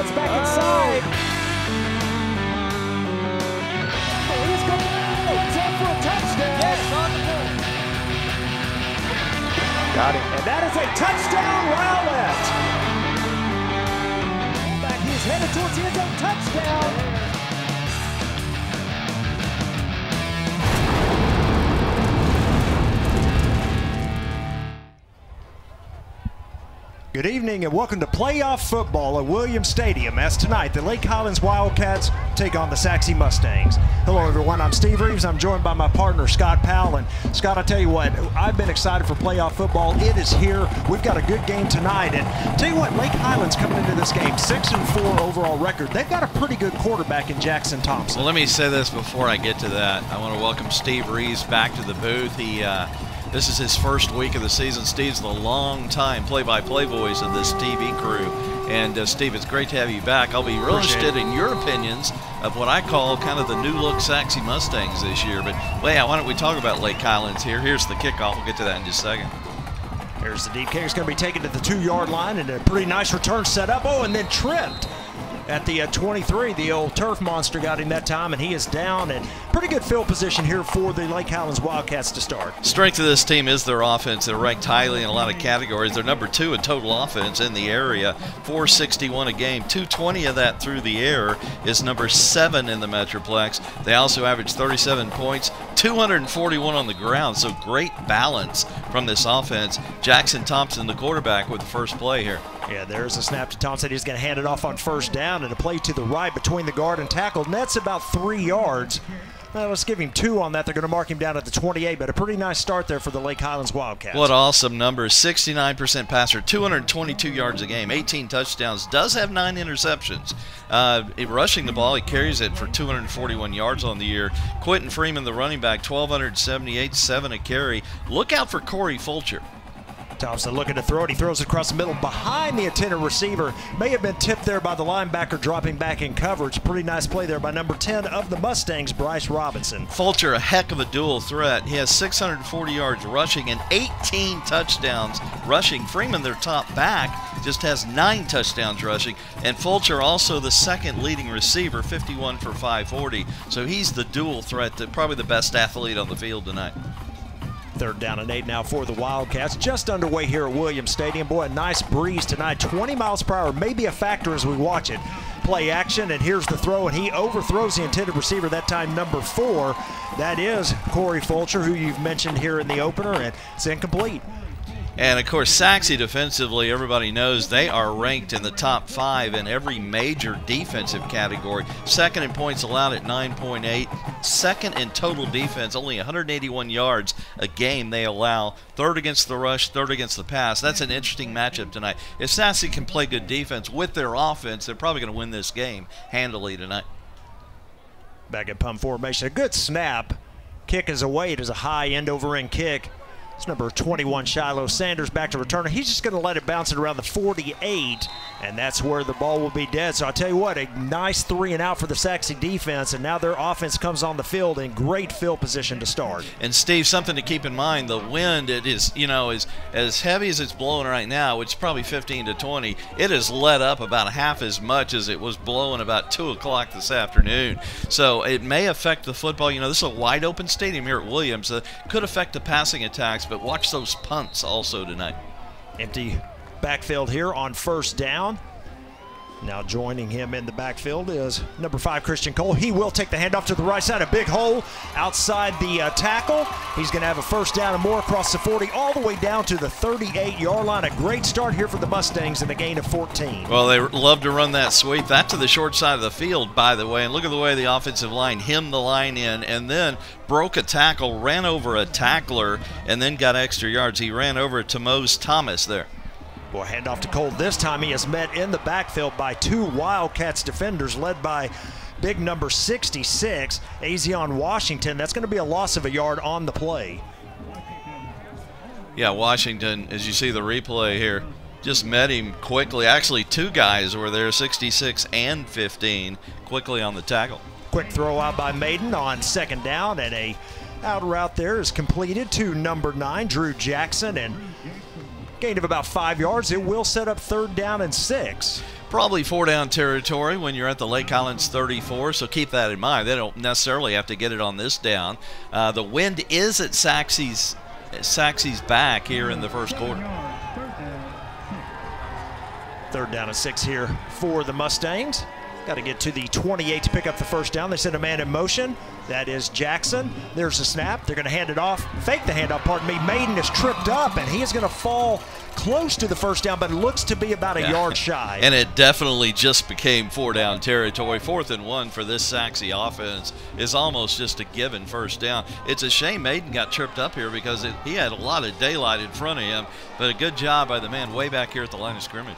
cuts back inside. He's going to attempt for a touchdown. Yes, on the board. Got it. And that is a touchdown, Rowlett. Back, he's headed towards the end zone. Touchdown. Good evening and welcome to playoff football at Williams Stadium, as tonight the Lake Highlands Wildcats take on the Sachse Mustangs. Hello everyone, I'm Steve Reeves. I'm joined by my partner Scott Powell. And Scott, I tell you what, I've been excited for playoff football. It is here. We've got a good game tonight. And tell you what, Lake Highlands coming into this game, 6-4 overall record. They've got a pretty good quarterback in Jackson Thompson. Well, let me say this before I get to that. I want to welcome Steve Reeves back to the booth. This is his first week of the season. Steve's the long-time play-by-play voice of this TV crew. And Steve, it's great to have you back. I'll be real interested in your opinions of what I call kind of the new-look Sachse Mustangs this year. But, well, yeah, why don't we talk about Lake Highlands here? Here's the kickoff. We'll get to that in just a second. Here's the deep kick. It's going to be taken to the 2-yard line, and a pretty nice return set up. Oh, and then tripped at the 23. The old turf monster got him that time, and he is down. And pretty good field position here for the Lake Highlands Wildcats to start. Strength of this team is their offense. They're ranked highly in a lot of categories. They're number 2 in total offense in the area, 461 a game. 220 of that through the air is number 7 in the Metroplex. They also average 37 points, 241 on the ground, so great balance from this offense. Jackson Thompson, the quarterback, with the first play here. Yeah, there's a snap to Thompson. He's going to hand it off on first down, and a play to the right between the guard and tackle. Nets about 3 yards. Well, let's give him 2 on that. They're going to mark him down at the 28, but a pretty nice start there for the Lake Highlands Wildcats. What awesome numbers. 69% passer, 222 yards a game, 18 touchdowns, does have 9 interceptions. Rushing the ball, he carries it for 241 yards on the year. Quentin Freeman, the running back, 1,278, 7 a carry. Look out for Corey Fulcher. Thompson looking to throw it. He throws it across the middle behind the intended receiver. May have been tipped there by the linebacker dropping back in coverage. Pretty nice play there by number 10 of the Mustangs, Bryce Robinson. Fulcher, a heck of a dual threat. He has 640 yards rushing and 18 touchdowns rushing. Freeman, their top back, just has 9 touchdowns rushing. And Fulcher also the second leading receiver, 51 for 540. So he's the dual threat, probably the best athlete on the field tonight. 3rd down and 8 now for the Wildcats. Just underway here at Williams Stadium. Boy, a nice breeze tonight. 20 miles per hour may be a factor as we watch it. Play action, and here's the throw, and he overthrows the intended receiver, that time number 4. That is Corey Fulcher, who you've mentioned here in the opener, and it's incomplete. And, of course, Sachse defensively, everybody knows they are ranked in the top 5 in every major defensive category. 2nd in points allowed at 9.8. 2nd in total defense, only 181 yards a game they allow. 3rd against the rush, 3rd against the pass. That's an interesting matchup tonight. If Sachse can play good defense with their offense, they're probably going to win this game handily tonight. Back at pump formation. A good snap. Kick is away. It is a high end-over-end kick. It's number 21, Shiloh Sanders, back to returner. He's just going to let it bounce it around the 48, and that's where the ball will be dead. So I'll tell you what, a nice 3 and out for the Sachse defense, and now their offense comes on the field in great field position to start. And Steve, something to keep in mind, the wind, it is, is as heavy as it's blowing right now, which is probably 15 to 20, it has let up about half as much as it was blowing about 2 o'clock this afternoon. So it may affect the football. This is a wide open stadium here at Williams. It could affect the passing attacks, but watch those punts also tonight. Empty backfield here on first down. Now joining him in the backfield is number 5, Christian Cole. He will take the handoff to the right side, a big hole outside the tackle. He's going to have a first down and more across the 40, all the way down to the 38-yard line. A great start here for the Mustangs and a gain of 14. Well, they love to run that sweep. That to the short side of the field, by the way. And look at the way the offensive line hemmed the line in and then broke a tackle, ran over a tackler, and then got extra yards. He ran over Tomose Thomas there. Boy, handoff to Cole. This time he is met in the backfield by 2 Wildcats defenders led by big number 66, Azion Washington. That's going to be a loss of a yard on the play. Yeah, Washington, as you see the replay here, just met him quickly. Actually, 2 guys were there, 66 and 15, quickly on the tackle. Quick throw out by Maiden on 2nd down, and a out route there is completed to number 9, Drew Jackson, and Gain of about 5 yards. It will set up 3rd down and 6. Probably 4-down territory when you're at the Lake Highlands 34, so keep that in mind. They don't necessarily have to get it on this down. The wind is at Sachse's back here in the first quarter. 3rd down and 6 here for the Mustangs. Got to get to the 28 to pick up the 1st down. They send a man in motion. That is Jackson. There's the snap. They're going to hand it off. Fake the handoff, pardon me. Maiden is tripped up, and he is going to fall close to the 1st down, but it looks to be about a yard shy. And it definitely just became 4-down territory. 4th and 1 for this Sachse offense is almost just a given 1st down. It's a shame Maiden got tripped up here because he had a lot of daylight in front of him, but a good job by the man way back here at the line of scrimmage.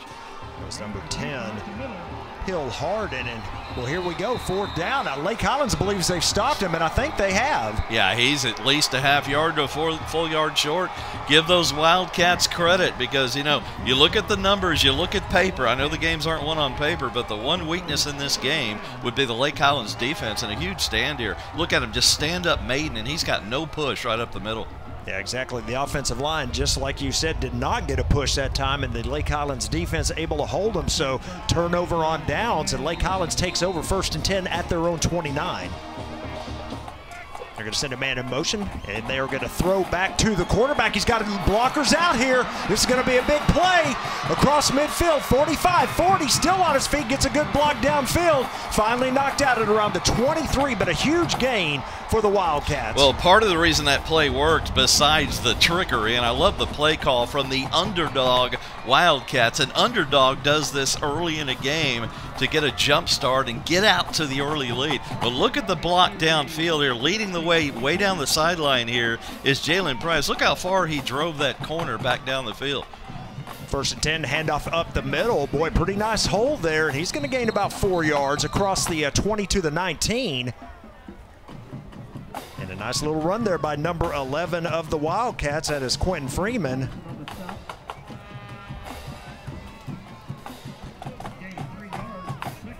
That was number 10. Hill Harden, and well, here we go, 4th down. Now, Lake Highlands believes they've stopped him, and I think they have. Yeah, he's at least a half yard to a full yard short. Give those Wildcats credit because, you know, you look at the numbers, you look at paper. I know the games aren't won on paper, but the one weakness in this game would be the Lake Highlands defense, and a huge stand here. Look at him just stand up Maiden, and he's got no push right up the middle. Yeah, exactly. The offensive line, just like you said, did not get a push that time, and the Lake Highlands defense able to hold them. So turnover on downs, and Lake Highlands takes over 1st and 10 at their own 29. They're going to send a man in motion, and they are going to throw back to the quarterback. He's got blockers out here. This is going to be a big play across midfield. 45, 40, still on his feet, gets a good block downfield. Finally knocked out at around the 23, but a huge gain for the Wildcats. Well, part of the reason that play worked, besides the trickery, and I love the play call from the underdog Wildcats. An underdog does this early in a game to get a jump start and get out to the early lead. But look at the block downfield here. Leading the way down the sideline here is Jalen Price. Look how far he drove that corner back down the field. 1st and 10, handoff up the middle. Boy, pretty nice hole there, and he's going to gain about 4 yards across the 20 to the 19. And a nice little run there by number 11 of the Wildcats. That is Quentin Freeman.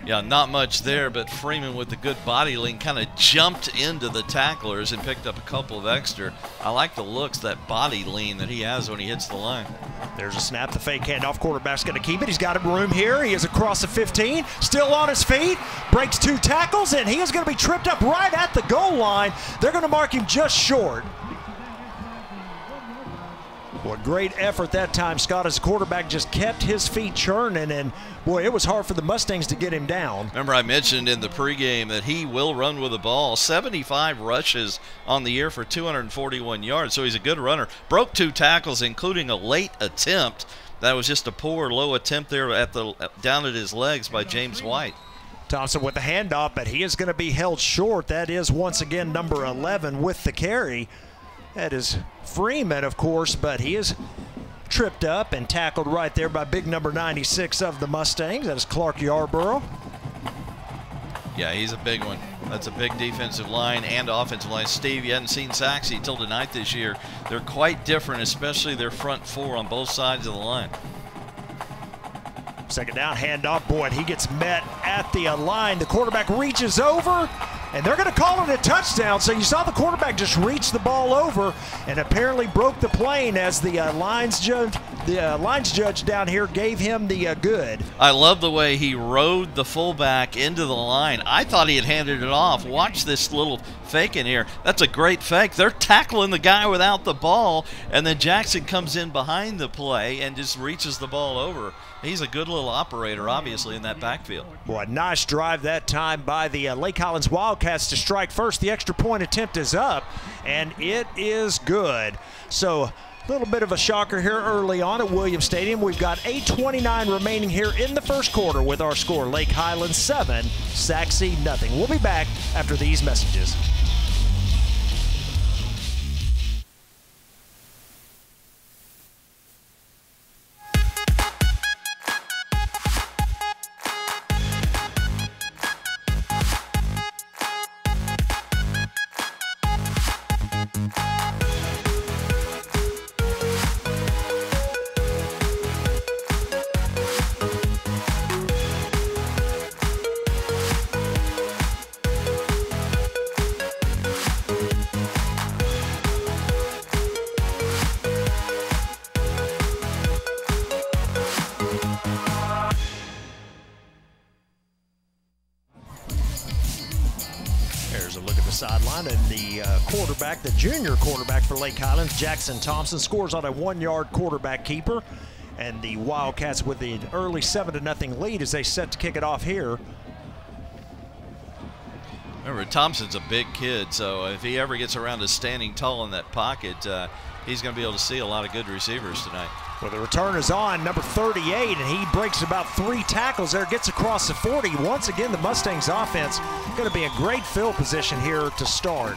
Yeah, not much there, but Freeman with the good body lean kind of jumped into the tacklers and picked up a couple of extra. I like the looks, that body lean that he has when he hits the line. There's a snap, the fake handoff. Quarterback's going to keep it. He's got room here. He is across the 15, still on his feet, breaks 2 tackles, and he is going to be tripped up right at the goal line. They're going to mark him just short. What great effort that time, Scott, as the quarterback just kept his feet churning, and boy, it was hard for the Mustangs to get him down. Remember I mentioned in the pregame that he will run with the ball. 75 rushes on the year for 241 yards, so he's a good runner. Broke 2 tackles, including a late attempt. That was just a poor low attempt there down at his legs by James White. Thompson with the handoff, but he is going to be held short. That is once again number 11 with the carry. That is Freeman, of course, but he is tripped up and tackled right there by big number 96 of the Mustangs. That is Clark Yarborough. Yeah, he's a big one. That's a big defensive line and offensive line. Steve, you hadn't seen Sachse till tonight this year. They're quite different, especially their front 4 on both sides of the line. 2nd down, handoff. Boy, and he gets met at the line. The quarterback reaches over, and they're going to call it a touchdown. So you saw the quarterback just reach the ball over and apparently broke the plane as the lines judge down here gave him the good. I love the way he rode the fullback into the line. I thought he had handed it off. Watch this little fake in here. That's a great fake. They're tackling the guy without the ball, and then Jackson comes in behind the play and just reaches the ball over. He's a good little operator, obviously, in that backfield. Boy, nice drive that time by the Lake Highlands Wildcats to strike first. The extra point attempt is up, and it is good. So a little bit of a shocker here early on at Williams Stadium. We've got 8:29 remaining here in the first quarter with our score, Lake Highlands 7, Sachse nothing. We'll be back after these messages. quarterback, the junior quarterback for Lake Highlands, Jackson Thompson, scores on a 1-yard quarterback keeper. And the Wildcats with the early 7-0 lead as they set to kick it off here. Remember, Thompson's a big kid, so if he ever gets around to standing tall in that pocket, he's going to be able to see a lot of good receivers tonight. Well, the return is on, number 38, and he breaks about 3 tackles there, gets across the 40. Once again, the Mustangs offense going to be in great field position here to start.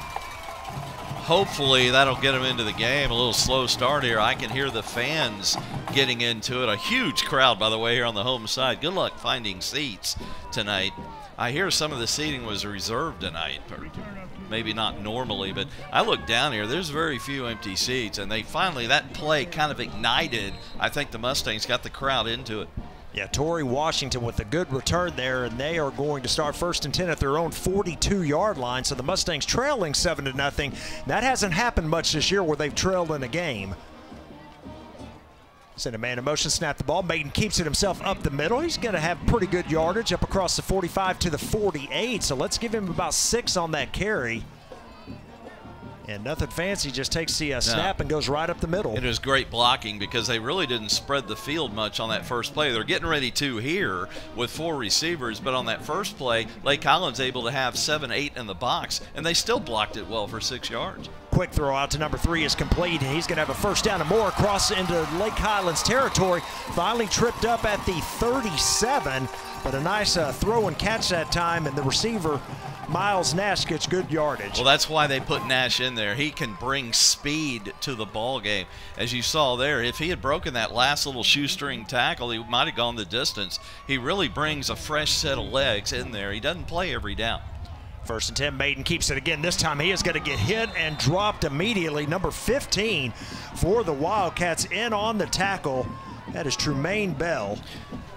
Hopefully that'll get them into the game. A little slow start here. I can hear the fans getting into it. A huge crowd, by the way, here on the home side. Good luck finding seats tonight. I hear some of the seating was reserved tonight, or maybe not normally, but I look down here, there's very few empty seats, and they finally, that play kind of ignited. I think the Mustangs got the crowd into it. Yeah, Torrey Washington with a good return there, and they are going to start 1st and 10 at their own 42-yard line. So the Mustangs trailing 7-0. That hasn't happened much this year where they've trailed in a game. Send a man in motion, snap the ball. Maiden keeps it himself up the middle. He's going to have pretty good yardage up across the 45 to the 48. So let's give him about 6 on that carry. And nothing fancy, just takes the snap and goes right up the middle. It was great blocking because they really didn't spread the field much on that first play. They're getting ready to here with 4 receivers, but on that first play, Lake Highlands able to have 7, 8 in the box, and they still blocked it well for 6 yards. Quick throw out to number 3 is complete, and he's going to have a 1st down and more across into Lake Highlands territory. Finally tripped up at the 37, but a nice throw and catch that time, and the receiver Miles Nash gets good yardage. Well, that's why they put Nash in there. He can bring speed to the ball game. As you saw there, if he had broken that last little shoestring tackle, he might have gone the distance. He really brings a fresh set of legs in there. He doesn't play every down. 1st and 10, Maiden keeps it again. This time he is going to get hit and dropped immediately. Number 15 for the Wildcats in on the tackle. That is Tremaine Bell.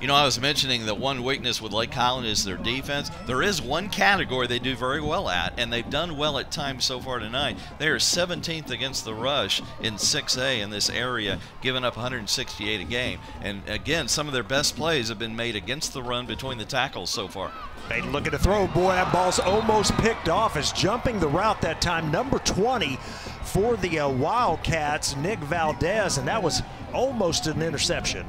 You know, I was mentioning that one weakness with Lake Highland is their defense. There is one category they do very well at, and they've done well at times so far tonight. They are 17th against the rush in 6A in this area, giving up 168 a game. And again, some of their best plays have been made against the run between the tackles so far. Maiden looking to throw. Boy, that ball's almost picked off. Is jumping the route that time. Number 20 for the Wildcats, Nick Valdez, and that was almost an interception.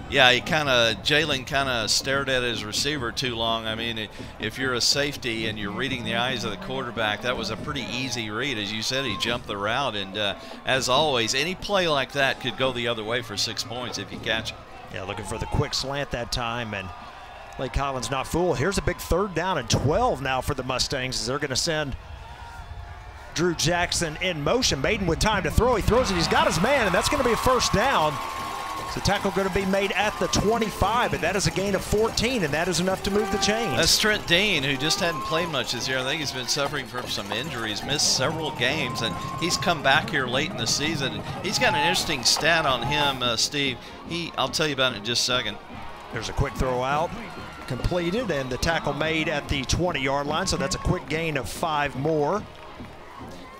Yeah, Jalen kind of stared at his receiver too long. I mean, if you're a safety and you're reading the eyes of the quarterback, that was a pretty easy read. As you said, he jumped the route, and as always, any play like that could go the other way for 6 points if you catch it. Yeah, looking for the quick slant that time, and Lake Highlands not fooled. Here's a big 3rd down and 12 now for the Mustangs as they're going to send Drew Jackson in motion. Maiden with time to throw. He throws it. He's got his man, and that's going to be a 1st down. The tackle going to be made at the 25, and that is a gain of 14, and that is enough to move the chains. That's Trent Dean, who just hadn't played much this year. I think he's been suffering from some injuries, missed several games, and he's come back here late in the season. He's got an interesting stat on him, Steve. I'll tell you about it in just a second. There's a quick throw out, completed, and the tackle made at the 20-yard line, so that's a quick gain of 5 more.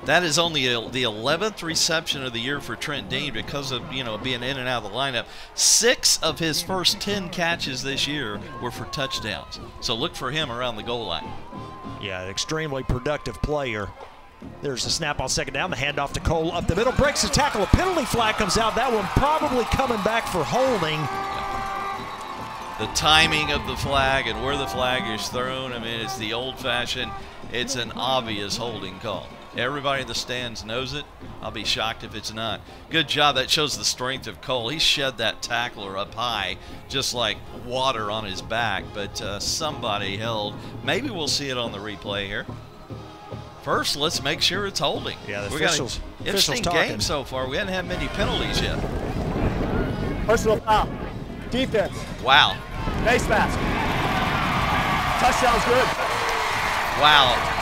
That is only the 11th reception of the year for Trent Dean because of, being in and out of the lineup. 6 of his first 10 catches this year were for touchdowns. So look for him around the goal line. Yeah, an extremely productive player. There's a snap on 2nd down. The handoff to Cole up the middle. Breaks the tackle. A penalty flag comes out. That one probably coming back for holding. The timing of the flag and where the flag is thrown, I mean, it's the old-fashioned, it's an obvious holding call. Everybody in the stands knows it. I'll be shocked if it's not. Good job. That shows the strength of Cole. He shed that tackler up high, just like water on his back, but somebody held. Maybe we'll see it on the replay here. First, let's make sure it's holding. Yeah, the we got an interesting talking. game so far. We haven't had many penalties yet. Personal foul. Defense. Wow. Face mask. Touchdown's good. Wow.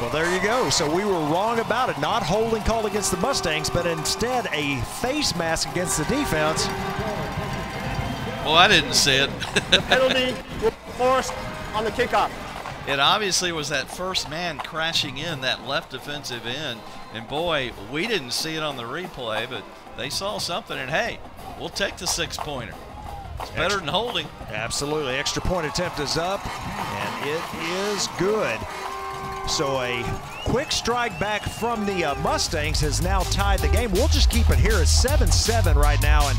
Well, there you go. So we were wrong about it. Not holding call against the Mustangs, but instead a face mask against the defense. Well, I didn't see it. The penalty was forced on the kickoff. It obviously was that first man crashing in, that left defensive end. And boy, we didn't see it on the replay, but they saw something. And hey, we'll take the 6-pointer. It's better than holding. Absolutely. Extra point attempt is up, and it is good. So a quick strike back from the Mustangs has now tied the game. We'll just keep it here at 7-7 right now. And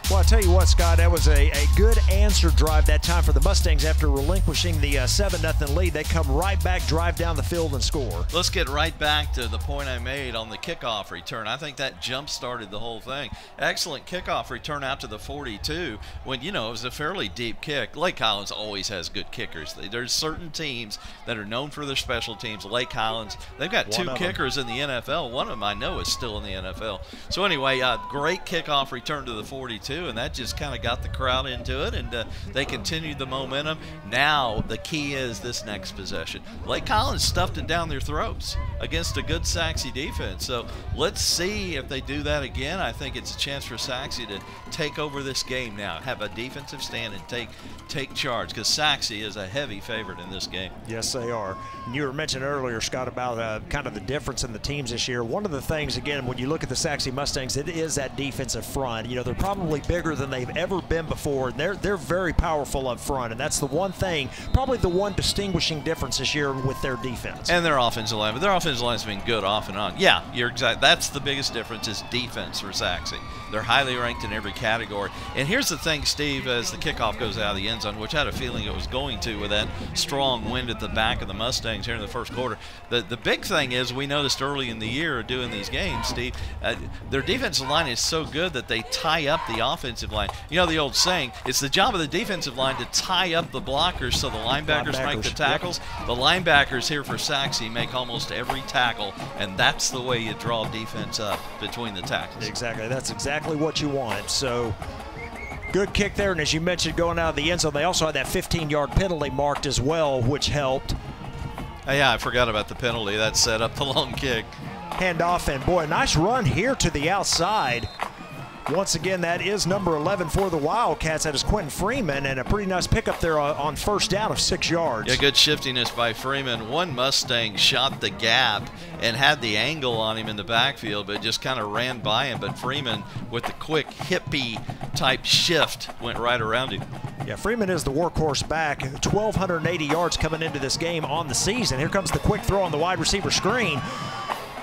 well, I'll tell you what, Scott, that was a good answer drive that time for the Mustangs after relinquishing the 7-0 lead. They come right back, drive down the field, and score. Let's get right back to the point I made on the kickoff return. I think that jump-started the whole thing. Excellent kickoff return out to the 42 when, you know, it was a fairly deep kick. Lake Highlands always has good kickers. There's certain teams that are known for their special teams. Lake Highlands, they've got two kickers in the NFL. One of them I know is still in the NFL. So anyway, great kickoff return to the 42. And that just kind of got the crowd into it, and they continued the momentum. Now the key is this next possession. Lake Highlands stuffed it down their throats against a good Sachse defense. So let's see if they do that again. I think it's a chance for Sachse to take over this game now, have a defensive stand, and take charge, because Sachse is a heavy favorite in this game. Yes, they are. And you were mentioning earlier, Scott, about kind of the difference in the teams this year. One of the things, again, when you look at the Sachse Mustangs, it is that defensive front. You know, they're probably bigger than they've ever been before. They're very powerful up front, and that's the one thing, probably the one distinguishing difference this year with their defense. And their offensive line. But their offensive line's been good off and on. Yeah, you're exact. That's the biggest difference is defense for Sachse. They're highly ranked in every category. And here's the thing, Steve, as the kickoff goes out of the end zone, which I had a feeling it was going to with that strong wind at the back of the Mustangs here in the first quarter. The big thing is we noticed early in the year doing these games, Steve, their defensive line is so good that they tie up the offensive line. You know the old saying, it's the job of the defensive line to tie up the blockers so the linebackers make the tackles. Yep. The linebackers here for Sachse make almost every tackle, and that's the way you draw defense up between the tackles. Exactly. That's exactly what you want. So good kick there, and as you mentioned, going out of the end zone, they also had that 15-yard penalty marked as well, which helped. Yeah, I forgot about the penalty. That set up the long kick. Handoff, and boy, nice run here to the outside. Once again, that is number 11 for the Wildcats. That is Quentin Freeman, and a pretty nice pickup there on first down of 6 yards. Yeah, good shiftiness by Freeman. One Mustang shot the gap and had the angle on him in the backfield, but just kind of ran by him. But Freeman, with the quick hippie-type shift, went right around him. Yeah, Freeman is the workhorse back. 1,280 yards coming into this game on the season. Here comes the quick throw on the wide receiver screen.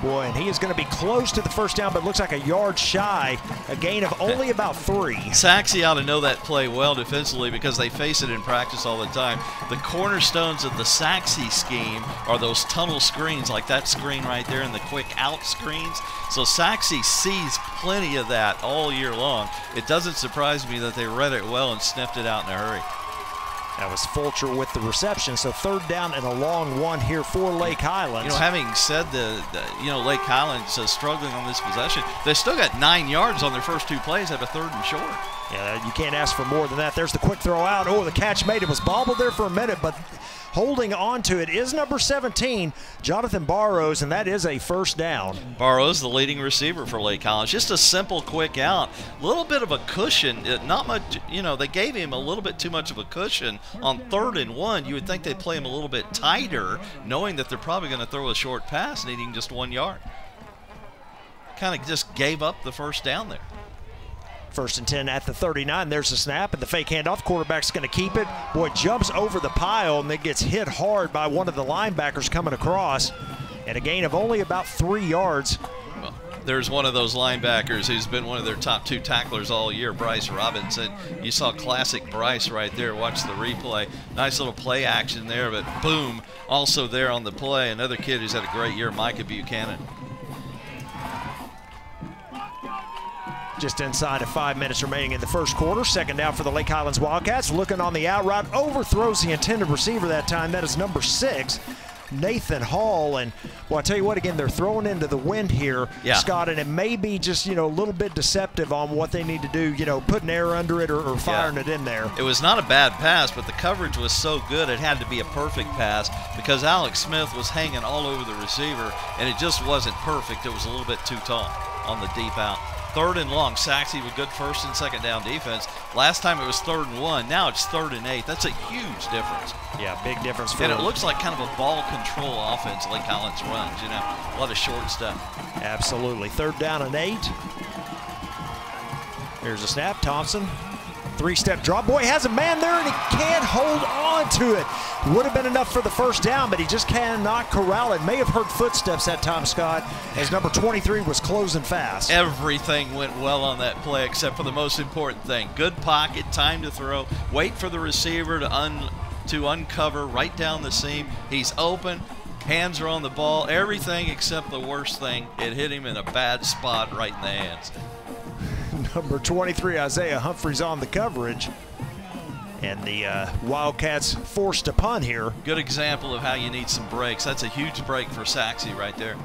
Boy, and he is going to be close to the first down, but looks like a yard shy, a gain of only about 3. Sachse ought to know that play well defensively because they face it in practice all the time. The cornerstones of the Sachse scheme are those tunnel screens, like that screen right there and the quick out screens. So Sachse sees plenty of that all year long. It doesn't surprise me that they read it well and sniffed it out in a hurry. That was Fulcher with the reception, so third down and a long one here for Lake Highlands. You know, having said Lake Highlands struggling on this possession, they still got 9 yards on their first 2 plays, have a 3rd and short. Yeah, you can't ask for more than that. There's the quick throw out. Oh, the catch made. It was bobbled there for a minute, but holding on to it is number 17, Jonathan Barrows, and that is a first down. Barrows, the leading receiver for Lake Highlands. Just a simple quick out. A little bit of a cushion. Not much, you know, they gave him a little bit too much of a cushion on 3rd and 1. You would think they'd play him a little bit tighter, knowing that they're probably going to throw a short pass, needing just 1 yard. Kind of just gave up the first down there. 1st and 10 at the 39. There's the snap and the fake handoff. Quarterback's going to keep it. Boy, jumps over the pile and then gets hit hard by one of the linebackers coming across. And a gain of only about 3 yards. Well, there's one of those linebackers who's been one of their top 2 tacklers all year, Bryce Robinson. You saw classic Bryce right there. Watch the replay. Nice little play action there, but boom, also there on the play. Another kid who's had a great year, Micah Buchanan. Just inside of 5 minutes remaining in the first quarter. Second down for the Lake Highlands Wildcats. Looking on the out route, overthrows the intended receiver that time. That is number 6, Nathan Hall. And, well, I'll tell you what, again, they're throwing into the wind here, Scott, and it may be just, you know, a little bit deceptive on what they need to do, you know, putting air under it or firing it in there. It was not a bad pass, but the coverage was so good it had to be a perfect pass because Alex Smith was hanging all over the receiver, and it just wasn't perfect. It was a little bit too tall on the deep out. 3rd and long. Sachse with good 1st and 2nd down defense. Last time it was 3rd and 1. Now it's 3rd and 8. That's a huge difference. Yeah, big difference. For and it looks like kind of a ball control offense Lake Highlands runs, you know, a lot of short stuff. Absolutely. 3rd down and 8. Here's a snap. Thompson, 3-step drop. Boy, has a man there, and he can't hold on to it. Would have been enough for the first down, but he just cannot corral it. May have heard footsteps that time, Scott, as number 23 was closing fast. Everything went well on that play except for the most important thing. Good pocket, time to throw, wait for the receiver to uncover right down the seam. He's open, hands are on the ball, everything except the worst thing. It hit him in a bad spot right in the hands. Number 23, Isaiah Humphreys on the coverage. And the Wildcats forced a punt here. Good example of how you need some breaks. That's a huge break for Sachse right there.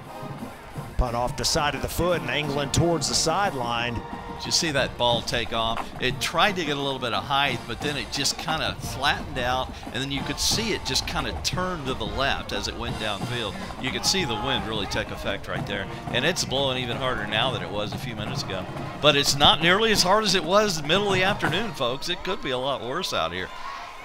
Punt off the side of the foot and angling towards the sideline. Did you see that ball take off? It tried to get a little bit of height, but then it just kind of flattened out, and then you could see it just kind of turn to the left as it went downfield. You could see the wind really take effect right there. And it's blowing even harder now than it was a few minutes ago. But it's not nearly as hard as it was the middle of the afternoon, folks. It could be a lot worse out here.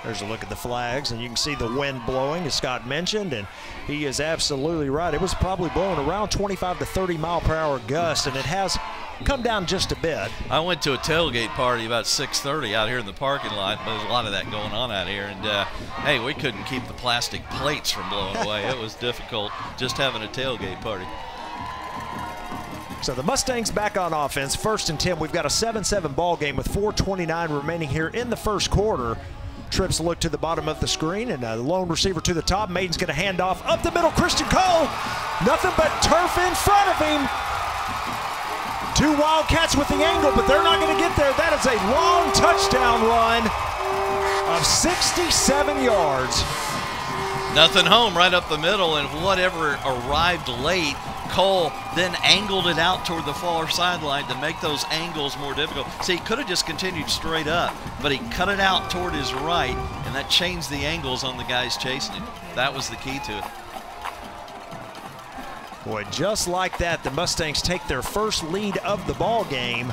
There's a look at the flags, and you can see the wind blowing, as Scott mentioned, and he is absolutely right. It was probably blowing around 25 to 30 mile per hour gust, and it has come down just a bit. I went to a tailgate party about 6:30 out here in the parking lot. There's a lot of that going on out here, and hey, we couldn't keep the plastic plates from blowing away. It was difficult just having a tailgate party. So the Mustangs back on offense, 1st and 10. We've got a 7-7 ball game with 4:29 remaining here in the first quarter. Trips look to the bottom of the screen, and the lone receiver to the top. Maiden's going to hand off up the middle. Christian Cole, nothing but turf in front of him. 2 Wildcats with the angle, but they're not going to get there. That is a long touchdown run of 67 yards. Nothing home right up the middle, and whatever arrived late, Cole then angled it out toward the far sideline to make those angles more difficult. See, he could have just continued straight up, but he cut it out toward his right, and that changed the angles on the guys chasing him. That was the key to it. Boy, just like that, the Mustangs take their first lead of the ball game.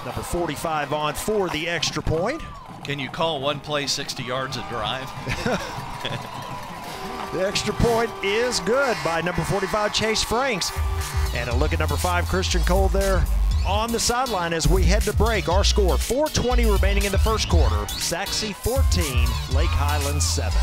Number 45 on for the extra point. Can you call one play 60 yards a drive? The extra point is good by number 45, Chase Franks. And a look at number 5, Christian Cole there on the sideline as we head to break. Our score, 4:20 remaining in the first quarter. Sachse 14, Lake Highlands 7.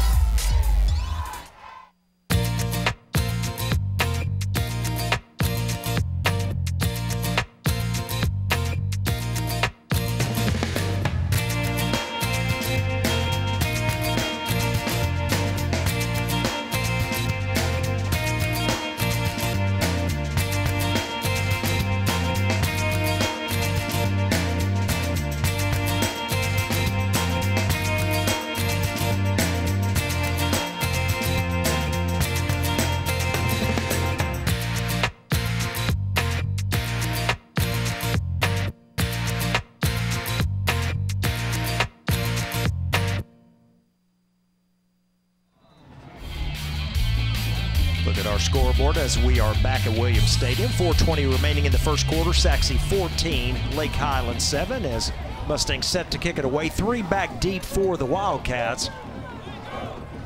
Look at our scoreboard as we are back at Williams Stadium. 4:20 remaining in the first quarter. Sachse 14, Lake Highlands 7, as Mustangs set to kick it away. 3 back deep for the Wildcats.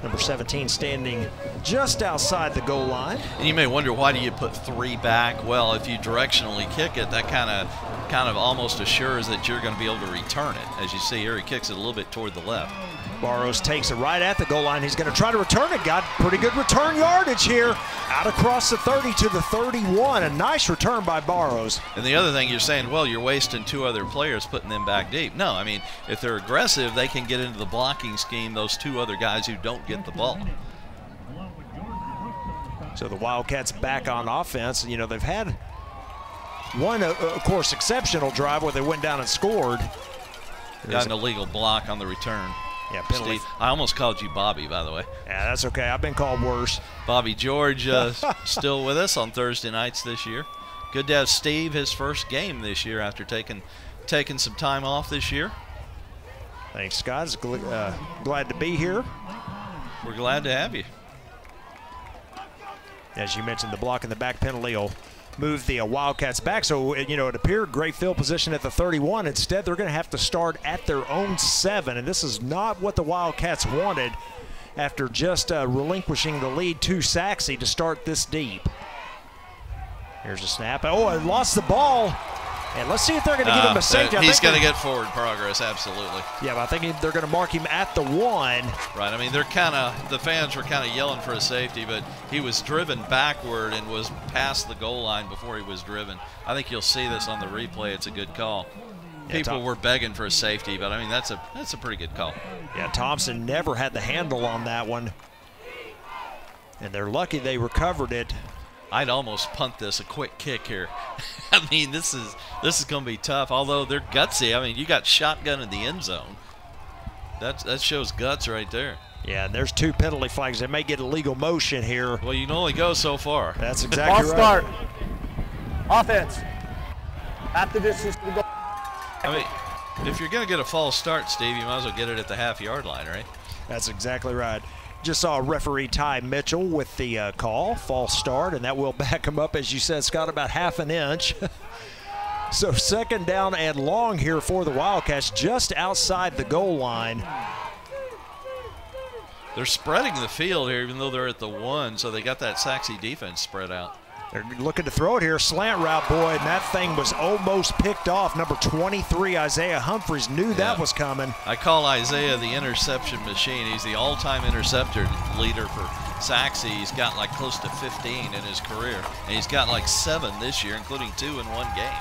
Number 17 standing just outside the goal line. And you may wonder, why do you put 3 back? Well, if you directionally kick it, that kind of almost assures that you're going to be able to return it. As you see here, he kicks it a little bit toward the left. Barrows takes it right at the goal line. He's going to try to return it. Got pretty good return yardage here. Out across the 30 to the 31. A nice return by Barrows. And the other thing, you're saying, well, you're wasting 2 other players putting them back deep. No, I mean, if they're aggressive, they can get into the blocking scheme, those 2 other guys who don't get the ball. So the Wildcats back on offense. You know, they've had one, of course, exceptional drive where they went down and scored. Got an illegal block on the return. Yeah, penalty. Steve, I almost called you Bobby, by the way. Yeah, that's okay. I've been called worse. Bobby George still with us on Thursday nights this year. Good to have Steve, his first game this year after taking some time off this year. Thanks, Scott. Glad to be here. We're glad to have you. As you mentioned, the block in the back penalty will move the Wildcats back. So, you know, it appeared great field position at the 31. Instead, they're going to have to start at their own 7. And this is not what the Wildcats wanted after just relinquishing the lead to Sachse to start this deep. Here's a snap. Oh, I lost the ball. And let's see if they're going to give him a safety. He's going to get forward progress, absolutely. Yeah, but I think they're going to mark him at the 1. Right. I mean, the fans were kind of yelling for a safety, but he was driven backward and was past the goal line before he was driven. I think you'll see this on the replay. It's a good call. People were begging for a safety, but I mean, that's a pretty good call. Yeah, Thompson never had the handle on that one. And they're lucky they recovered it. I'd almost punt this, a quick kick here. I mean, this is going to be tough, although they're gutsy. I mean, you got shotgun in the end zone. That shows guts right there. Yeah, and there's 2 penalty flags. They may get illegal motion here. Well, you can only go so far. That's exactly right. Start. Offense. At the distance to the goal. I mean, if you're going to get a false start, Steve, you might as well get it at the half-yard line, right? That's exactly right. Just saw referee Ty Mitchell with the call, false start, and that will back him up, as you said, Scott, about half an inch. So 2nd down and long here for the Wildcats, just outside the goal line. They're spreading the field here, even though they're at the 1, so they got that Sachse defense spread out. They're looking to throw it here, slant route, boy, and that thing was almost picked off. Number 23, Isaiah Humphreys, knew that was coming. I call Isaiah the interception machine. He's the all-time interceptor leader for Sachse. He's got like close to 15 in his career, and he's got like 7 this year, including 2 in 1 game.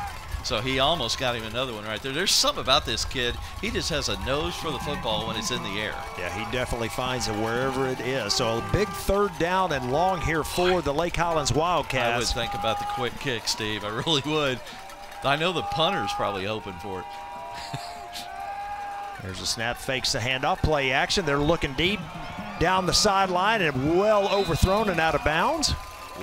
So he almost got him another one right there. There's something about this kid. He just has a nose for the football when it's in the air. Yeah, he definitely finds it wherever it is. So a big 3rd down and long here for the Lake Highlands Wildcats. I would think about the quick kick, Steve. I really would. I know the punter's probably hoping for it. There's a snap, fakes the handoff, play action. They're looking deep down the sideline and well overthrown and out of bounds.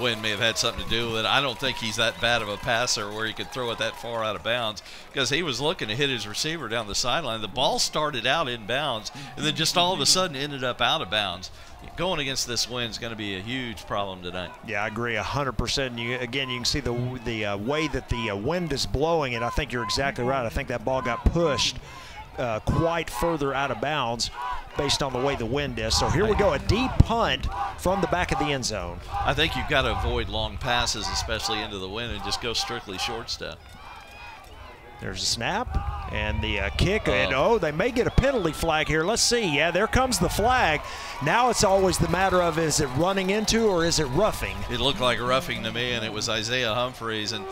Wind may have had something to do with it. I don't think he's that bad of a passer where he could throw it that far out of bounds, because he was looking to hit his receiver down the sideline. The ball started out in bounds and then just all of a sudden ended up out of bounds. Going against this wind is going to be a huge problem tonight. Yeah, I agree 100%. Again, you can see the way that the wind is blowing, and I think you're exactly right. I think that ball got pushed quite further out of bounds based on the way the wind is. So here we go, a deep punt from the back of the end zone. I think you've got to avoid long passes, especially into the wind, and just go strictly short step. There's a snap and the kick, and they may get a penalty flag here. Let's see. Yeah, there comes the flag. Now it's always the matter of, is it running into or is it roughing? It looked like roughing to me, and it was Isaiah Humphreys, and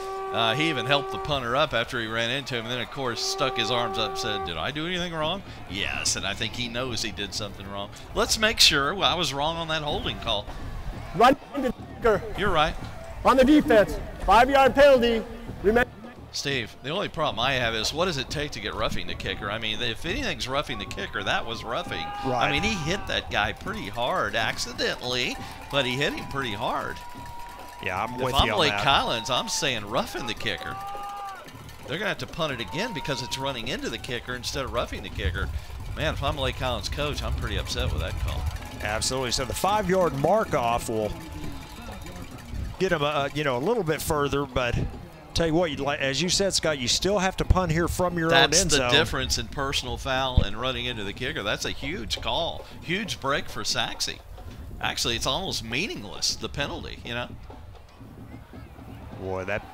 he even helped the punter up after he ran into him, and then of course stuck his arms up and said, "Did I do anything wrong?" Yes, and I think he knows he did something wrong. Let's make sure. Well, I was wrong on that holding call. Run into the kicker. You're right. On the defense, 5-yard penalty. Steve, the only problem I have is, what does it take to get roughing the kicker? I mean, if anything's roughing the kicker, that was roughing. Right. I mean, he hit that guy pretty hard accidentally, but he hit him pretty hard. Yeah, I'm with you on that. If I'm Lake Highlands, I'm saying roughing the kicker. They're going to have to punt it again because it's running into the kicker instead of roughing the kicker. Man, if I'm Lake Highlands coach, I'm pretty upset with that call. Absolutely. So the 5-yard mark off will get him a little bit further, but tell you what, as you said, Scott, you still have to punt here from your own end zone. That's the difference in personal foul and running into the kicker. That's a huge call, huge break for Sachse. Actually, it's almost meaningless, the penalty, you know. Boy, that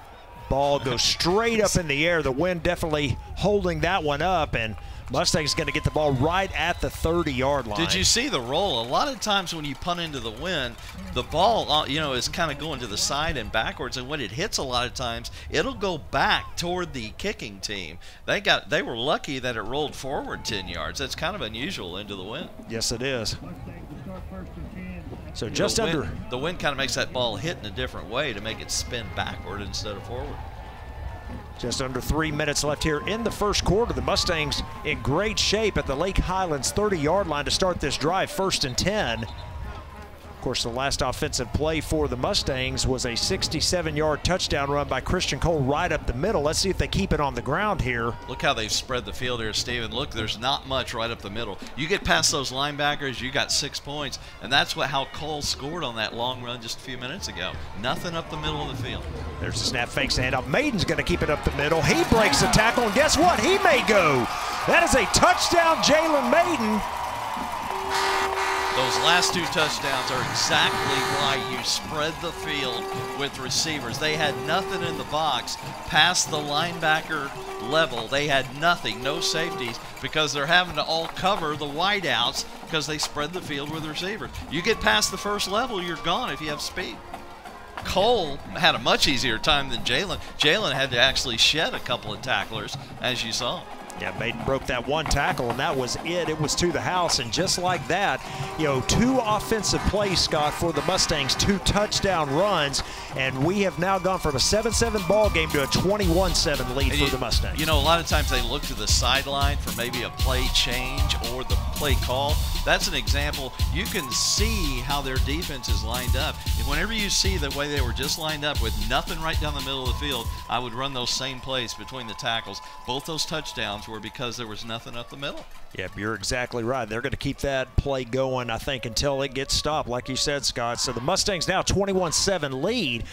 ball goes straight up in the air. The wind definitely holding that one up, and Mustang's going to get the ball right at the 30-yard line. Did you see the roll? A lot of times when you punt into the wind, the ball, is kind of going to the side and backwards, and when it hits a lot of times, it'll go back toward the kicking team. They were lucky that it rolled forward 10 yards. That's kind of unusual into the wind. Yes, it is. So just under. The wind kind of makes that ball hit in a different way to make it spin backward instead of forward. Just under 3 minutes left here in the first quarter. The Mustangs in great shape at the Lake Highlands 30-yard line to start this drive, 1st and 10. Of course, the last offensive play for the Mustangs was a 67-yard touchdown run by Christian Cole right up the middle. Let's see if they keep it on the ground here. Look how they've spread the field here, Steven. Look, there's not much right up the middle. You get past those linebackers, you got 6 points, and that's how Cole scored on that long run just a few minutes ago. Nothing up the middle of the field. There's the snap, fake handoff. Maiden's going to keep it up the middle. He breaks the tackle, and guess what? He may go. That is a touchdown, Jalen Maiden. Those last 2 touchdowns are exactly why you spread the field with receivers. They had nothing in the box past the linebacker level. They had nothing, no safeties, because they're having to all cover the wideouts because they spread the field with receivers. You get past the first level, you're gone if you have speed. Cole had a much easier time than Jalen. Jalen had to actually shed a couple of tacklers, as you saw. Yeah, Maiden broke that 1 tackle, and that was it. It was to the house, and just like that, 2 offensive plays, Scott, for the Mustangs, 2 touchdown runs, and we have now gone from a 7-7 ball game to a 21-7 lead for the Mustangs. A lot of times they look to the sideline for maybe a play change or the play call. That's an example. You can see how their defense is lined up. And whenever you see the way they were just lined up with nothing right down the middle of the field, I would run those same plays between the tackles. Both those touchdowns were because there was nothing up the middle. Yep, you're exactly right. They're going to keep that play going, I think, until it gets stopped, like you said, Scott. So the Mustangs now 21-7 lead.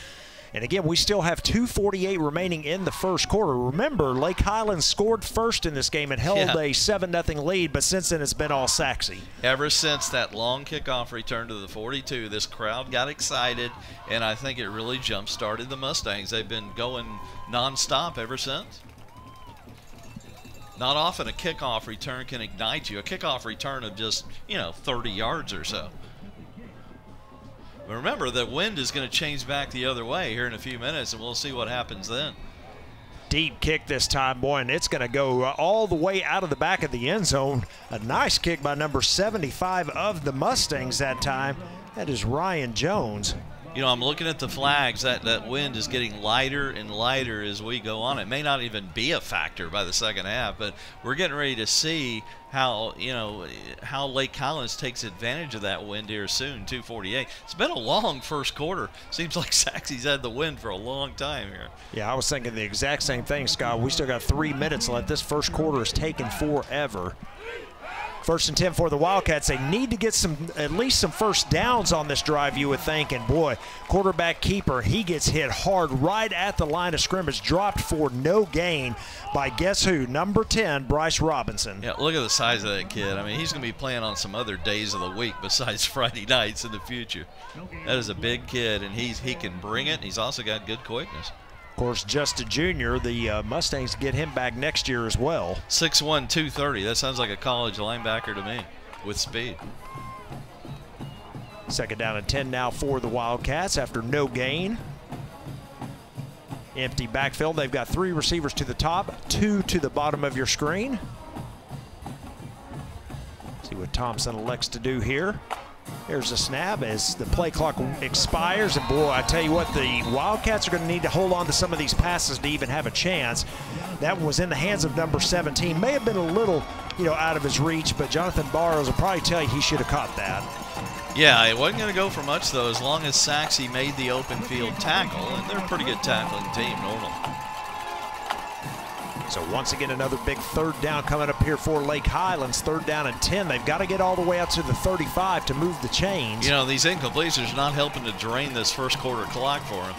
And again, we still have 2:48 remaining in the first quarter. Remember, Lake Highlands scored first in this game and held a 7-0 lead, but since then it's been all Sachse. Ever since that long kickoff return to the 42, this crowd got excited, and I think it really jump-started the Mustangs. They've been going nonstop ever since. Not often a kickoff return can ignite you. A kickoff return of just, 30 yards or so. But remember, the wind is going to change back the other way here in a few minutes, and we'll see what happens then. Deep kick this time, boy, and it's going to go all the way out of the back of the end zone. A nice kick by number 75 of the Mustangs that time. That is Ryan Jones. I'm looking at the flags. That wind is getting lighter and lighter as we go on. It may not even be a factor by the second half, but we're getting ready to see how Lake Highlands takes advantage of that wind here soon. 2:48. It's been a long first quarter. Seems like Sachse's had the wind for a long time here. Yeah, I was thinking the exact same thing, Scott. We still got 3 minutes left. This first quarter is taking forever. 1st and 10 for the Wildcats. They need to get at least some first downs on this drive, you would think. And boy, quarterback keeper, he gets hit hard right at the line of scrimmage, dropped for no gain by guess who? Number 10, Bryce Robinson. Yeah, look at the size of that kid. I mean, he's going to be playing on some other days of the week besides Friday nights in the future. That is a big kid, and he can bring it. He's also got good quickness. Of course, just a junior. The Mustangs get him back next year as well. 6'1", 230. That sounds like a college linebacker to me with speed. 2nd down and 10 now for the Wildcats after no gain. Empty backfield. They've got 3 receivers to the top, 2 to the bottom of your screen. See what Thompson elects to do here. Here's a snap as the play clock expires. And boy, I tell you what, the Wildcats are going to need to hold on to some of these passes to even have a chance. That one was in the hands of number 17. May have been a little, out of his reach, but Jonathan Barrows will probably tell you he should have caught that. Yeah, it wasn't going to go for much, though, as long as Sachse made the open field tackle. And they're a pretty good tackling team normally. So once again, another big 3rd down coming up here for Lake Highlands. 3rd down and 10. They've got to get all the way out to the 35 to move the chains. These incompletions are not helping to drain this first quarter clock for them.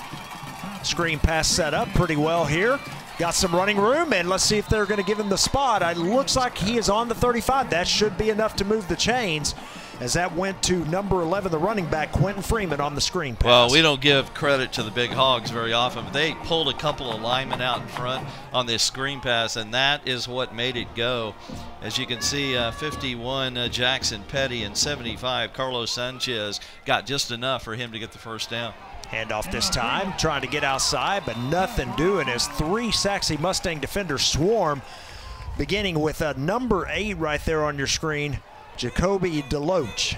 Screen pass set up pretty well here. Got some running room, and let's see if they're going to give him the spot. It looks like he is on the 35. That should be enough to move the chains, as that went to number 11, the running back, Quentin Freeman, on the screen pass. Well, we don't give credit to the big hogs very often, but they pulled a couple of linemen out in front on this screen pass, and that is what made it go. As you can see, 51 Jackson Petty and 75 Carlos Sanchez got just enough for him to get the first down. Handoff this time, trying to get outside, but nothing doing as 3 Sachse Mustang defenders swarm, beginning with number 8 right there on your screen, Jacoby Deloach.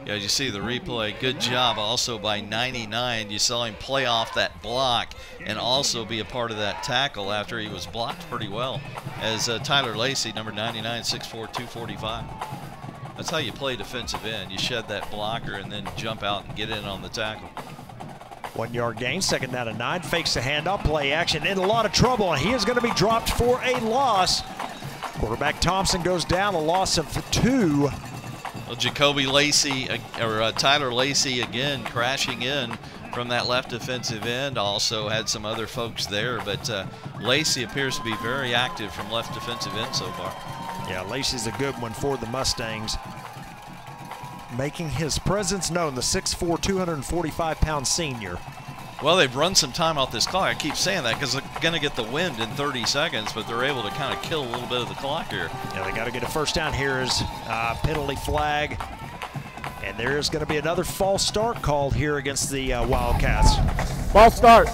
Yeah, you see the replay. Good job also by 99. You saw him play off that block and also be a part of that tackle after he was blocked pretty well. As Tyler Lacey, number 99, 6'4", 245. That's how you play defensive end. You shed that blocker and then jump out and get in on the tackle. 1 yard gain, 2nd down and 9. Fakes the handoff, play action, in a lot of trouble, and he is going to be dropped for a loss. Quarterback Thompson goes down, a loss of 2. Well, Jacoby Lacey, or Tyler Lacey again crashing in from that left defensive end. Also had some other folks there, but Lacey appears to be very active from left defensive end so far. Yeah, Lacey's a good one for the Mustangs. Making his presence known, the 6'4", 245-pound senior. Well, they've run some time off this clock. I keep saying that because they're going to get the wind in 30 seconds, but they're able to kind of kill a little bit of the clock here. Yeah, they got to get a first down here as penalty flag. And there's going to be another false start called here against the Wildcats. False start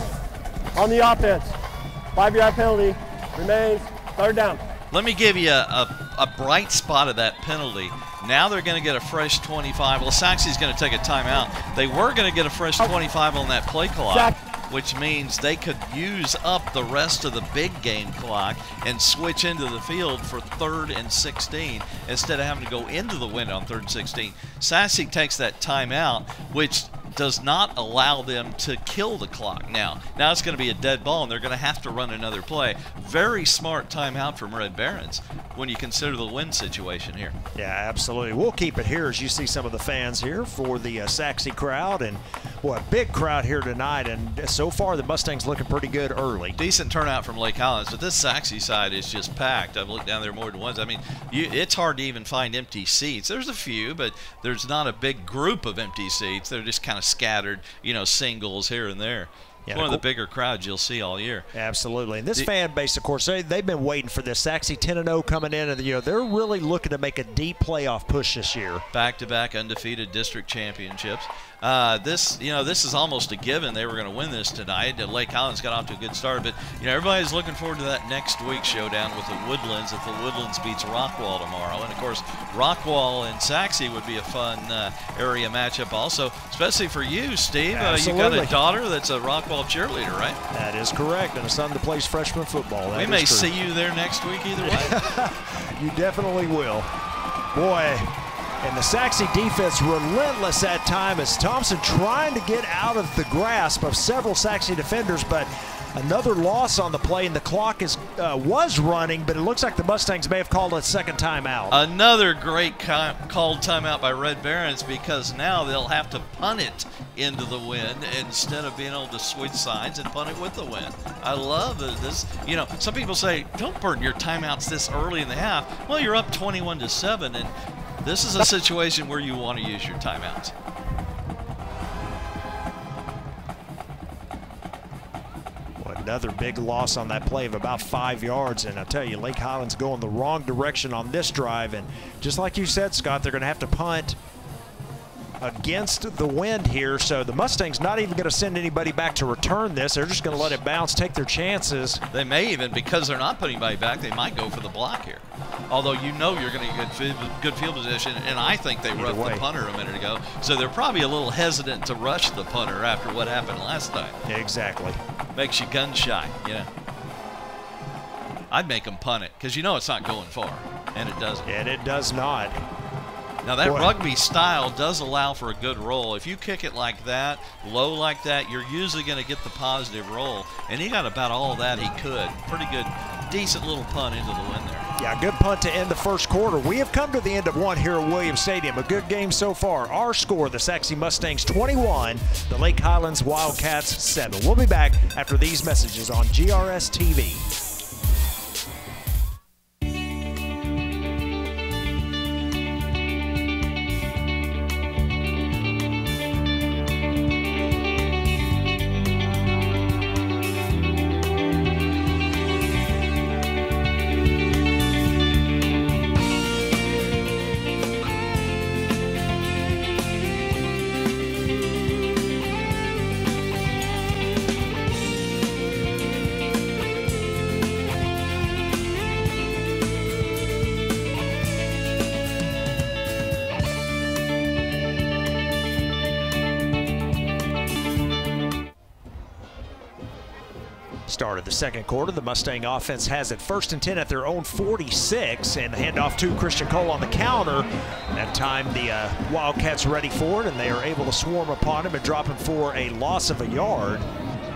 on the offense. 5-yard penalty remains. Third down. Let me give you a bright spot of that penalty. Now they're going to get a fresh 25. Well, Sachse's going to take a timeout. They were going to get a fresh 25 on that play clock, which means they could use up the rest of the big game clock and switch into the field for 3rd and 16 instead of having to go into the wind on 3rd and 16. Sachse takes that timeout, which does not allow them to kill the clock. Now it's going to be a dead ball, and they're going to have to run another play. Very smart timeout from Red Barons when you consider the wind situation here. Yeah, absolutely. We'll keep it here as you see some of the fans here for the Sachse crowd. And, boy, a big crowd here tonight. And so far, the Mustangs looking pretty good early. Decent turnout from Lake Highlands, but this Sachse side is just packed. I've looked down there more than once. I mean, it's hard to even find empty seats. There's a few, but there's not a big group of empty seats. They're just kind of scattered, singles here and there. It's one of the bigger crowds you'll see all year. Absolutely. And this fan base, of course, they've been waiting for this. Sachse 10-0 coming in, and they're really looking to make a deep playoff push this year. Back-to-back undefeated district championships. This is almost a given. They were going to win this tonight. Lake Highlands got off to a good start, but everybody's looking forward to that next week's showdown with the Woodlands if the Woodlands beats Rockwall tomorrow. And of course, Rockwall and Sachse would be a fun area matchup also, especially for you, Steve. You got a daughter that's a Rockwall cheerleader, right? That is correct, and a son that plays freshman football. We may see you there next week either way. You definitely will. Boy. And the Sachse defense relentless at time as Thompson trying to get out of the grasp of several Sachse defenders, but another loss on the play, and the clock was running, but it looks like the Mustangs may have called a second timeout. Another great called timeout by Red Barons, because now they'll have to punt it into the wind instead of being able to switch sides and punt it with the wind. I love this. Some people say, don't burn your timeouts this early in the half. Well, you're up 21-7, and this is a situation where you want to use your timeouts. Well, another big loss on that play of about 5 yards, and I tell you, Lake Highlands going the wrong direction on this drive, and just like you said, Scott, they're going to have to punt against the wind here, so the Mustangs not even going to send anybody back to return this. They're just going to let it bounce, take their chances. They may even, because they're not putting anybody back, they might go for the block here. Although you're going to get good field position, and I think they roughed the punter a minute ago, so they're probably a little hesitant to rush the punter after what happened last time. Exactly. Makes you gun shy, I'd make them punt it, because it's not going far, and it doesn't. And it does not. Now that rugby style does allow for a good roll. If you kick it like that, low like that, you're usually going to get the positive roll. And he got about all that he could. Pretty good, decent little punt into the wind there. Yeah, good punt to end the first quarter. We have come to the end of one here at Williams Stadium. A good game so far. Our score, the Sachse Mustangs 21, the Lake Highlands Wildcats 7. We'll be back after these messages on GRS TV. Start of the second quarter, the Mustang offense has it 1st and 10 at their own 46, and the handoff to Christian Cole on the counter. That time the Wildcats ready for it, and they are able to swarm upon him and drop him for a loss of a yard.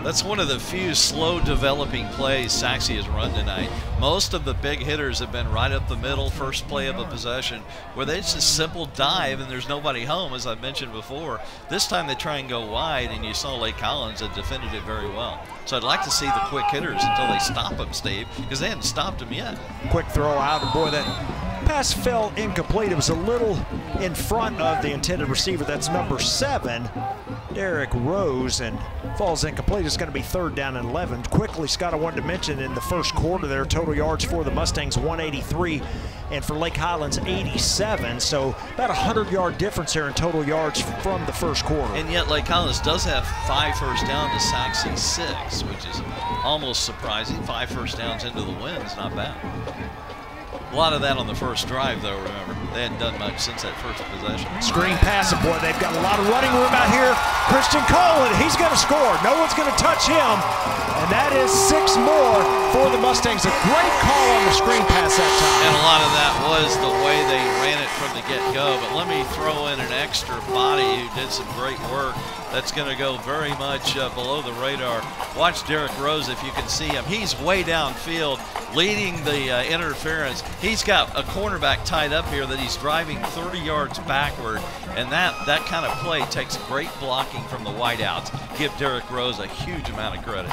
That's one of the few slow developing plays Sachse has run tonight. Most of the big hitters have been right up the middle, first play of a possession, where they just a simple dive and there's nobody home, as I mentioned before. This time they try and go wide, and you saw Lake Highlands had defended it very well. So I'd like to see the quick hitters until they stop them, Steve, because they hadn't stopped them yet. Quick throw out, and boy, that pass fell incomplete. It was a little in front of the intended receiver. That's number 7, Derek Rose, and falls incomplete. It's going to be 3rd down and 11. Quickly, Scott, I wanted to mention in the first quarter there, total yards for the Mustangs 183, and for Lake Highlands 87. So about a 100-yard difference here in total yards from the first quarter. And yet Lake Highlands does have 5 first down to Sachse's 6, which is almost surprising. 5 first downs into the win is not bad. A lot of that on the first drive, though, remember. They hadn't done much since that first possession. Screen pass, and boy, they've got a lot of running room out here. Christian Cole, and he's going to score. No one's going to touch him, and that is 6 more for the Mustangs. A great call on the screen pass that time. And a lot of that was the way they ran it from the get-go. But let me throw in an extra body who did some great work. That's going to go very much below the radar. Watch Derek Rose if you can see him. He's way downfield leading the interference. He's got a cornerback tied up here that he's driving 30 yards backward, and that kind of play takes great blocking from the wideouts. Give Derek Rose a huge amount of credit.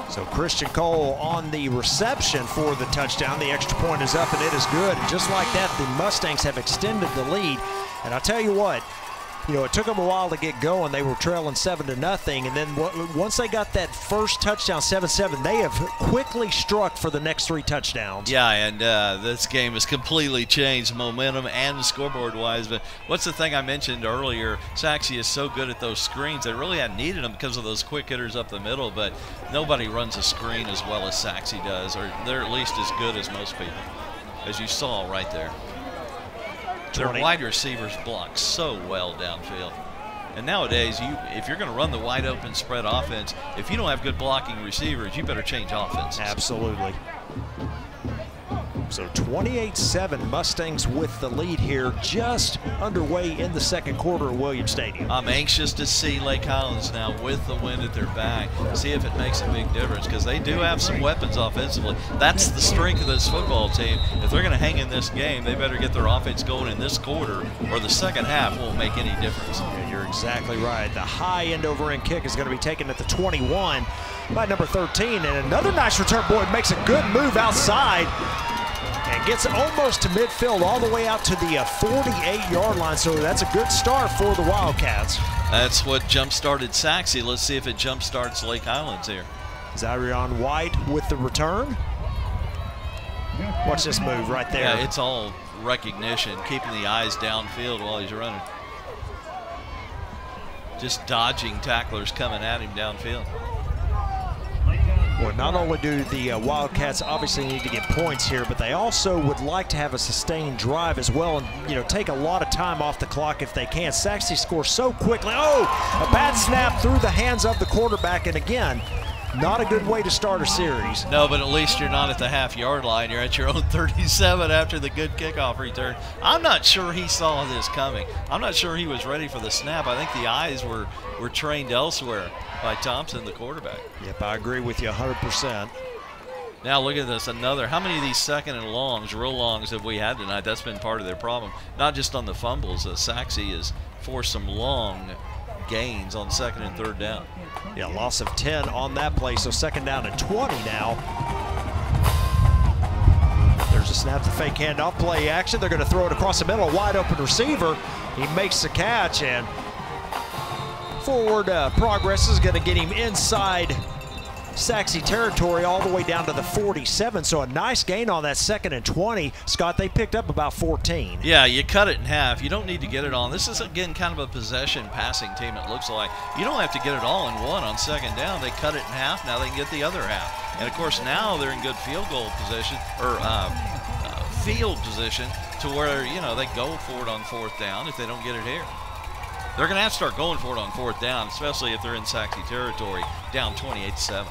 So Christian Cole on the reception for the touchdown. The extra point is up, and it is good. And just like that, the Mustangs have extended the lead. And I'll tell you what, you know, it took them a while to get going. They were trailing 7-0, and then once they got that first touchdown, 7-7, they have quickly struck for the next 3 touchdowns. Yeah, and this game has completely changed momentum and scoreboard-wise. But what's the thing I mentioned earlier? Sachse is so good at those screens. They really hadn't needed them because of those quick hitters up the middle, but nobody runs a screen as well as Sachse does, or they're at least as good as most people, as you saw right there. Their wide receivers block so well downfield. And nowadays, if you're going to run the wide open spread offense, if you don't have good blocking receivers, you better change offenses. Absolutely. So 28-7, Mustangs with the lead here, just underway in the second quarter at Williams Stadium. I'm anxious to see Lake Highlands now with the wind at their back, see if it makes a big difference, because they do have some weapons offensively. That's the strength of this football team. If they're going to hang in this game, they better get their offense going in this quarter, or the second half won't make any difference. Yeah, you're exactly right. The high end over end kick is going to be taken at the 21 by number 13, and another nice return. Boy, makes a good move outside and gets almost to midfield, all the way out to the 48-yard line. So that's a good start for the Wildcats. That's what jump-started Sachse. Let's see if it jump-starts Lake Highlands here. Zyrion White with the return. Watch this move right there. Yeah, it's all recognition, keeping the eyes downfield while he's running. Just dodging tacklers coming at him downfield. Well, not only do the Wildcats obviously need to get points here, but they also would like to have a sustained drive as well, and take a lot of time off the clock if they can. Sachse scores so quickly. Oh, a bad snap through the hands of the quarterback, and again, not a good way to start a series. No, but at least you're not at the half-yard line. You're at your own 37 after the good kickoff return. I'm not sure he saw this coming. I'm not sure he was ready for the snap. I think the eyes were trained elsewhere by Thompson, the quarterback. Yep, I agree with you 100%. Now look at this, another. How many of these second and longs, real longs, have we had tonight? That's been part of their problem. Not just on the fumbles. Sachse has forced some long gains on second and third down. Yeah, loss of 10 on that play, so second down and 20 now. There's a snap to fake handoff, play action. They're going to throw it across the middle, a wide open receiver. He makes the catch, and forward progress is going to get him inside Sachse territory all the way down to the 47. So a nice gain on that second and 20. Scott, they picked up about 14. Yeah, you cut it in half. You don't need to get it on. This is, again, kind of a possession passing team, it looks like. You don't have to get it all in one on second down. They cut it in half. Now they can get the other half. And, of course, now they're in good field goal position, or field position, to where, they go for it on fourth down if they don't get it here. They're going to have to start going for it on fourth down, especially if they're in Sachse territory, down 28-7.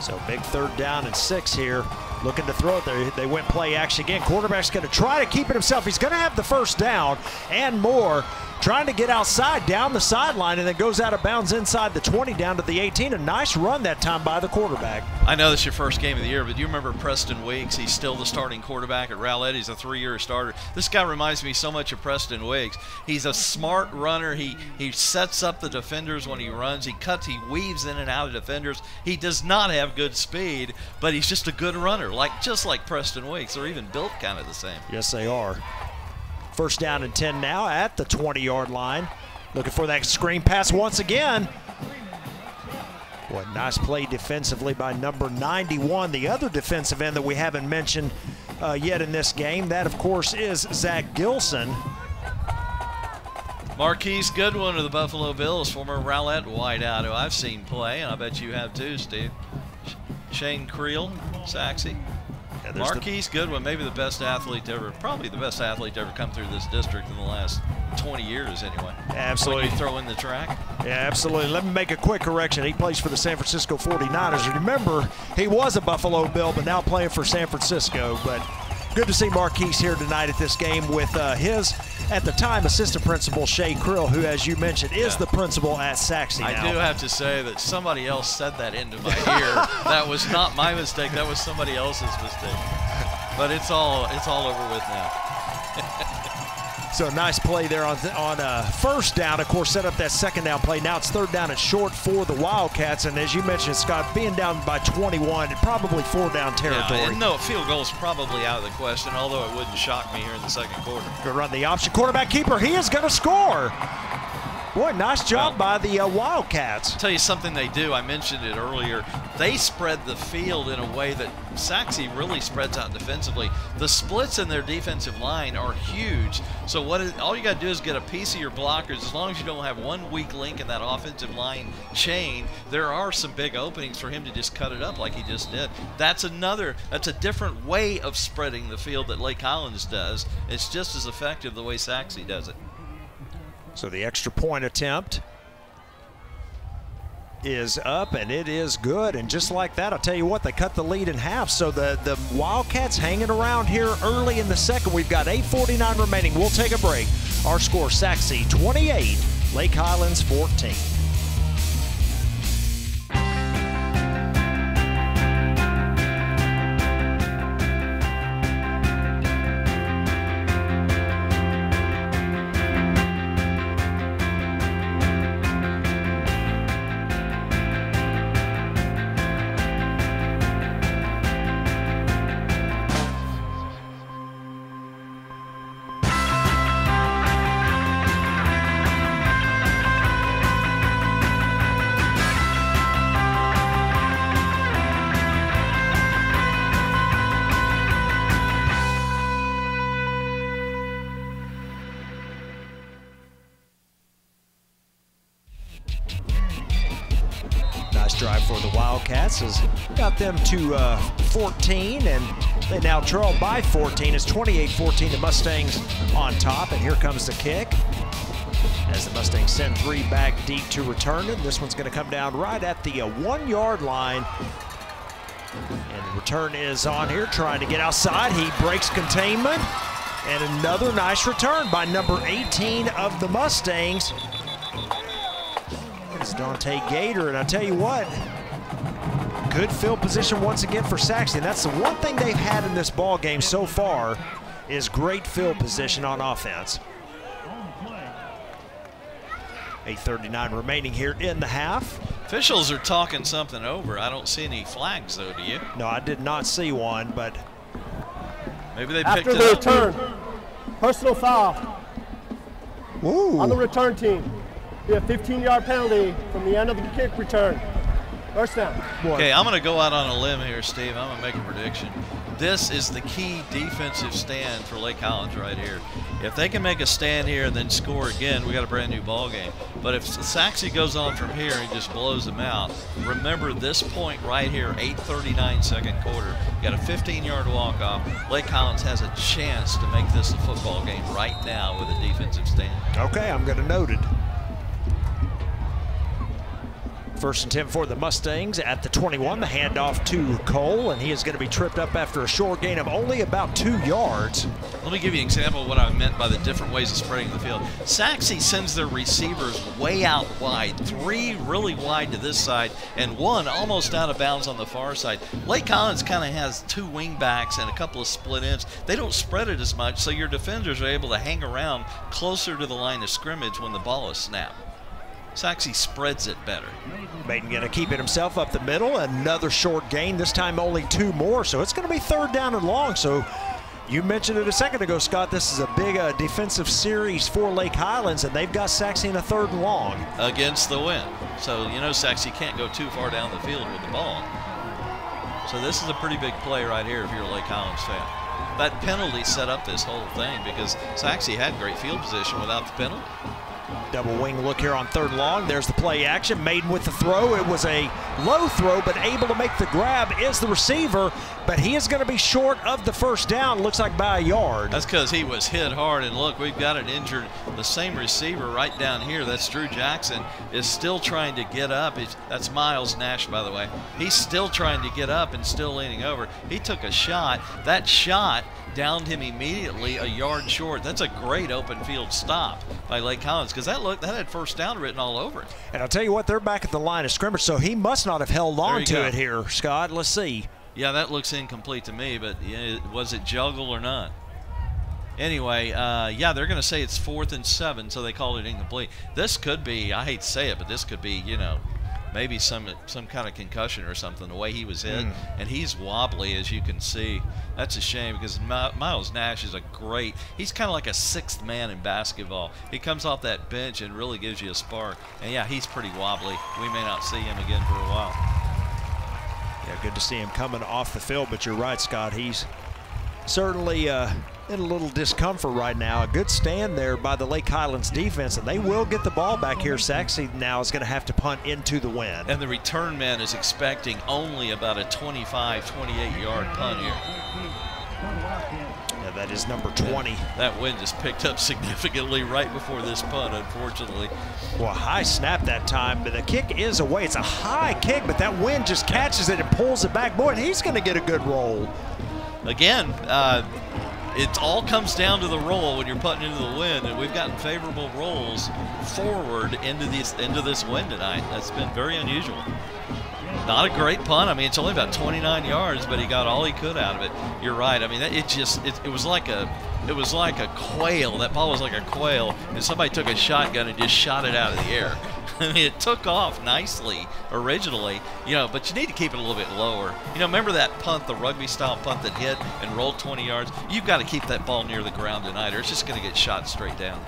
So big third down and 6 here. Looking to throw it. They went play action again. Quarterback's going to try to keep it himself. He's going to have the first down and more. trying to get outside down the sideline, and then goes out of bounds inside the 20 down to the 18. A nice run that time by the quarterback. I know this is your first game of the year, but do you remember Preston Weeks? He's still the starting quarterback at Rowlett. He's a 3-year starter. This guy reminds me so much of Preston Weeks. He's a smart runner. He sets up the defenders when he runs. He cuts, he weaves in and out of defenders. He does not have good speed, but he's just a good runner, just like Preston Weeks. They're even built kind of the same. Yes, they are. First down and 10 now at the 20-yard line. Looking for that screen pass once again. What nice play defensively by number 91, the other defensive end that we haven't mentioned yet in this game. That, of course, is Zach Gilson. Marquise Goodwin of the Buffalo Bills, former Rowlett wideout, who I've seen play, and I bet you have too, Steve. Shane Creel, Sachse. Yeah, Marquise Goodwin, maybe the best athlete to ever, probably the best athlete to ever come through this district in the last 20 years anyway. Absolutely. When you throw in the track. Yeah, absolutely. Let me make a quick correction. He plays for the San Francisco 49ers. Remember, he was a Buffalo Bill, but now playing for San Francisco. But good to see Marquise here tonight at this game with his, at the time, assistant principal, Shay Krill, who, as you mentioned, is the principal at Sachse now. I do have to say that somebody else said that into my ear. That was not my mistake. That was somebody else's mistake. But it's all over with now. So nice play there on first down. Of course, set up that second down play. Now it's third down and short for the Wildcats. And as you mentioned, Scott, being down by 21, probably 4-down territory. Yeah, no, field goal is probably out of the question, although it wouldn't shock me here in the second quarter. Good run the option. Quarterback keeper, he is going to score. Boy, nice job by the Wildcats. I'll tell you something they do. I mentioned it earlier. They spread the field in a way that Sachse really spreads out defensively. The splits in their defensive line are huge. So all you got to do is get a piece of your blockers. As long as you don't have one weak link in that offensive line chain, there are some big openings for him to just cut it up like he just did. That's a different way of spreading the field that Lake Highlands does. It's just as effective the way Sachse does it. So the extra point attempt is up, and it is good. And just like that, I'll tell you what, they cut the lead in half. So the Wildcats hanging around here early in the second. We've got 8:49 remaining. We'll take a break. Our score, Sachse 28, Lake Highlands 14. Drive for the Wildcats has got them to 14, and they now trail by 14. It's 28-14, the Mustangs on top, and here comes the kick as the Mustangs send 3 back deep to return it. This one's going to come down right at the 1-yard line, and the return is on here, trying to get outside. He breaks containment, and another nice return by number 18 of the Mustangs. It's Dante Gator, and I tell you what, good field position once again for Sachse. And that's the one thing they've had in this ball game so far is great field position on offense. 8:39 remaining here in the half. Officials are talking something over. I don't see any flags, though, do you? No, I did not see one, but maybe they picked it up. After the return, personal foul. Ooh. On the return team. Be a 15-yard penalty from the end of the kick return. First down. Okay, I'm going to go out on a limb here, Steve. I'm going to make a prediction. This is the key defensive stand for Lake Highlands right here. If they can make a stand here and then score again, we got a brand new ball game. But if Sachse goes on from here and just blows them out, remember this point right here, 8:39 second quarter. You got a 15-yard walk-off. Lake Highlands has a chance to make this a football game right now with a defensive stand. Okay, I'm going to note it. First and 10 for the Mustangs at the 21. The handoff to Cole, and he is going to be tripped up after a short gain of only about 2 yards. Let me give you an example of what I meant by the different ways of spreading the field. Sachse sends their receivers way out wide, 3 really wide to this side, and 1 almost out of bounds on the far side. Lake Highlands kind of has 2 wing backs and a couple of split ends. They don't spread it as much, so your defenders are able to hang around closer to the line of scrimmage when the ball is snapped. Sachse spreads it better. Maiden going to keep it himself up the middle. Another short gain, this time only 2 more, so it's going to be 3rd down and long. So you mentioned it a second ago, Scott, this is a big defensive series for Lake Highlands, and they've got Sachse in a 3rd and long. Against the wind. So, you know, Sachse can't go too far down the field with the ball. So this is a pretty big play right here if you're a Lake Highlands fan. That penalty set up this whole thing because Sachse had great field position without the penalty. Double wing look here on 3rd and long. There's the play action. Maiden with the throw. It was a low throw, but able to make the grab is the receiver, but he is going to be short of the 1st down, looks like by a yard. That's because he was hit hard, and look, we've got an injured, the same receiver right down here, that's Drew Jackson, is still trying to get up. That's Miles Nash, by the way. He's still trying to get up and still leaning over. He took a shot. That shot downed him immediately a yard short. That's a great open field stop by Lake Highlands because that had 1st down written all over it. And I'll tell you what, they're back at the line of scrimmage, so he must not have held on to it here, Scott. Let's see. Yeah, that looks incomplete to me, but was it juggle or not? Anyway, yeah, they're going to say it's 4th and 7, so they called it incomplete. This could be, I hate to say it, but this could be, you know, maybe some kind of concussion or something, the way he was hit. And he's wobbly, as you can see. That's a shame because Miles Nash is he's kind of like a 6th man in basketball. He comes off that bench and really gives you a spark. And yeah, he's pretty wobbly. We may not see him again for a while. Yeah, good to see him coming off the field, but you're right, Scott. He's certainly in a little discomfort right now. A good stand there by the Lake Highlands defense, and they will get the ball back here. Sachse now is going to have to punt into the wind. And the return man is expecting only about a 25, 28-yard punt here. Yeah, that is number 20. That wind just picked up significantly right before this punt, unfortunately. Well, high snap that time, but the kick is away. It's a high kick, but that wind just catches it and pulls it back. Boy, and he's going to get a good roll. Again, it all comes down to the roll when you're putting into the wind, and we've gotten favorable rolls forward into this wind tonight. That's been very unusual. Not a great punt. I mean, it's only about 29 yards, but he got all he could out of it. You're right. I mean, it was like a quail. That ball was like a quail, and somebody took a shotgun and just shot it out of the air. I mean, it took off nicely originally, you know, but you need to keep it a little bit lower. You know, remember that punt, the rugby-style punt that hit and rolled 20 yards? You've got to keep that ball near the ground tonight, or it's just going to get shot straight down.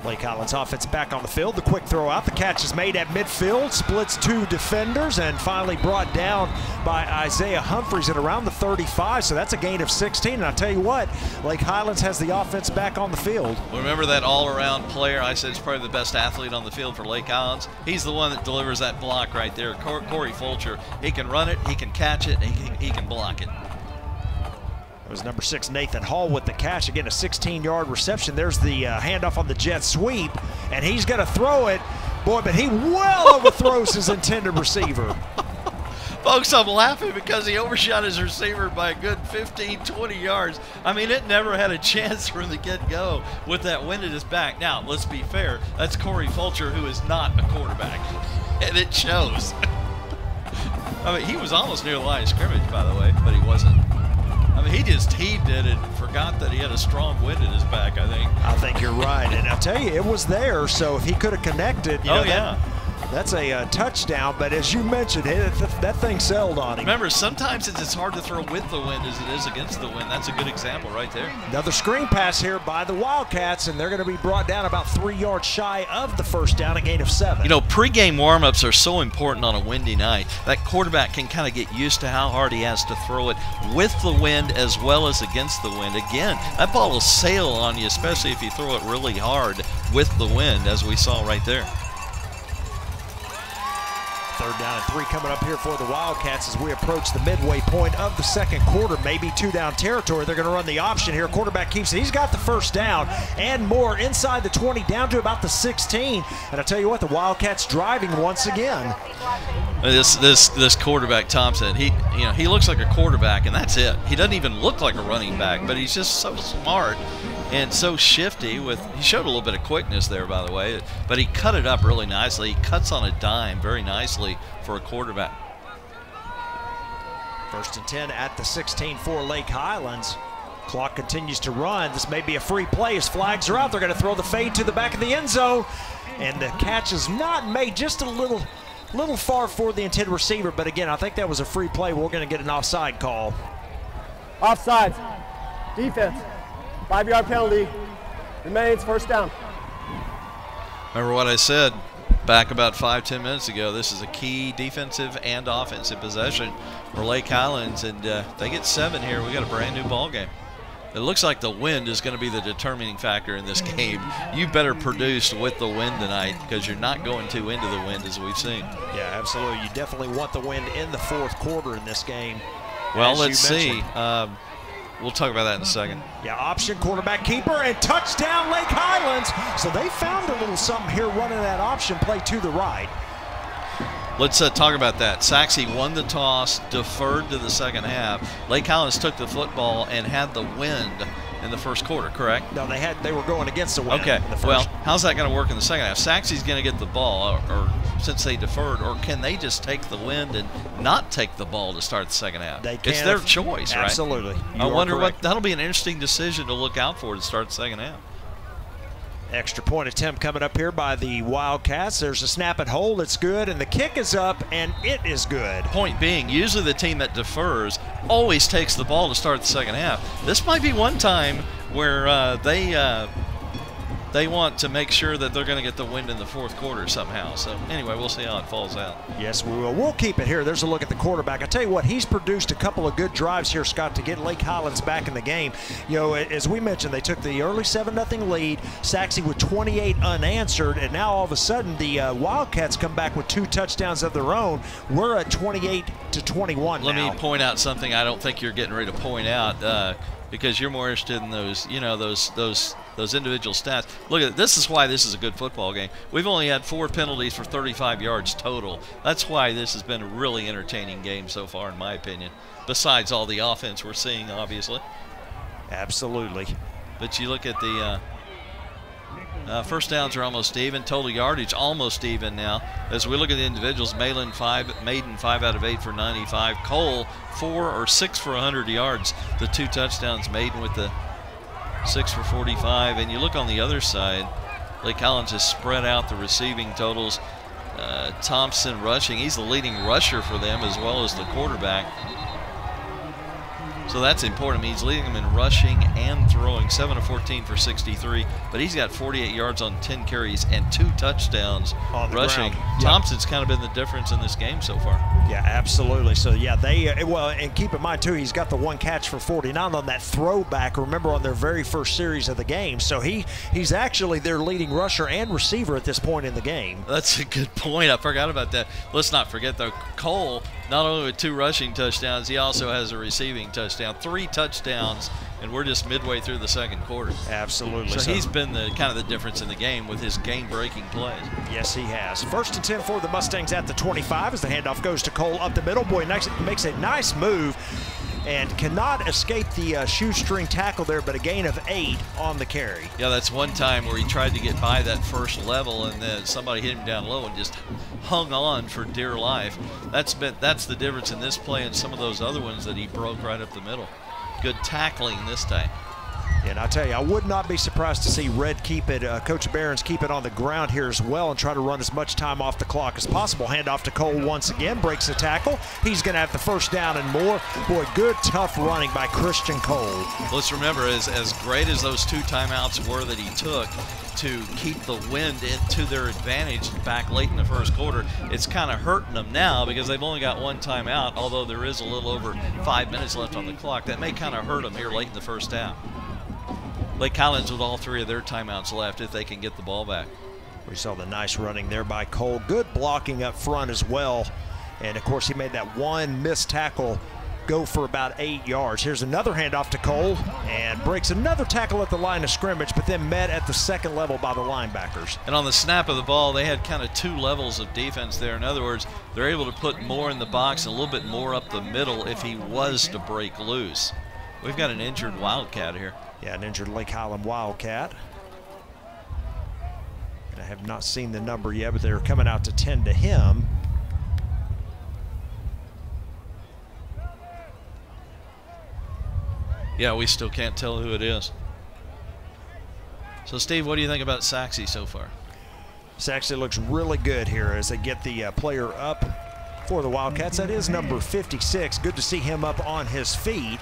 Lake Highlands offense back on the field. The quick throw out. The catch is made at midfield. Splits 2 defenders and finally brought down by Isaiah Humphreys at around the 35. So that's a gain of 16. And I'll tell you what, Lake Highlands has the offense back on the field. Remember that all-around player I said is probably the best athlete on the field for Lake Highlands? He's the one that delivers that block right there. Corey Fulcher. He can run it, he can catch it, he can block it. It was number 6, Nathan Hall, with the catch. Again, a 16-yard reception. There's the handoff on the jet sweep, and he's going to throw it. Boy, but he well overthrows his intended receiver. Folks, I'm laughing because he overshot his receiver by a good 15, 20 yards. I mean, it never had a chance for him to get go with that wind at his back. Now, let's be fair. That's Corey Fulcher, who is not a quarterback, and it shows. I mean, he was almost near the line of scrimmage, by the way, but he wasn't. I mean, he just heaved it and forgot that he had a strong wind in his back, I think. I think you're right. And I'll tell you, it was there, so if he could have connected, you know, that's a touchdown. But as you mentioned, that thing sailed on him. Remember, sometimes it's as hard to throw with the wind as it is against the wind. That's a good example right there. Another screen pass here by the Wildcats, and they're going to be brought down about 3 yards shy of the 1st down, a gain of 7. You know, pregame warm-ups are so important on a windy night. That quarterback can kind of get used to how hard he has to throw it with the wind as well as against the wind. Again, that ball will sail on you, especially if you throw it really hard with the wind, as we saw right there. 3rd down and 3 coming up here for the Wildcats as we approach the midway point of the second quarter. Maybe 2 down territory. They're going to run the option here. Quarterback keeps it. He's got the first down and more inside the 20 down to about the 16. And I tell you what, the Wildcats driving once again. This quarterback Thompson, he looks like a quarterback, and that's it. He doesn't even look like a running back, but he's just so smart and so shifty. He showed a little bit of quickness there, by the way, but he cut it up really nicely. He cuts on a dime very nicely for a quarterback. 1st and 10 at the 16 for Lake Highlands. Clock continues to run. This may be a free play as flags are out. They're going to throw the fade to the back of the end zone, and the catch is not made, just a little far for the intended receiver, but again, I think that was a free play. We're going to get an offside call. Offsides. Defense. 5-yard penalty. Remains 1st down. Remember what I said back about 5-10 minutes ago. This is a key defensive and offensive possession for Lake Highlands, and they get 7 here. We got a brand new ball game. It looks like the wind is going to be the determining factor in this game. You better produce with the wind tonight because you're not going too into the wind as we've seen. Yeah, absolutely. You definitely want the wind in the 4th quarter in this game. Well, let's see. We'll talk about that in a second. Yeah, option, quarterback keeper, and touchdown Lake Highlands. So they found a little something here running that option play to the right. Let's talk about that. Sachse won the toss, deferred to the second half. Lake Highlands took the football and had the wind in the 1st quarter, correct? No, they were going against the wind. Okay, in the first. well, how's that going to work in the second half? Sachse's going to get the ball, or since they deferred, or can they just take the wind and not take the ball to start the second half? They can. It's their choice, right? Absolutely. I wonder what that'll be an interesting decision to look out for to start the second half. Extra point attempt coming up here by the Wildcats. There's a snap and hold. It's good, and the kick is up, and it is good. Point being, usually the team that defers always takes the ball to start the second half. This might be one time where they want to make sure that they're going to get the wind in the 4th quarter somehow. So anyway, we'll see how it falls out. Yes, we will. We'll keep it here. There's a look at the quarterback. I tell you what, he's produced a couple of good drives here, Scott, to get Lake Highlands back in the game. You know, as we mentioned, they took the early 7-0 lead, Sachse with 28 unanswered, and now all of a sudden the Wildcats come back with 2 touchdowns of their own. We're at 28-21 Let now. me point out something I don't think you're getting ready to point out. Because you're more interested in those, those individual stats. Look at this is why this is a good football game. We've only had 4 penalties for 35 yards total. That's why this has been a really entertaining game so far, in my opinion. Besides all the offense we're seeing, obviously. Absolutely. But you look at the first downs are almost even. Total yardage almost even now. As we look at the individuals, Maiden 5 out of 8 for 95. Cole 4 or 6 for 100 yards. The 2 touchdowns. Maiden with the 6 for 45. And you look on the other side, Lake Highlands has spread out the receiving totals. Thompson rushing. He's the leading rusher for them as well as the quarterback. So that's important. I mean, he's leading them in rushing and throwing, 7 of 14 for 63. But he's got 48 yards on 10 carries and 2 touchdowns on the rushing. ground. Thompson's kind of been the difference in this game so far. Yeah, absolutely. So, yeah, and keep in mind, too, he's got the 1 catch for 49 on that throwback, remember, on their very first series of the game. So he's actually their leading rusher and receiver at this point in the game. That's a good point. I forgot about that. Let's not forget, though, Cole, not only with 2 rushing touchdowns, he also has a receiving touchdown. 3 touchdowns, and we're just midway through the second quarter. Absolutely. So he's been the kind of the difference in the game with his game-breaking plays. Yes, he has. 1st and 10 for the Mustangs at the 25 as the handoff goes to Cole up the middle. Boy, makes a nice move and cannot escape the shoestring tackle there, but a gain of 8 on the carry. Yeah, that's one time where he tried to get by that first level, and then somebody hit him down low and just hung on for dear life. That's the difference in this play and some of those other ones that he broke right up the middle. Good tackling this time. And I tell you, I would not be surprised to see Red keep it, Coach Barron's keep it on the ground here as well and try to run as much time off the clock as possible. Handoff to Cole once again, breaks the tackle. He's going to have the first down and more. Boy, good, tough running by Christian Cole. Let's remember, as great as those 2 timeouts were that he took to keep the wind into their advantage back late in the first quarter, it's kind of hurting them now because they've only got 1 timeout, although there is a little over 5 minutes left on the clock. That may kind of hurt them here late in the first half. Lake Highlands with all 3 of their timeouts left if they can get the ball back. We saw the nice running there by Cole. Good blocking up front as well. And of course, he made that one missed tackle go for about 8 yards. Here's another handoff to Cole and breaks another tackle at the line of scrimmage, but then met at the second level by the linebackers. And on the snap of the ball, they had kind of 2 levels of defense there. In other words, they're able to put more in the box and a little bit more up the middle if he was to break loose. We've got an injured Wildcat here. Yeah, an injured Lake Highland Wildcat. And I have not seen the number yet, but they're coming out to tend to him. Yeah, we still can't tell who it is. So, Steve, what do you think about Sachse so far? Sachse looks really good here as they get the player up for the Wildcats. That is number 56. Good to see him up on his feet.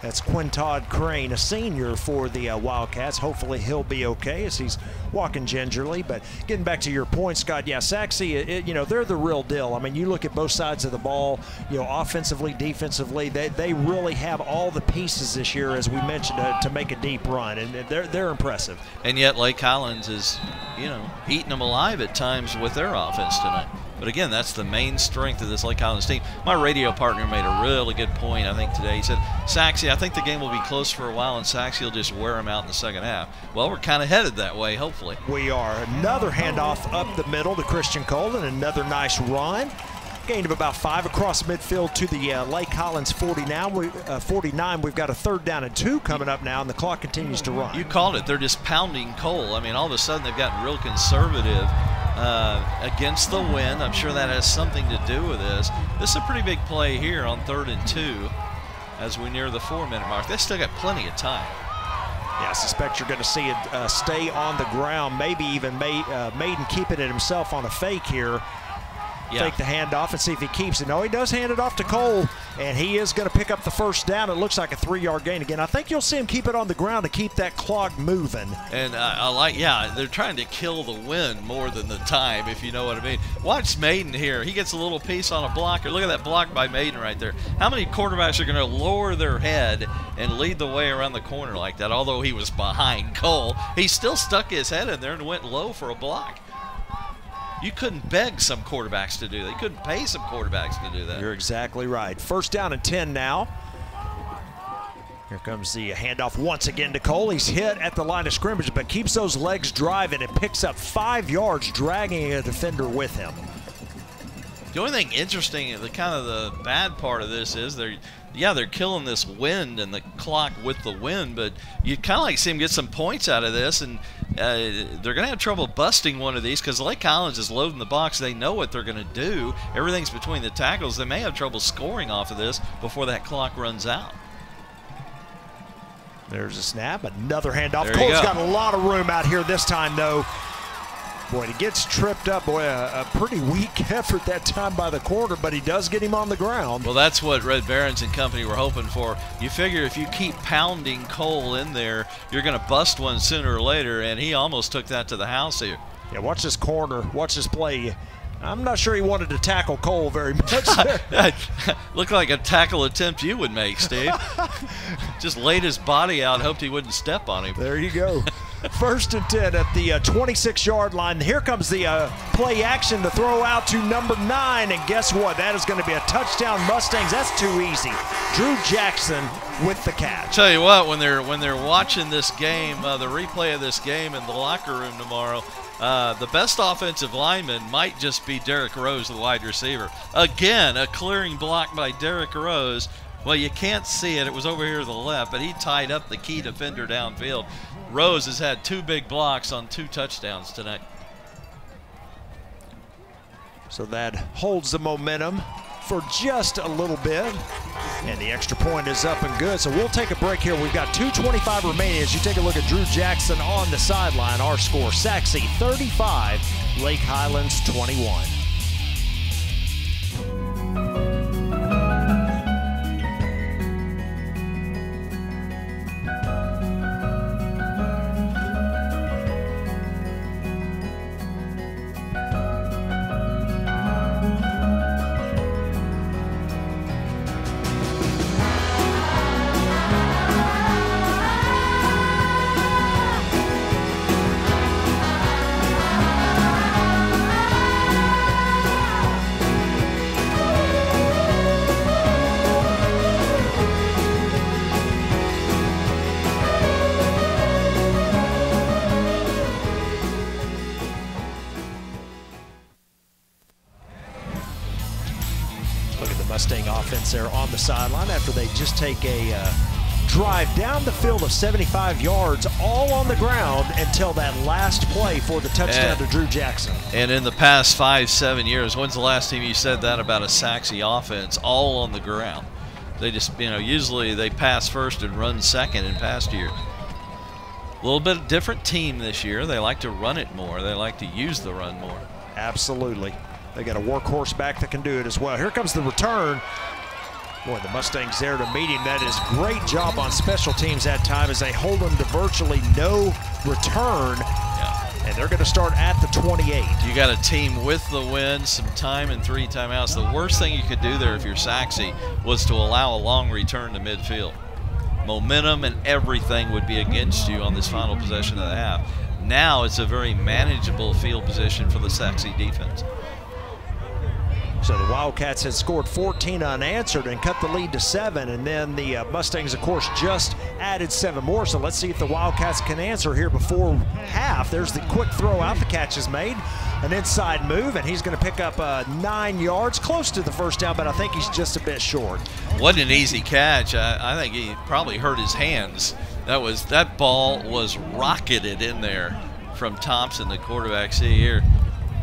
That's Quintod Crane, a senior for the Wildcats. Hopefully he'll be okay as he's walking gingerly. But getting back to your point, Scott, yeah, Sachse, you know, they're the real deal. I mean, you look at both sides of the ball, you know, offensively, defensively, they really have all the pieces this year, as we mentioned, to make a deep run, and they're impressive. And yet Lake Highlands is, you know, eating them alive at times with their offense tonight. But again, that's the main strength of this Lake Highlands team. My radio partner made a really good point, I think, today. He said, Sachse, I think the game will be close for a while, and Sachse will just wear them out in the second half. Well, we're kind of headed that way, hopefully. We are. Another handoff up the middle to Christian Cole, and another nice run. Gain of about 5 across midfield to the Lake Highlands 49. We've got a 3rd down and 2 coming up now, and the clock continues to run. You called it. They're just pounding Cole. I mean, all of a sudden they've gotten real conservative against the wind. I'm sure that has something to do with this. This is a pretty big play here on 3rd and 2 as we near the 4-minute mark. They still got plenty of time. Yeah, I suspect you're going to see it stay on the ground, maybe even Maiden keeping it himself on a fake here. Yeah. Take the handoff and see if he keeps it. No, he does hand it off to Cole, and he is going to pick up the 1st down. It looks like a 3-yard gain again. I think you'll see him keep it on the ground to keep that clock moving. And I like, yeah, they're trying to kill the wind more than the time, if you know what I mean. Watch Maiden here. He gets a little piece on a blocker. Look at that block by Maiden right there. How many quarterbacks are going to lower their head and lead the way around the corner like that? Although he was behind Cole, he still stuck his head in there and went low for a block. You couldn't beg some quarterbacks to do that. You couldn't pay some quarterbacks to do that. You're exactly right. 1st down and 10 now. Here comes the handoff once again to Cole. He's hit at the line of scrimmage, but keeps those legs driving and picks up 5 yards, dragging a defender with him. The only thing interesting, the kind of the bad part of this is they're killing this wind and the clock with the wind, but you'd kind of like to see them get some points out of this, and they're going to have trouble busting one of these because Lake Highlands is loading the box. They know what they're going to do. Everything's between the tackles. They may have trouble scoring off of this before that clock runs out. There's a snap, another handoff. Cole's got a lot of room out here this time, though. Boy, he gets tripped up. Boy, a pretty weak effort that time by the corner, but he does get him on the ground. Well, that's what Red Barons and company were hoping for. You figure if you keep pounding Cole in there, you're going to bust one sooner or later, and he almost took that to the house here. Yeah, watch this corner. Watch this play. I'm not sure he wanted to tackle Cole very much there. Looked like a tackle attempt you would make, Steve. Just laid his body out, hoped he wouldn't step on him. There you go. 1st and 10 at the 26-yard line. Here comes the play action to throw out to number 9, and guess what? That is going to be a touchdown Mustangs. That's too easy. Drew Jackson with the catch. Tell you what, when they're watching this game, the replay of this game in the locker room tomorrow, the best offensive lineman might just be Derek Rose, the wide receiver. Again, a clearing block by Derek Rose. Well, you can't see it. It was over here to the left, but he tied up the key defender downfield. Rose has had 2 big blocks on 2 touchdowns tonight. So that holds the momentum for just a little bit. And the extra point is up and good. So we'll take a break here. We've got 2:25 remaining as you take a look at Drew Jackson on the sideline. Our score, Sachse 35, Lake Highlands 21. Mustang offense there on the sideline after they just take a drive down the field of 75 yards, all on the ground until that last play for the touchdown to Drew Jackson. And in the past 5-7 years, when's the last time you said that about a Sachse offense? All on the ground. They just, usually they pass first and run second in past years. A little bit different team this year. They like to run it more. They like to use the run more. Absolutely. They got a workhorse back that can do it as well. Here comes the return. Boy, the Mustangs there to meet him. That is great job on special teams that time as they hold them to virtually no return. Yeah. And they're going to start at the 28. You got a team with the win, some time and 3 timeouts. The worst thing you could do there if you're Sachse was to allow a long return to midfield. Momentum and everything would be against you on this final possession of the half. Now it's a very manageable field position for the Sachse defense. So the Wildcats had scored 14 unanswered and cut the lead to 7, and then the Mustangs, of course, just added 7 more. So let's see if the Wildcats can answer here before half. There's the quick throw out. The catch is made. An inside move, and he's going to pick up 9 yards, close to the first down, but I think he's just a bit short. What an easy catch. I think he probably hurt his hands. That ball was rocketed in there from Thompson, the quarterback. See here.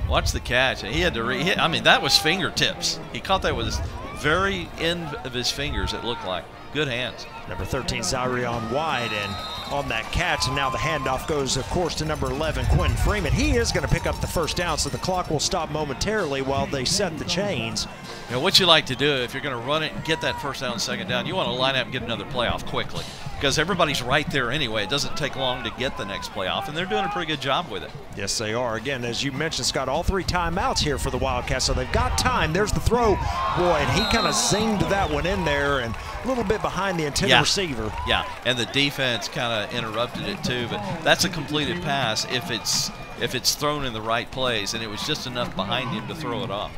Watch the catch. He had to I mean, that was fingertips. He caught that with his very end of his fingers, it looked like. Good hands. Number 13, Zyrion wide, and on that catch, and now the handoff goes, of course, to number 11, Quentin Freeman. He is going to pick up the first down, so the clock will stop momentarily while they set the chains. What you like to do if you're going to run it and get that first down, second down, you want to line up and get another play off quickly because everybody's right there anyway. It doesn't take long to get the next play off, and they're doing a pretty good job with it. Yes, they are. Again, as you mentioned, Scott, all 3 timeouts here for the Wildcats, so they've got time. There's the throw. Boy, and he kind of zinged that one in there and a little bit behind the intended receiver. Yeah, and the defense kind of interrupted it too, but that's a completed pass if it's thrown in the right place, and it was just enough behind him to throw it off.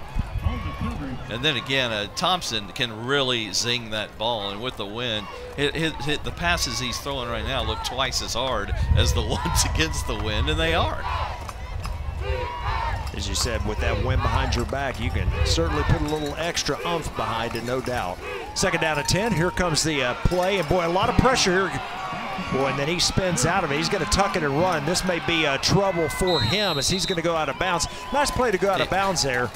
And then again, Thompson can really zing that ball, and with the wind, the passes he's throwing right now look twice as hard as the ones against the wind, and they are. As you said, with that wind behind your back, you can certainly put a little extra oomph behind it, no doubt. Second down and 10. Here comes the play, and boy, a lot of pressure here. Boy, and then he spins out of it. He's going to tuck it and run. This may be trouble for him as he's going to go out of bounds. Nice play to go out of bounds there.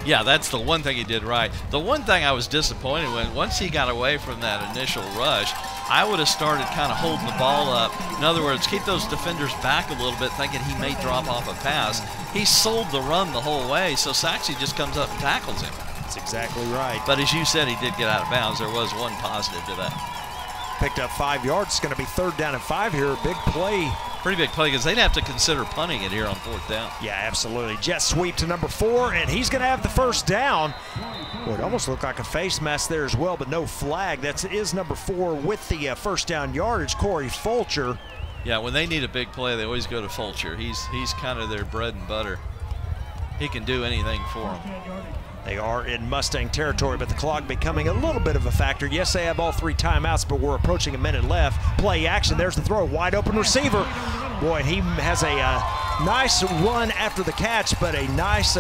Yeah, that's the one thing he did right. The one thing I was disappointed when, once he got away from that initial rush, I would have started kind of holding the ball up. In other words, keep those defenders back a little bit, thinking he may drop off a pass. He sold the run the whole way, so Sachse just comes up and tackles him. That's exactly right. But as you said, he did get out of bounds. There was one positive to that. Picked up 5 yards. It's going to be 3rd down and 5 here. Big play. Pretty big play because they'd have to consider punting it here on 4th down. Yeah, absolutely. Jet sweep to number 4, and he's going to have the first down. Boy, it almost looked like a face mask there as well, but no flag. That is number 4 with the first down yardage, Corey Fulcher. Yeah, when they need a big play, they always go to Fulcher. He's kind of their bread and butter. He can do anything for them. They are in Mustang territory, but the clock becoming a little bit of a factor. Yes, they have all 3 timeouts, but we're approaching a minute left. Play action. There's the throw. Wide open receiver. Boy, and he has a nice run after the catch, but a nice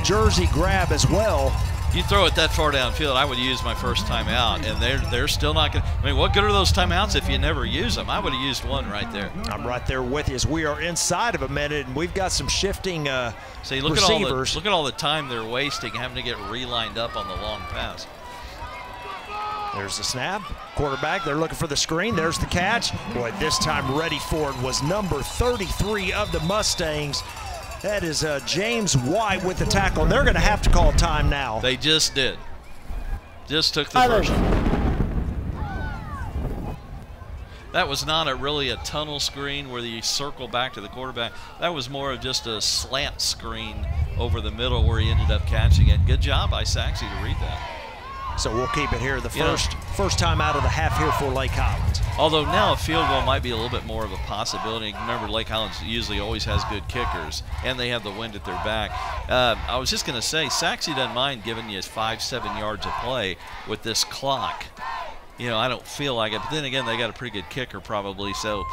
jersey grab as well. You throw it that far downfield, I would use my first timeout, and they're still not going to. I mean, what good are those timeouts if you never use them? I would have used one right there. I'm right there with you as we are inside of a minute, and we've got some shifting See, look receivers. Look at all the time they're wasting having to get relined up on the long pass. There's the snap. Quarterback, they're looking for the screen. There's the catch. Boy, this time ready for it was number 33 of the Mustangs. That is James White with the tackle. And they're going to have to call time now. They just did. Just took the first one. That was not really a tunnel screen where you circle back to the quarterback. That was more of just a slant screen over the middle where he ended up catching it. Good job by Sachse to read that. So we'll keep it here. The first time out of the half here for Lake Highlands. Although now a field goal might be a little bit more of a possibility. Remember, Lake Highlands usually always has good kickers, and they have the wind at their back. I was just going to say, Sachse doesn't mind giving you 5-7 yards of play with this clock. I don't feel like it. But then again, they got a pretty good kicker probably, so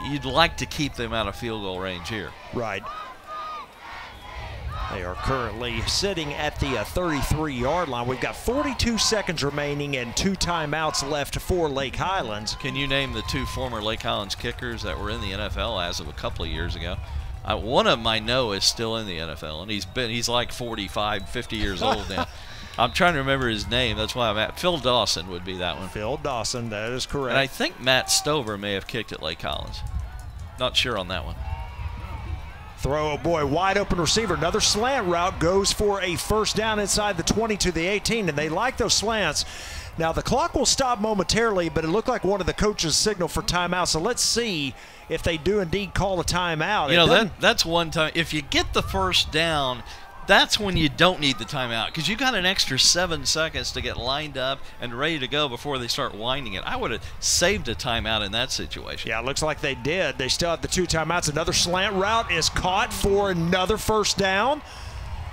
you'd like to keep them out of field goal range here. Right. They are currently sitting at the 33-yard line. We've got 42 seconds remaining and 2 timeouts left for Lake Highlands. Can you name the 2 former Lake Highlands kickers that were in the NFL as of a couple of years ago? One of them I know is still in the NFL, and he's like 45, 50 years old now. I'm trying to remember his name. That's why I'm at. Phil Dawson would be that one. Phil Dawson, that is correct. And I think Matt Stover may have kicked at Lake Highlands. Not sure on that one. Throw, oh boy, wide open receiver. Another slant route goes for a first down inside the 20 to the 18, and they like those slants. Now, the clock will stop momentarily, but it looked like one of the coaches signaled for timeout, so let's see if they do indeed call a timeout. You know, that's one time. If you get the first down, that's when you don't need the timeout, because you got an extra 7 seconds to get lined up and ready to go before they start winding it. I would have saved a timeout in that situation. Yeah, it looks like they did. They still have the 2 timeouts. Another slant route is caught for another first down.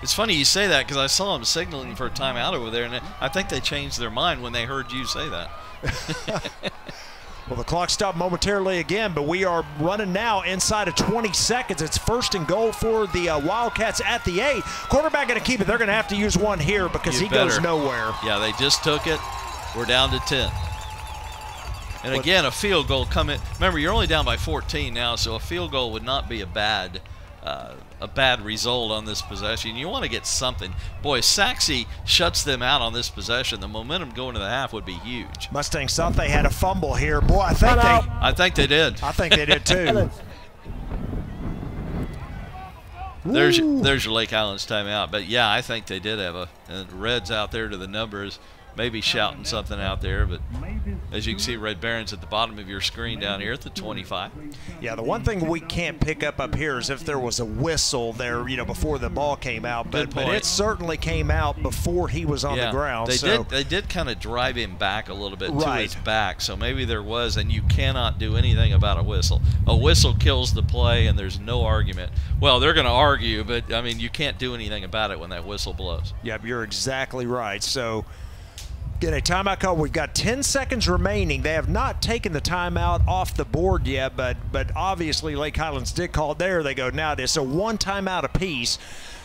It's funny you say that, because I saw them signaling for a timeout over there, and I think they changed their mind when they heard you say that. Well, the clock stopped momentarily again, but we are running now inside of 20 seconds. It's 1st and goal for the Wildcats at the 8. Quarterback going to keep it. They're going to have to use one here because he goes nowhere. Yeah, they just took it. We're down to 10. And again, a field goal coming. Remember, you're only down by 14 now, so a field goal would not be a bad result on this possession. You want to get something. Boy, Sachse shuts them out on this possession. The momentum going to the half would be huge. Mustangs thought they had a fumble here. Boy, I think they did. I think they did too. There's your Lake Highlands timeout. But yeah, I think they did have and Red's out there to the numbers, maybe shouting something out there, but as you can see, Red Baron's at the bottom of your screen down here at the 25. Yeah, the one thing we can't pick up here is if there was a whistle there, you know, before the ball came out, but it certainly came out before he was on the ground. They did kind of drive him back a little bit to his back, so maybe there was, and you cannot do anything about a whistle. A whistle kills the play, and there's no argument. Well, they're going to argue, but, I mean, you can't do anything about it when that whistle blows. Yep, you're exactly right. So, get a timeout call. We've got 10 seconds remaining. They have not taken the timeout off the board yet, but obviously Lake Highlands did call it. There they go. Now it is. So 1 timeout apiece.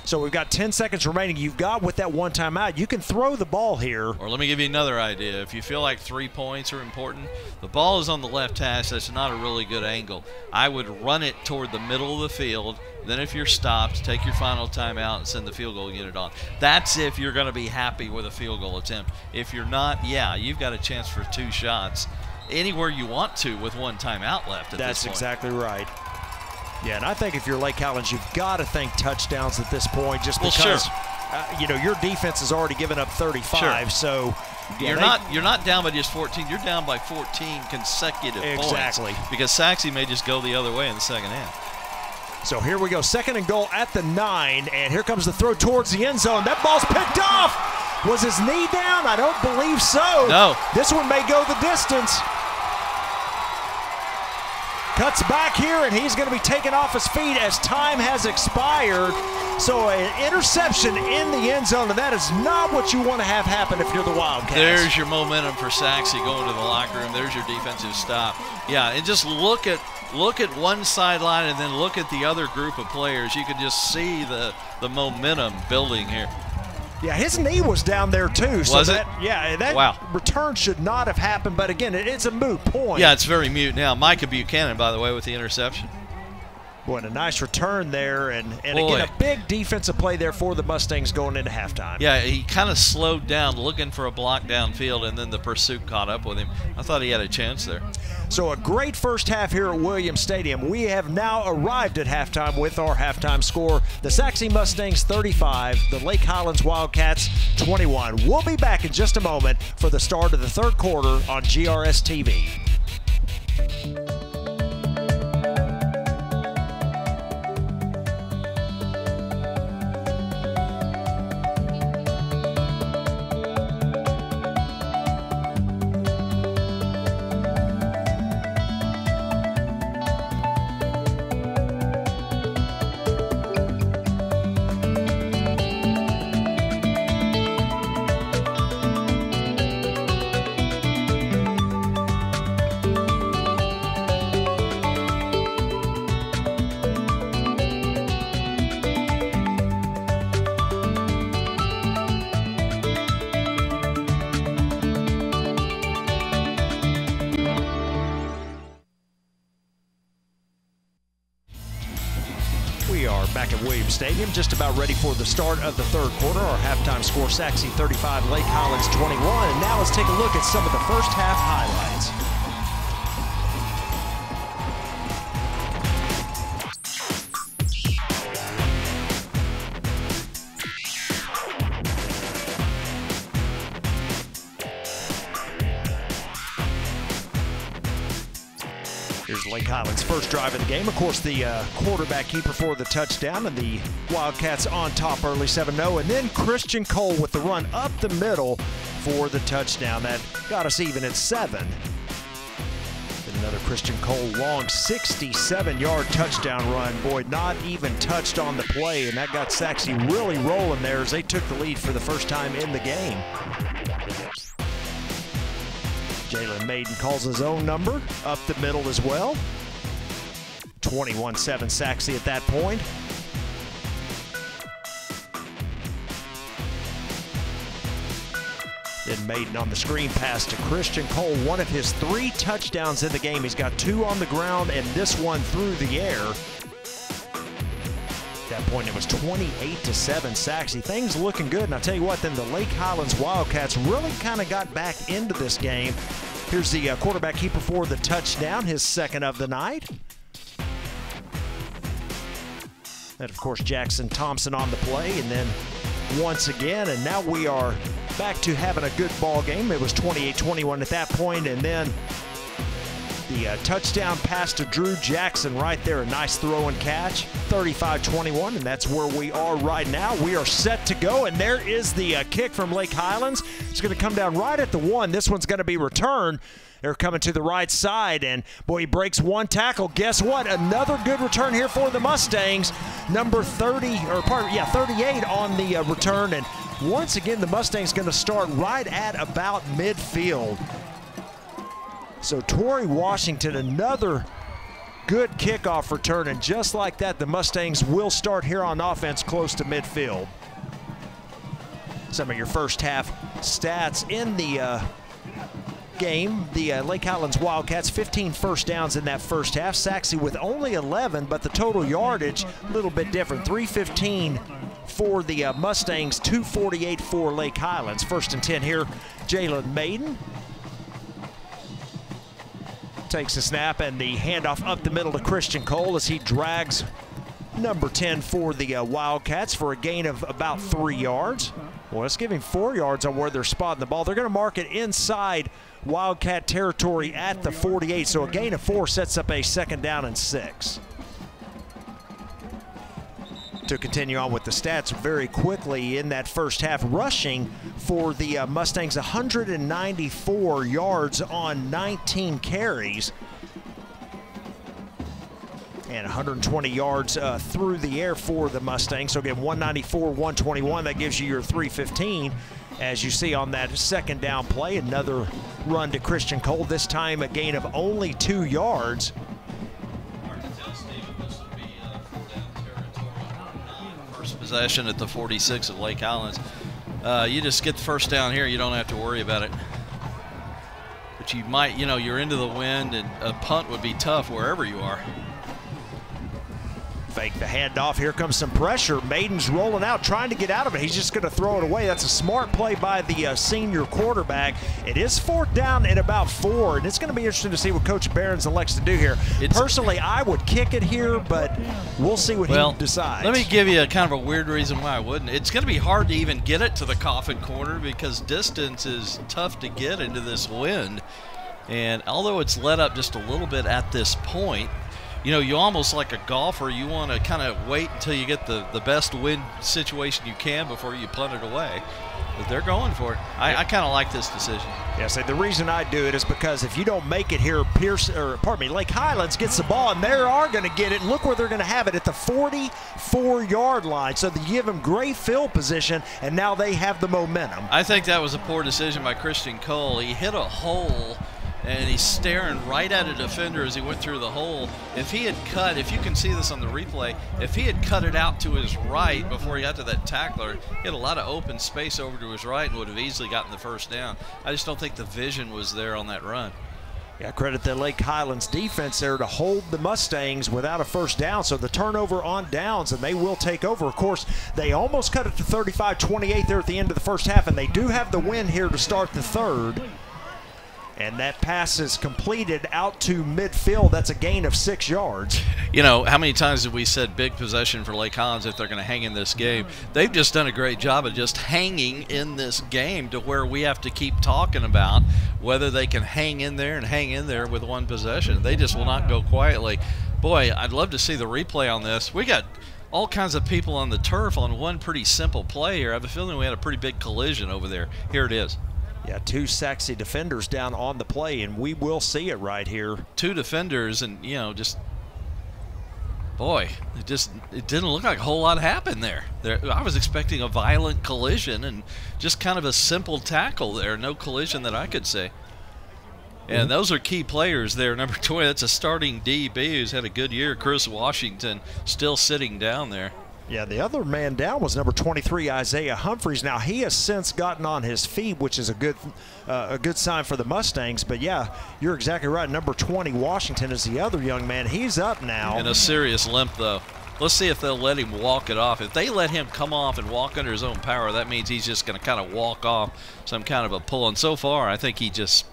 So we've got 10 seconds remaining. You've got, with that 1 timeout, you can throw the ball here. Or let me give you another idea. If you feel like 3 points are important, the ball is on the left hash. That's not a really good angle. I would run it toward the middle of the field. Then if you're stopped, take your final timeout and send the field goal unit on. That's if you're going to be happy with a field goal attempt. If you're not, yeah, you've got a chance for 2 shots anywhere you want to with 1 timeout left at this point. That's exactly right. Yeah, and I think if you're Lake Highlands, you've got to think touchdowns at this point, just because you know, your defense has already given up 35. So yeah, you're not down by just 14. You're down by 14 consecutive points. Because Sachse may just go the other way in the second half. So here we go, 2nd and goal at the 9, and here comes the throw towards the end zone. That ball's picked off. Was his knee down? I don't believe so. No. This one may go the distance. Cuts back here, and he's going to be taken off his feet as time has expired. So an interception in the end zone, and that is not what you want to have happen if you're the Wildcats. There's your momentum for Sachse going to the locker room. There's your defensive stop. Yeah, and just look at one sideline and then look at the other group of players. You can just see the momentum building here. Yeah, his knee was down there too. So was it? Yeah, that return should not have happened, but again, it's a moot point. Yeah, it's very mute now. Micah Buchanan, by the way, with the interception. Boy, a nice return there, and again, a big defensive play there for the Mustangs going into halftime. Yeah, he kind of slowed down looking for a block downfield, and then the pursuit caught up with him. I thought he had a chance there. So a great first half here at Williams Stadium. We have now arrived at halftime with our halftime score. The Sachse Mustangs 35, the Lake Highlands Wildcats 21. We'll be back in just a moment for the start of the 3rd quarter on GRS TV. back at Williams Stadium, just about ready for the start of the third quarter. Our halftime score, Sachse 35, Lake Highlands 21. And now let's take a look at some of the first half highlights. Here's Lake Highlands' first drive of the game. Of course, the quarterback keeper for the touchdown, and the Wildcats on top early 7-0. And then Christian Cole with the run up the middle for the touchdown. That got us even at 7. Then another Christian Cole long 67-yard touchdown run. Boy, not even touched on the play, and that got Sachse really rolling there as they took the lead for the first time in the game. Jalen Maiden calls his own number up the middle as well. 21-7 Sachse at that point. Then Maiden on the screen pass to Christian Cole, one of his 3 touchdowns in the game. He's got 2 on the ground and this one through the air. At that point, it was 28-7 Sachse. Things looking good, and I'll tell you what, then the Lake Highlands Wildcats really kind of got back into this game. Here's the quarterback keeper for the touchdown, his second of the night. And, of course, Jackson Thompson on the play, and then once again, and now we are back to having a good ball game. It was 28-21 at that point, and then the touchdown pass to Drew Jackson right there, a nice throw and catch, 35-21, and that's where we are right now. We are set to go, and there is the kick from Lake Highlands. It's going to come down right at the 1. This one's going to be returned. They're coming to the right side, and boy, he breaks one tackle. Guess what? Another good return here for the Mustangs. Number 38 on the return, and once again, the Mustangs going to start right at about midfield. So Torrey Washington, another good kickoff return, and just like that, the Mustangs will start here on offense close to midfield. Some of your first half stats in the game. The Lake Highlands Wildcats, 15 first downs in that first half. Sachse with only 11, but the total yardage a little bit different. 315 for the Mustangs, 248 for Lake Highlands. First and 10 here, Jalen Maiden takes a snap, and the handoff up the middle to Christian Cole as he drags number 10 for the Wildcats for a gain of about 3 yards. Well, let's give him 4 yards on where they're spotting the ball. They're going to mark it inside Wildcat territory at the 48, so a gain of 4 sets up a second down and 6. To continue on with the stats very quickly in that first half, rushing for the Mustangs, 194 yards on 19 carries. And 120 yards through the air for the Mustangs. So again, 194, 121, that gives you your 315. As you see on that second down play, another run to Christian Cole, this time a gain of only 2 yards. Possession at the 46 of Lake Highlands. You just get the first down here, you don't have to worry about it. But you might, you're into the wind, and a punt would be tough wherever you are. Fake the handoff. Here comes some pressure. Maiden's rolling out, trying to get out of it. He's just going to throw it away. That's a smart play by the senior quarterback. It is 4th down and about 4, and it's going to be interesting to see what Coach Behrens elects to do here. Personally, I would kick it here, but we'll see what he decides. Let me give you a kind of a weird reason why I wouldn't. It's going to be hard to even get it to the coffin corner because distance is tough to get into this wind. And although it's let up just a little bit at this point, you almost like a golfer, you want to kind of wait until you get the best wind situation you can before you punt it away. But they're going for it. I kind of like this decision. Yeah, so the reason I do it is because if you don't make it here, Lake Highlands gets the ball, and they are going to get it. Look where they're going to have it, at the 44-yard line. So they give them great field position, and now they have the momentum. I think that was a poor decision by Christian Cole. He hit a hole, and he's staring right at a defender as he went through the hole. If he had cut, if you can see this on the replay, if he had cut it out to his right before he got to that tackler, he had a lot of open space over to his right and would have easily gotten the first down. I just don't think the vision was there on that run. Yeah, credit the Lake Highlands defense there to hold the Mustangs without a first down. So the turnover on downs, and they will take over. Of course, they almost cut it to 35-28 there at the end of the first half, and they do have the win here to start the third. And that pass is completed out to midfield. That's a gain of 6 yards. You know, how many times have we said big possession for Lake Highlands if they're going to hang in this game? They've just done a great job of just hanging in this game to where we have to keep talking about whether they can hang in there and hang in there with one possession. They just will not go quietly. Boy, I'd love to see the replay on this. We got all kinds of people on the turf on one pretty simple play here. I have a feeling we had a pretty big collision over there. Here it is. Yeah, 2 Sachse defenders down on the play, and we will see it right here. 2 defenders, and, you know, just, boy, it didn't look like a whole lot happened there. I was expecting a violent collision and just kind of a simple tackle there. No collision that I could see. And those are key players there. Number 20, that's a starting DB who's had a good year. Chris Washington still sitting down there. Yeah, the other man down was number 23, Isaiah Humphreys. Now, he has since gotten on his feet, which is a good sign for the Mustangs. But, yeah, you're exactly right. Number 20, Washington, is the other young man. He's up now. And a serious limp, though. Let's see if they'll let him walk it off. If they let him come off and walk under his own power, that means he's just going to kind of walk off some kind of a pull. And so far, I think he just,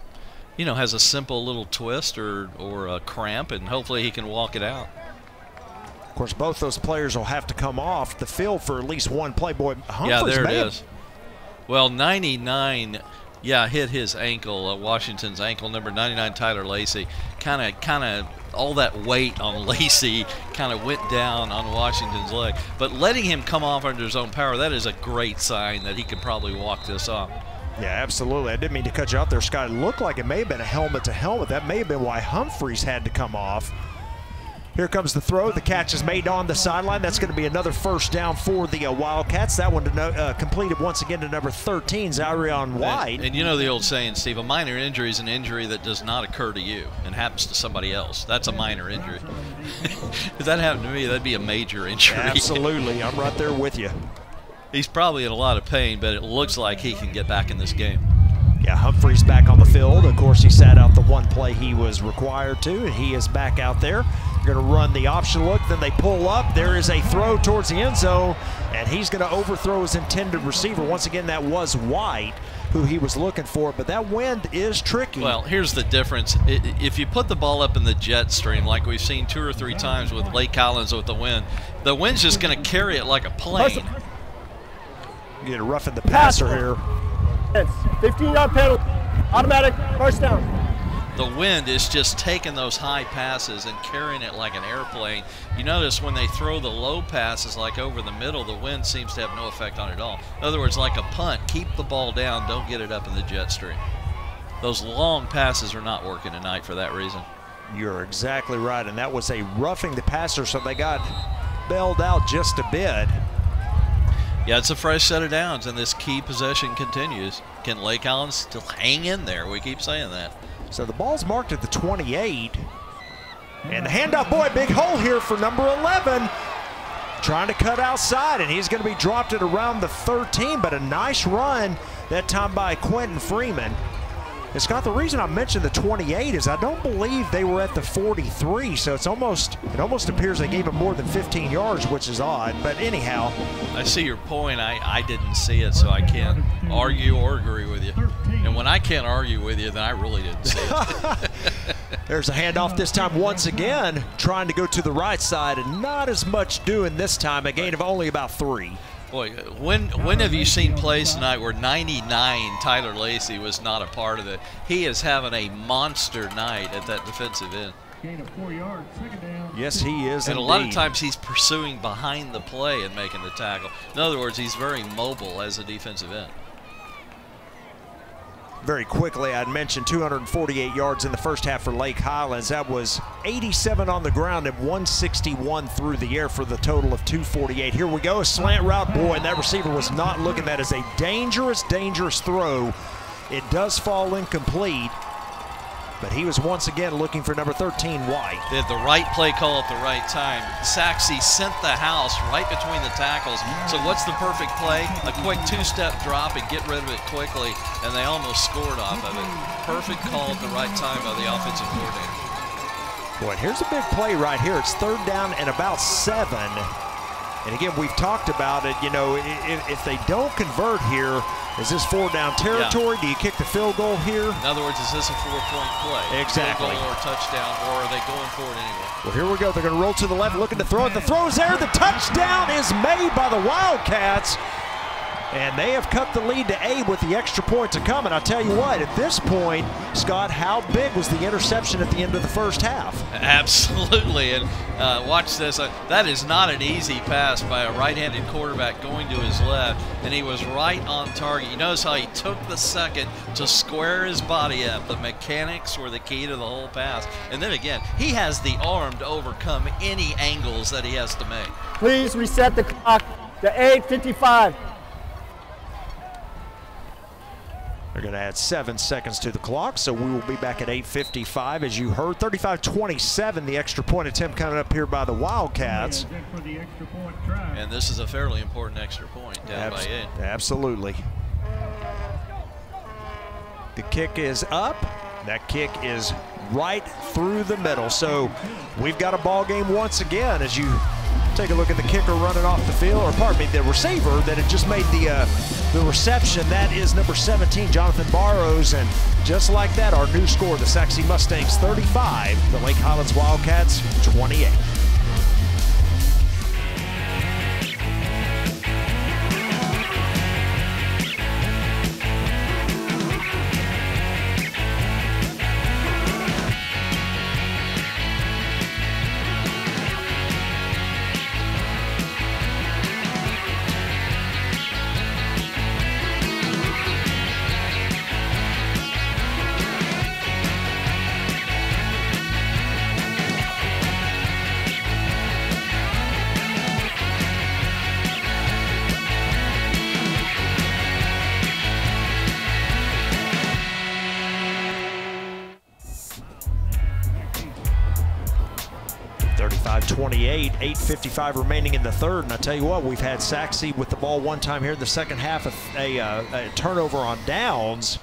you know, has a simple little twist or a cramp, and hopefully he can walk it out. Of course, both those players will have to come off the field for at least one play. Boy, Humphreys, yeah, there it is. Well, 99, yeah, hit his ankle, Washington's ankle. Number 99, Tyler Lacey. Kind of all that weight on Lacey kind of went down on Washington's leg. But letting him come off under his own power, that is a great sign that he can probably walk this off. Yeah, absolutely. I didn't mean to cut you out there, Scott. It looked like it may have been a helmet-to-helmet. That may have been why Humphreys had to come off. Here comes the throw. The catch is made on the sideline. That's going to be another first down for the Wildcats. That one completed once again to number 13, Zyrion White. And you know the old saying, Steve, a minor injury is an injury that does not occur to you and happens to somebody else. That's a minor injury. If that happened to me, that'd be a major injury. Absolutely. I'm right there with you. He's probably in a lot of pain, but it looks like he can get back in this game. Yeah, Humphreys back on the field. Of course, he sat out the one play he was required to, and he is back out there. Going to run the option look, then they pull up. There is a throw towards the end zone, and he's going to overthrow his intended receiver. Once again, that was White, who he was looking for, but that wind is tricky. Well, here's the difference. If you put the ball up in the jet stream, like we've seen 2 or 3 times with Lake Highlands with the wind's just going to carry it like a plane. You get a roughing the passer here. 15-yard penalty, automatic first down. The wind is just taking those high passes and carrying it like an airplane. You notice when they throw the low passes like over the middle, the wind seems to have no effect on it at all. In other words, like a punt, keep the ball down, don't get it up in the jet stream. Those long passes are not working tonight for that reason. You're exactly right, and that was a roughing the passer, so they got bailed out just a bit. Yeah, it's a fresh set of downs, and this key possession continues. Can Lake Highlands still hang in there? We keep saying that. So the ball's marked at the 28. And the handoff, boy, big hole here for number 11. Trying to cut outside, and he's going to be dropped at around the 13, but a nice run that time by Quentin Freeman. And Scott, the reason I mentioned the 28 is I don't believe they were at the 43, so it almost appears they gave him more than 15 yards, which is odd. But anyhow, I see your point. I didn't see it, so I can't argue or agree with you. And when I can't argue with you, then I really didn't see it. There's a handoff this time once again, trying to go to the right side, and not as much doing this time, a gain of only about 3. Boy, when have you seen plays tonight where 99 Tyler Lacey was not a part of it? He is having a monster night at that defensive end. Gain of 4 yards, second down. Yes, he is. And indeed. a lot of times he's pursuing behind the play and making the tackle. In other words, he's very mobile as a defensive end. Very quickly, I'd mentioned 248 yards in the first half for Lake Highlands. That was 87 on the ground and 161 through the air for the total of 248. Here we go, a slant route, boy, and that receiver was not looking. That is a dangerous, dangerous throw. It does fall incomplete. but he was once again looking for number 13, White. They had the right play call at the right time. Sachse sent the house right between the tackles. So what's the perfect play? A quick two-step drop and get rid of it quickly, and they almost scored off of it. Perfect call at the right time by the offensive coordinator. Boy, here's a big play right here. It's 3rd down and about 7. And again, we've talked about it. You know, if they don't convert here, is this 4-down territory? Yeah. Do you kick the field goal here? In other words, is this a 4-point play? Exactly. Field goal or touchdown, or are they going for it anyway? Well, here we go. They're going to roll to the left, looking to throw it. The throw's there. The touchdown is made by the Wildcats. And they have cut the lead to 8 with the extra point to come. And I'll tell you what, at this point, Scott, how big was the interception at the end of the first half? Absolutely. And watch this. That is not an easy pass by a right-handed quarterback going to his left. And he was right on target. You notice how he took the second to square his body up. The mechanics were the key to the whole pass. And then again, he has the arm to overcome any angles that he has to make. Please reset the clock to 8:55. They're going to add 7 seconds to the clock, so we will be back at 8:55. As you heard, 35-27, the extra point attempt coming up here by the Wildcats. And this is a fairly important extra point, down by 8. Absolutely. The kick is up. That kick is right through the middle. So we've got a ball game once again as you take a look at the kicker running off the field, or pardon me, the receiver that had just made the reception. That is number 17, Jonathan Barrows, and just like that, our new score, the Sachse Mustangs 35, the Lake Highlands Wildcats 28. $35-28, 8:55 remaining in the third. And I tell you what, we've had Sachse with the ball one time here in the second half, a turnover on downs.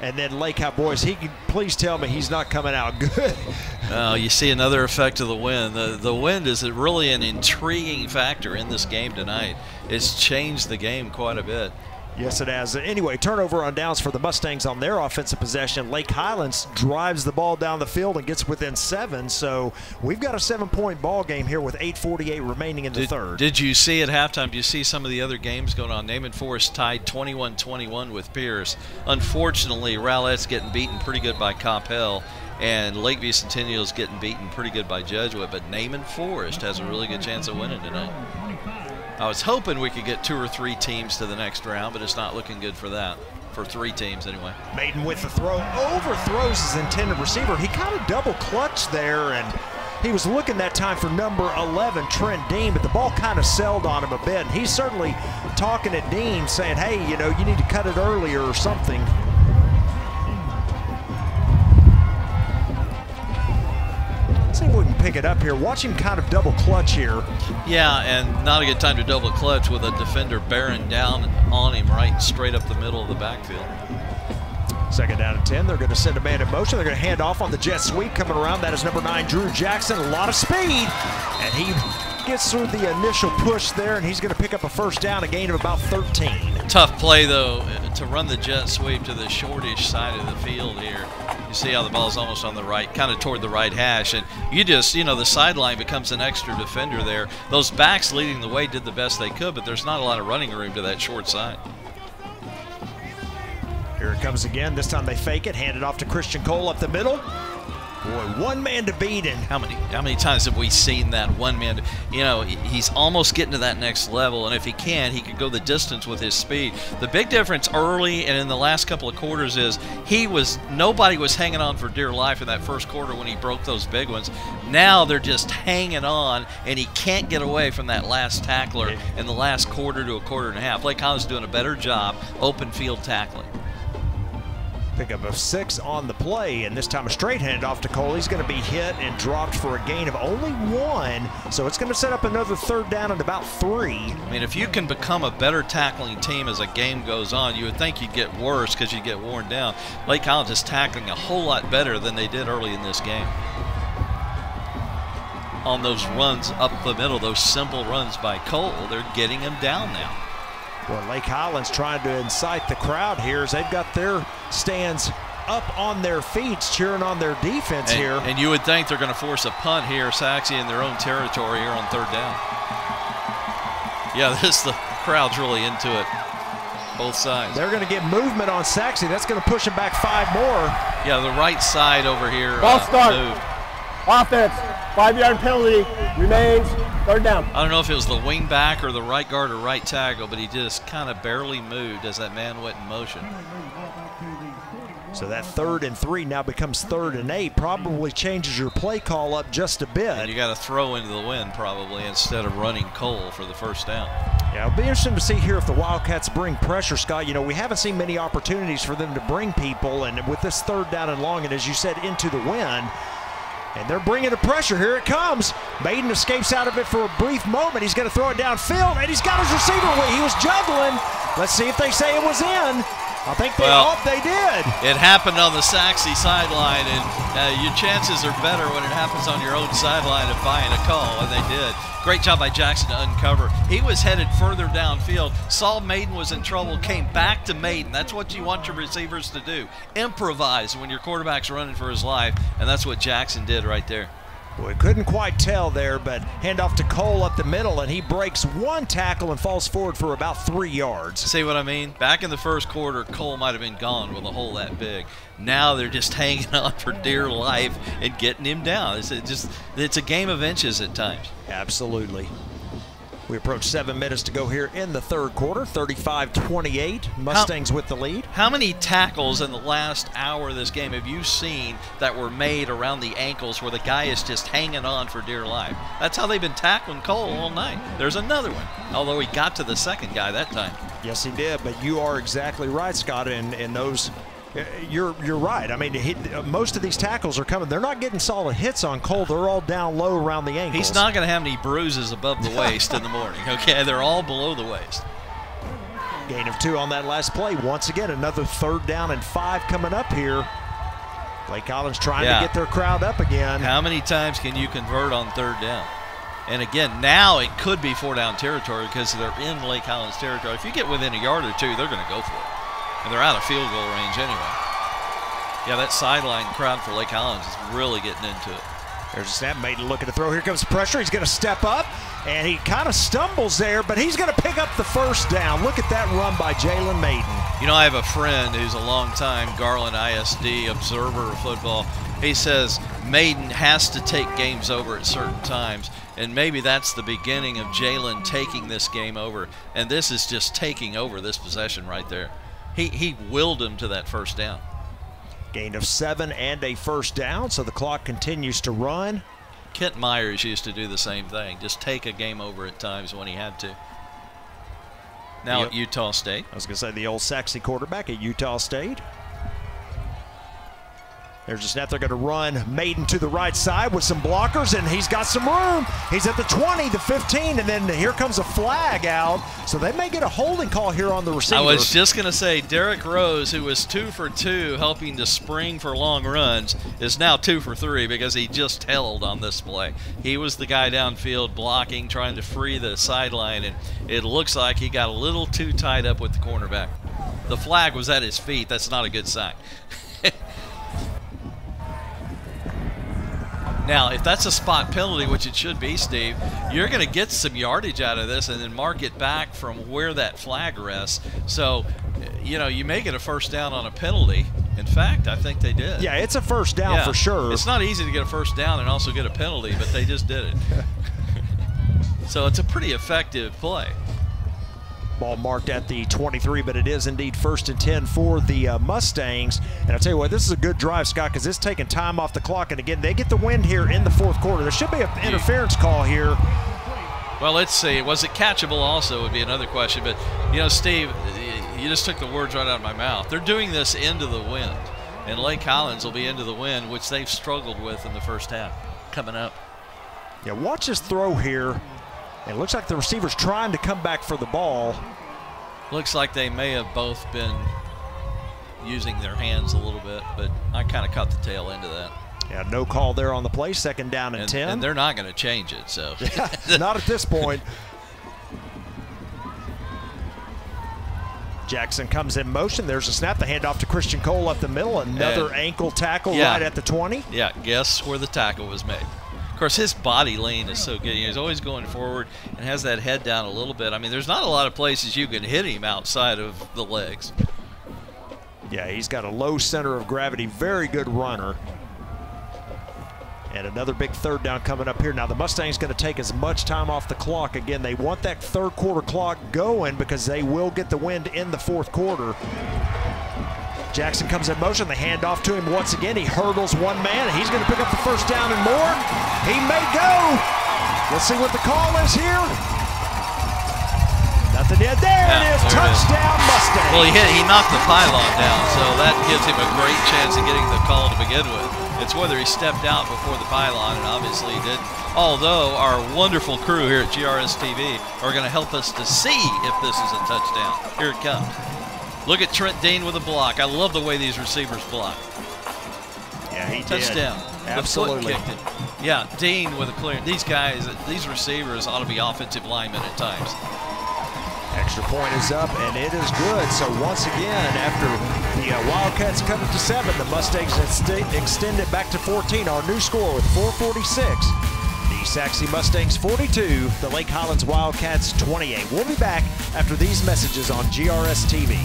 And then Lake Cowboys, please tell me he's not coming out good. You see another effect of the wind. The wind is really an intriguing factor in this game tonight. It's changed the game quite a bit. Yes, it has. Anyway, turnover on downs for the Mustangs on their offensive possession. Lake Highlands drives the ball down the field and gets within 7. So we've got a 7-point ball game here with 8:48 remaining in the third. Did you see at halftime, do you see some of the other games going on? Naaman Forest tied 21-21 with Pierce. Unfortunately, Rowlett's getting beaten pretty good by Coppell, and Lakeview Centennial's getting beaten pretty good by Jesuit, but Naaman Forest has a really good chance of winning tonight. I was hoping we could get 2 or 3 teams to the next round, but it's not looking good for that, for 3 teams anyway. Maiden with the throw, overthrows his intended receiver. He kind of double clutched there, and he was looking that time for number 11, Trent Dean, but the ball kind of sailed on him a bit. And he's certainly talking at Dean, saying, hey, you know, you need to cut it earlier or something. See if we can pick it up here. Watch him kind of double clutch here. Yeah, and not a good time to double clutch with a defender bearing down on him right straight up the middle of the backfield. Second down and 10. They're going to send a man in motion. They're going to hand off on the jet sweep coming around. That is number 9, Drew Jackson. A lot of speed, and he gets through the initial push there, and he's going to pick up a first down, a gain of about 13. Tough play, though, to run the jet sweep to the shortish side of the field here. You see how the ball's almost on the right, kind of toward the right hash, and you just, you know, the sideline becomes an extra defender there. Those backs leading the way did the best they could, but there's not a lot of running room to that short side. Here it comes again. This time they fake it, hand it off to Christian Cole up the middle. Boy, one man to beat, and how many times have we seen that one man? You know, he's almost getting to that next level, and if he can, he could go the distance with his speed. The big difference early and in the last couple of quarters is nobody was hanging on for dear life in that first quarter when he broke those big ones. Now they're just hanging on, and he can't get away from that last tackler in the last quarter to a quarter and a half. Lake Highlands doing a better job open field tackling. Pickup of 6 on the play, and this time a straight handoff to Cole. He's going to be hit and dropped for a gain of only 1, so it's going to set up another 3rd down at about 3. I mean, if you can become a better tackling team as a game goes on, you would think you'd get worse because you get worn down. Lake Highlands is tackling a whole lot better than they did early in this game. On those runs up the middle, those simple runs by Cole, they're getting him down now. Well, Lake Highlands trying to incite the crowd here as they've got their stands up on their feet cheering on their defense here. And you would think they're going to force a punt here, Sachse in their own territory here on 3rd down. Yeah, the crowd's really into it, both sides. They're going to get movement on Sachse. That's going to push them back 5 more. Yeah, the right side over here Ball start. moved. Offense, 5-yard penalty, remains 3rd down. I don't know if it was the wing back or the right guard or right tackle, but he just kind of barely moved as that man went in motion. So that 3rd and 3 now becomes 3rd and 8. Probably changes your play call up just a bit. And you got to throw into the wind probably instead of running Cole for the 1st down. Yeah, it'll be interesting to see here if the Wildcats bring pressure, Scott. You know, we haven't seen many opportunities for them to bring people, and with this 3rd down and long, and as you said, into the wind, and they're bringing the pressure. Here it comes. Maiden escapes out of it for a brief moment. He's going to throw it downfield, and he's got his receiver away. He was juggling. Let's see if they say it was in. I think they did. It happened on the Sachse sideline, and your chances are better when it happens on your own sideline of buying a call, and they did. Great job by Jackson to uncover. He was headed further downfield, saw Maiden was in trouble, came back to Maiden. That's what you want your receivers to do. Improvise when your quarterback's running for his life, and that's what Jackson did right there. We couldn't quite tell there, but handoff to Cole up the middle, and he breaks 1 tackle and falls forward for about 3 yards. See what I mean? Back in the 1st quarter, Cole might have been gone with a hole that big. Now they're just hanging on for dear life and getting him down. It's a game of inches at times. Absolutely. We approach 7 minutes to go here in the 3rd quarter, 35-28, Mustangs with the lead. How many tackles in the last hour of this game have you seen that were made around the ankles where the guy is just hanging on for dear life? That's how they've been tackling Cole all night. There's another one, although he got to the 2nd guy that time. Yes, he did, but you are exactly right, Scott, and those... You're right. I mean, most of these tackles are coming. They're not getting solid hits on Cole. They're all down low around the ankles. He's not going to have any bruises above the waist in the morning, okay? They're all below the waist. Gain of 2 on that last play. Once again, another 3rd down and 5 coming up here. Lake Highlands trying to get their crowd up again. How many times can you convert on 3rd down? And again, now it could be 4-down territory because they're in Lake Highlands territory. If you get within a yard or 2, they're going to go for it. And they're out of field goal range anyway. Yeah, that sideline crowd for Lake Highlands is really getting into it. There's a snap. Maiden looking to throw. Here comes pressure. He's going to step up, and he kind of stumbles there, but he's going to pick up the 1st down. Look at that run by Jalen Maiden. You know, I have a friend who's a long-time Garland ISD observer of football. He says Maiden has to take games over at certain times, and maybe that's the beginning of Jalen taking this game over, and this is just taking over this possession right there. He willed him to that 1st down. Gain of 7 and a 1st down, so the clock continues to run. Kent Myers used to do the same thing, just take a game over at times when he had to. Now at Utah State. I was going to say the old Sachse quarterback at Utah State. There's a snap. They're going to run Maiden to the right side with some blockers, and he's got some room. He's at the 20, the 15, and then here comes a flag out. So they may get a holding call here on the receiver. I was just going to say Derek Rose, who was 2 for 2 helping to spring for long runs, is now 2 for 3 because he just held on this play. He was the guy downfield blocking, trying to free the sideline, and it looks like he got a little too tied up with the cornerback. The flag was at his feet. That's not a good sign. Now, if that's a spot penalty, which it should be, Steve, you're going to get some yardage out of this and then mark it back from where that flag rests. So, you know, you may get a 1st down on a penalty. In fact, I think they did. Yeah, it's a 1st down for sure. It's not easy to get a 1st down and also get a penalty, but they just did it. So it's a pretty effective play. Ball marked at the 23, but it is indeed 1st and 10 for the Mustangs. And I'll tell you what, this is a good drive, Scott, because it's taking time off the clock. And again, they get the win here in the 4th quarter. There should be an interference call here. Well, let's see. Was it catchable also would be another question. But, you know, Steve, you just took the words right out of my mouth. They're doing this into the wind. And Lake Highlands will be into the wind, which they've struggled with in the first half. Coming up. Yeah, watch his throw here. It looks like the receiver's trying to come back for the ball. Looks like they may have both been using their hands a little bit, but I kind of caught the tail end of that. Yeah, no call there on the play, 2nd down and 10. And they're not going to change it, so. Yeah, not at this point. Jackson comes in motion. There's a snap. The handoff to Christian Cole up the middle. Another ankle tackle right at the 20. Yeah, guess where the tackle was made. Of course, his body lean is so good. He's always going forward and has that head down a little bit. I mean, there's not a lot of places you can hit him outside of the legs. Yeah, he's got a low center of gravity. Very good runner. And another big 3rd down coming up here. Now the Mustangs going to take as much time off the clock. Again, they want that 3rd quarter clock going because they will get the wind in the 4th quarter. Jackson comes in motion. They hand off to him once again. He hurdles one man, and he's going to pick up the 1st down and more. He may go. Let's see what the call is here. Nothing yet. There it is. Touchdown Mustangs. Well, he knocked the pylon down, so that gives him a great chance of getting the call to begin with. It's whether he stepped out before the pylon, and obviously he didn't. Although our wonderful crew here at GRS TV are going to help us to see if this is a touchdown. Here it comes. Look at Trent Dean with a block. I love the way these receivers block. Yeah, he touchdown. Did. Absolutely. The foot kicked it. Yeah, Dean with a clear. These guys, these receivers ought to be offensive linemen at times. Extra point is up, and it is good. So once again, after the Wildcats cut it to 7, the Mustangs extend it back to 14. Our new score with 4:46. The Sachse Mustangs 42, the Lake Highlands Wildcats 28. We'll be back after these messages on GRS TV.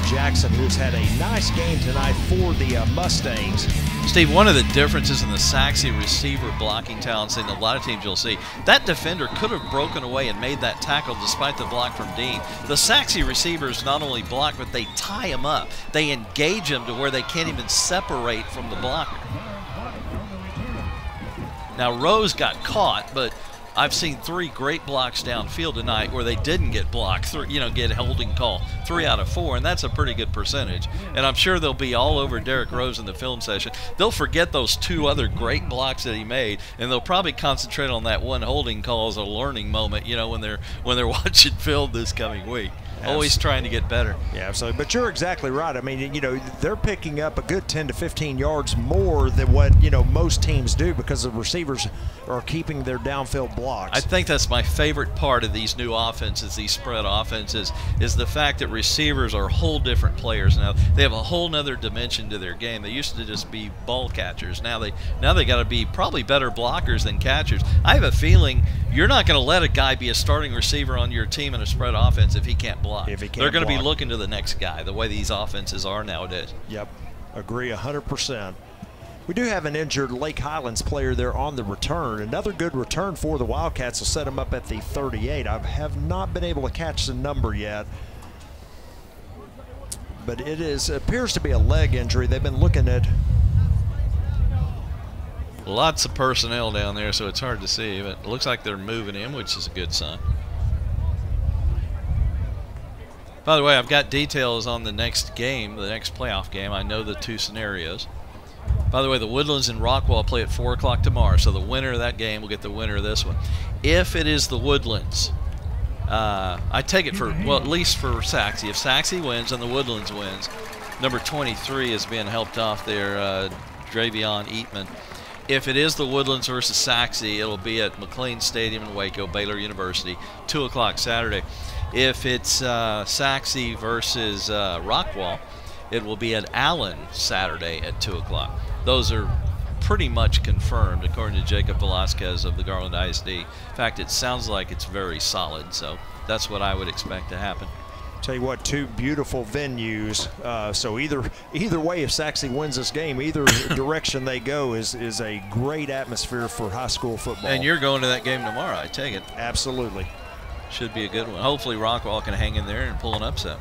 Jackson, who's had a nice game tonight for the Mustangs. Steve, one of the differences in the Sachse receiver blocking talents in a lot of teams you'll see, that defender could have broken away and made that tackle despite the block from Dean. The Sachse receivers not only block, but they tie him up. They engage him to where they can't even separate from the blocker. Now, Rose got caught, but I've seen 3 great blocks downfield tonight where they didn't get blocked, get holding call, 3 out of 4, and that's a pretty good percentage. And I'm sure they'll be all over Derrick Rose in the film session. They'll forget those 2 other great blocks that he made, and they'll probably concentrate on that one holding call as a learning moment, when they're watching film this coming week. Always trying to get better. Yeah, absolutely. But you're exactly right. I mean, they're picking up a good 10 to 15 yards more than what, most teams do because the receivers are keeping their downfield blocks. I think that's my favorite part of these new offenses, these spread offenses, is the fact that receivers are whole different players now. They have a whole nother dimension to their game. They used to just be ball catchers. Now they got to be probably better blockers than catchers. I have a feeling you're not going to let a guy be a starting receiver on your team in a spread offense if he can't block. They're going to be looking to the next guy, the way these offenses are nowadays. Yep, agree 100%. We do have an injured Lake Highlands player there on the return. Another good return for the Wildcats will set them up at the 38. I have not been able to catch the number yet, but it appears to be a leg injury. They've been looking at lots of personnel down there, so it's hard to see, but it looks like they're moving him, which is a good sign. By the way, I've got details on the next game, the next playoff game. I know the 2 scenarios. By the way, the Woodlands and Rockwall play at 4 o'clock tomorrow, so the winner of that game will get the winner of this one. If it is the Woodlands, I take it at least for Sachse. If Sachse wins and the Woodlands wins, number 23 is being helped off there, Dravion Eatman. If it is the Woodlands versus Sachse, it'll be at McLean Stadium in Waco, Baylor University, 2 o'clock Saturday. If it's Sachse versus Rockwall, it will be at Allen Saturday at 2 o'clock. Those are pretty much confirmed, according to Jacob Velasquez of the Garland ISD. In fact, it sounds like it's very solid, so that's what I would expect to happen. Tell you what, two beautiful venues. So either way, if Sachse wins this game, either direction they go is a great atmosphere for high school football. And you're going to that game tomorrow, I take it. Absolutely. Should be a good one. Hopefully Rockwall can hang in there and pull an upset.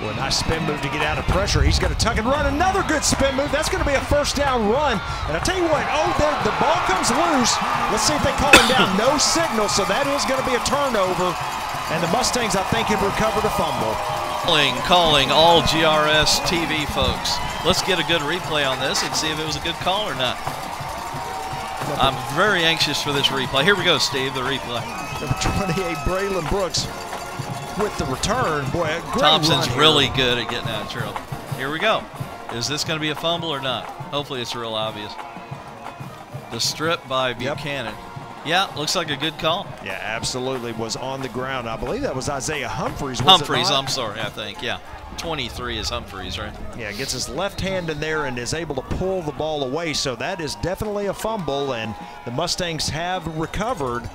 Well, nice spin move to get out of pressure. He's going to tuck and run. Another good spin move. That's going to be a first down run. And I tell you what, the ball comes loose. Let's see if they call him down. No signal, so that is going to be a turnover. And the Mustangs, I think, have recovered a fumble. Calling all GRS TV folks. Let's get a good replay on this and see if it was a good call or not. I'm very anxious for this replay. Here we go, Steve, the replay. Number 28, Braylon Brooks with the return. Boy, great Thompson's run really here. good at getting out of trouble. Here we go. Is this going to be a fumble or not? Hopefully it's real obvious. The strip by Buchanan. Yeah, looks like a good call. Yeah, absolutely. Was on the ground. I believe that was Isaiah Humphreys. Humphreys, I'm sorry, I think. Yeah, 23 is Humphreys, right? Yeah, gets his left hand in there and is able to pull the ball away. So that is definitely a fumble, and the Mustangs have recovered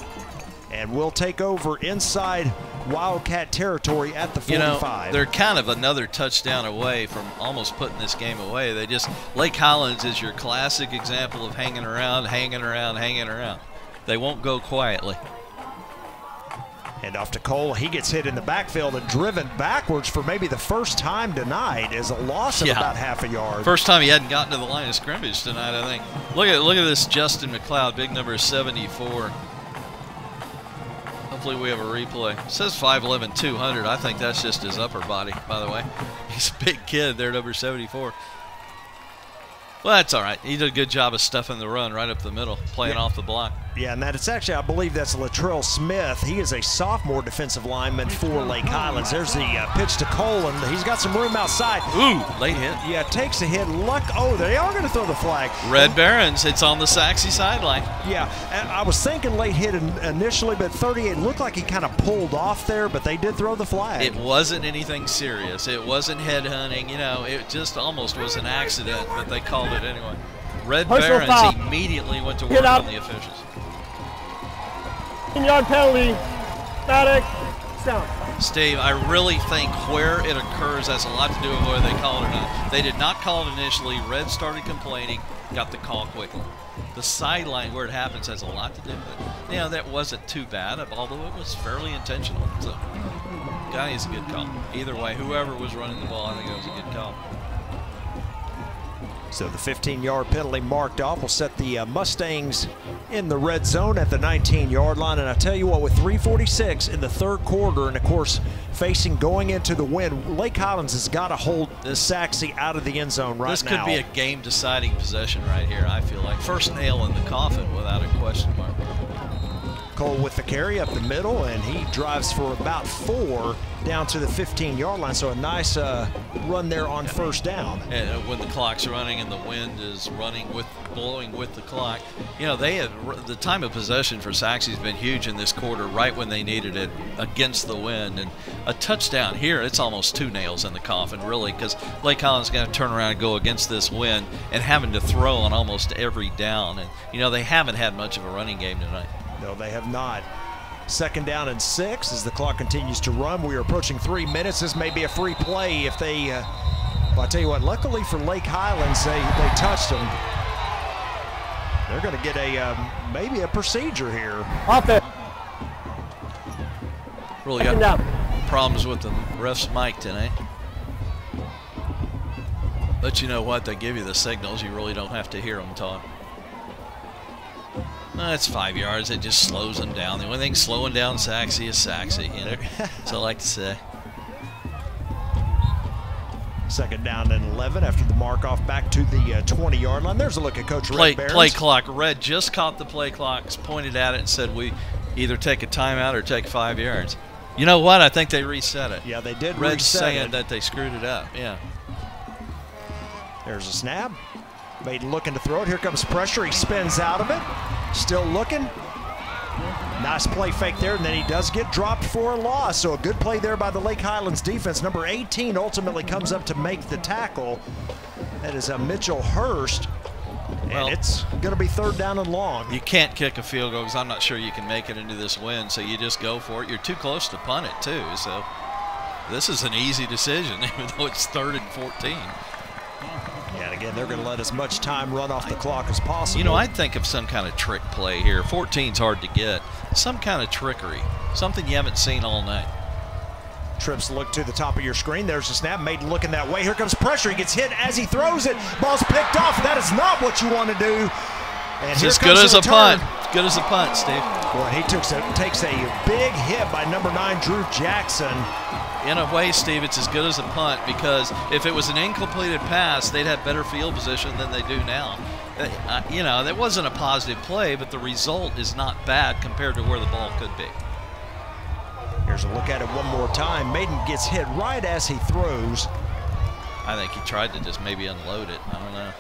and will take over inside Wildcat territory at the 45. You know, they're kind of another touchdown away from almost putting this game away. Lake Highlands is your classic example of hanging around, hanging around, hanging around. They won't go quietly. And off to Cole. He gets hit in the backfield and driven backwards for maybe the first time tonight is a loss of about half a yard. First time he hadn't gotten to the line of scrimmage tonight, I think. Look at this Justin McLeod, big number 74. Hopefully we have a replay. It says 5'11", 200. I think that's just his upper body, by the way. He's a big kid there, number 74. Well, that's all right. He did a good job of stuffing the run right up the middle, playing off the block. Yeah, and it's actually, I believe that's Latrell Smith. He is a sophomore defensive lineman for Lake Highlands. There's the pitch to Cole, and he's got some room outside. Ooh, late hit. Yeah, takes a hit. They are going to throw the flag. Red Barons, it's on the Sachse sideline. Yeah, and I was thinking late hit initially, but 38 looked like he kind of pulled off there, but they did throw the flag. It wasn't anything serious. It wasn't headhunting. You know, it just almost was an accident, but they called it anyway. Red Barons immediately went to work on the officials. 10-yard penalty. Static. Sound. Steve, I really think where it occurs has a lot to do with whether they call it or not. They did not call it initially. Red started complaining, got the call quickly. The sideline where it happens has a lot to do with it. You know, that wasn't too bad, although it was fairly intentional. So, guy is a good call. Either way, whoever was running the ball, I think it was a good call. So the 15-yard penalty marked off will set the Mustangs in the red zone at the 19-yard line. And I tell you what, with 3:46 in the third quarter, and of course facing going into the win, Lake Highlands has got to hold the Sachse out of the end zone right now. This could be a game-deciding possession right here, I feel like. First nail in the coffin without a question mark. Cole with the carry up the middle, and he drives for about 4 down to the 15-yard line. So a nice run there on first down. And when the clock's running and the wind is blowing with the clock, you know, the time of possession for Sachse has been huge in this quarter, right when they needed it against the wind. And a touchdown here, it's almost 2 nails in the coffin, really, because Lake Highlands got to turn around and go against this wind and having to throw on almost every down. And you know, they haven't had much of a running game tonight. No, they have not. 2nd down and 6 as the clock continues to run. We are approaching 3 minutes. This may be a free play if they, well, I tell you what, luckily for Lake Highlands, they touched them. They're going to get maybe a procedure here. Offense. Really got problems with the ref's mic tonight. But you know what? They give you the signals. You really don't have to hear them talk. That's 5 yards. It just slows them down. The only thing slowing down Sachse is Sachse, you know. So I like to say. 2nd down and 11 after the mark off back to the 20-yard line. There's a look at Coach Red Barons. Play clock. Red just caught the play clock, pointed at it and said we either take a timeout or take 5 yards. You know what? I think they reset it. Yeah, they did Red's reset saying it. that they screwed it up. Yeah. There's a snap. Maiden looking to throw it. Here comes pressure. He spins out of it. Still looking. Nice play fake there, and then he does get dropped for a loss. So a good play there by the Lake Highlands defense. Number 18 ultimately comes up to make the tackle. That is a Mitchell Hurst. Well, and it's going to be 3rd down and long. You can't kick a field goal because I'm not sure you can make it into this win, so you just go for it. You're too close to punt it, too, so this is an easy decision, even though it's 3rd and 14. Yeah, and again, they're going to let as much time run off the clock as possible. You know, I'd think of some kind of trick play here. 14's hard to get. Some kind of trickery, something you haven't seen all night. Trips look to the top of your screen. There's a snap. Maiden looking that way. Here comes pressure. He gets hit as he throws it. Ball's picked off. That is not what you want to do. And it's as good as a punt. Good as a punt, Steve. Boy, he takes a big hit by number 9, Drew Jackson. In a way, Steve, it's as good as a punt because if it was an incompleted pass, they'd have better field position than they do now. You know, that wasn't a positive play, but the result is not bad compared to where the ball could be. Here's a look at it one more time. Maiden gets hit right as he throws. I think he tried to just maybe unload it. I don't know.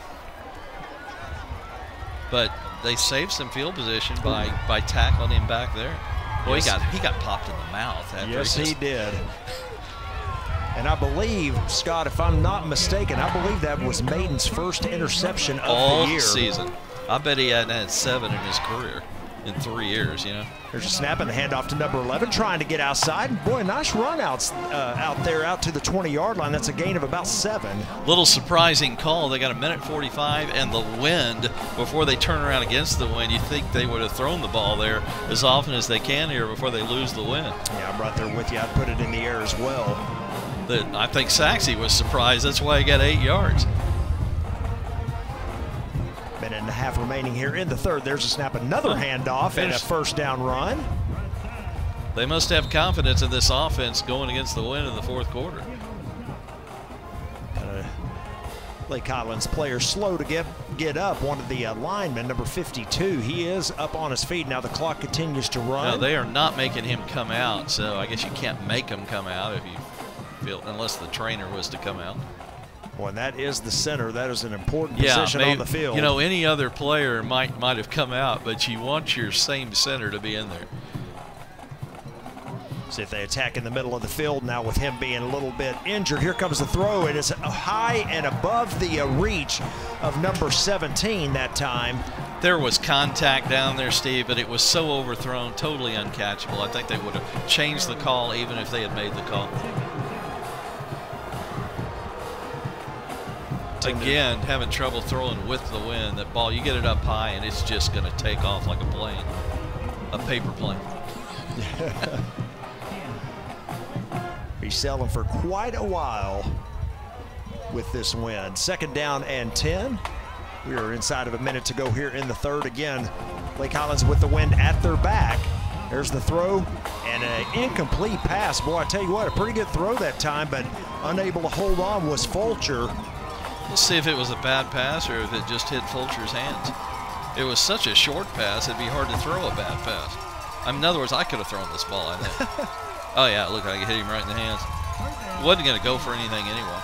But they saved some field position by tackling him back there. Boy, yes. he got popped in the mouth. Yes, he did. And I believe, Scott, if I'm not mistaken, I believe that was Maiden's first interception of all the year. Season. I bet he hadn't had 7 in his career in 3 years, you know. There's a snap and the handoff to number 11, trying to get outside. And boy, nice run out there, out to the 20-yard line. That's a gain of about 7. Little surprising call. They got 1:45 and the wind before they turn around against the wind. You think they would have thrown the ball there as often as they can here before they lose the wind. Yeah, I'm right there with you. I'd put it in the air as well. I think Sachse was surprised. That's why he got 8 yards. Minute and a half remaining here in the 3rd. There's a snap, another handoff, and a 1st down run. They must have confidence in this offense going against the wind in the 4th quarter. Lake Highlands player slow to get up. One of the linemen, number 52, he is up on his feet. Now the clock continues to run. No, they are not making him come out, so I guess you can't make him come out if you feel, unless the trainer was to come out. Well, and that is the center. That is an important position on the field. You know, any other player might have come out, but you want your same center to be in there. See if they attack in the middle of the field now with him being a little bit injured. Here comes the throw. It is high and above the reach of number 17 that time. There was contact down there, Steve, but it was so overthrown, totally uncatchable. I think they would have changed the call even if they had made the call. Again, having trouble throwing with the wind. That ball, you get it up high, and it's just going to take off like a plane, a paper plane. Be selling for quite a while with this win. 2nd down and 10. We are inside of a minute to go here in the 3rd. Again, Lake Highlands with the wind at their back. There's the throw and an incomplete pass. Boy, I tell you what, a pretty good throw that time, but unable to hold on was Fulcher. Let's see if it was a bad pass or if it just hit Fulcher's hands. It was such a short pass, it'd be hard to throw a bad pass. In other words, I could have thrown this ball, I think. Oh, yeah, it looked like it hit him right in the hands. Wasn't going to go for anything anyway.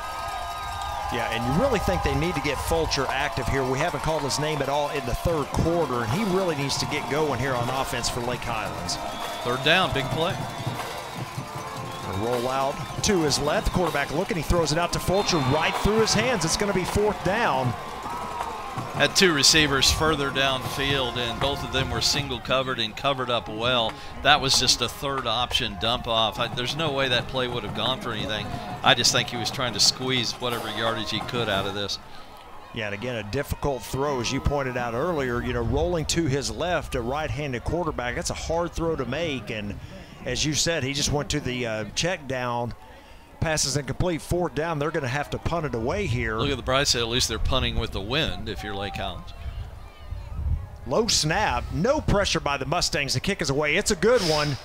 Yeah, and you really think they need to get Fulcher active here. We haven't called his name at all in the 3rd quarter, and he really needs to get going here on offense for Lake Highlands. 3rd down, big play. A roll out to his left. Quarterback looking. He throws it out to Fulcher right through his hands. It's going to be 4th down. Had 2 receivers further downfield, and both of them were single covered and covered up well. That was just a 3rd option dump off. There's no way that play would have gone for anything. I just think he was trying to squeeze whatever yardage he could out of this. Yeah, and again, a difficult throw, as you pointed out earlier. You know, rolling to his left, a right-handed quarterback, that's a hard throw to make. And as you said, he just went to the check down. Passes incomplete, 4th down. They're going to have to punt it away here. Look at the bright side. At least they're punting with the wind if you're Lake Highlands. Low snap. No pressure by the Mustangs. The kick is away. It's a good one.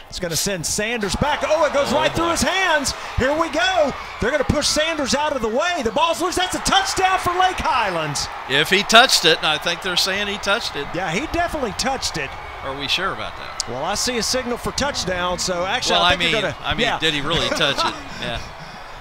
It's going to send Sanders back. Oh, it goes right through his hands. Here we go. They're going to push Sanders out of the way. The ball's loose. That's a touchdown for Lake Highlands. If he touched it, and I think they're saying he touched it. Yeah, he definitely touched it. Are we sure about that? Well, I see a signal for touchdown, so actually well, I think they're going to. Yeah. Did he really touch it? Yeah.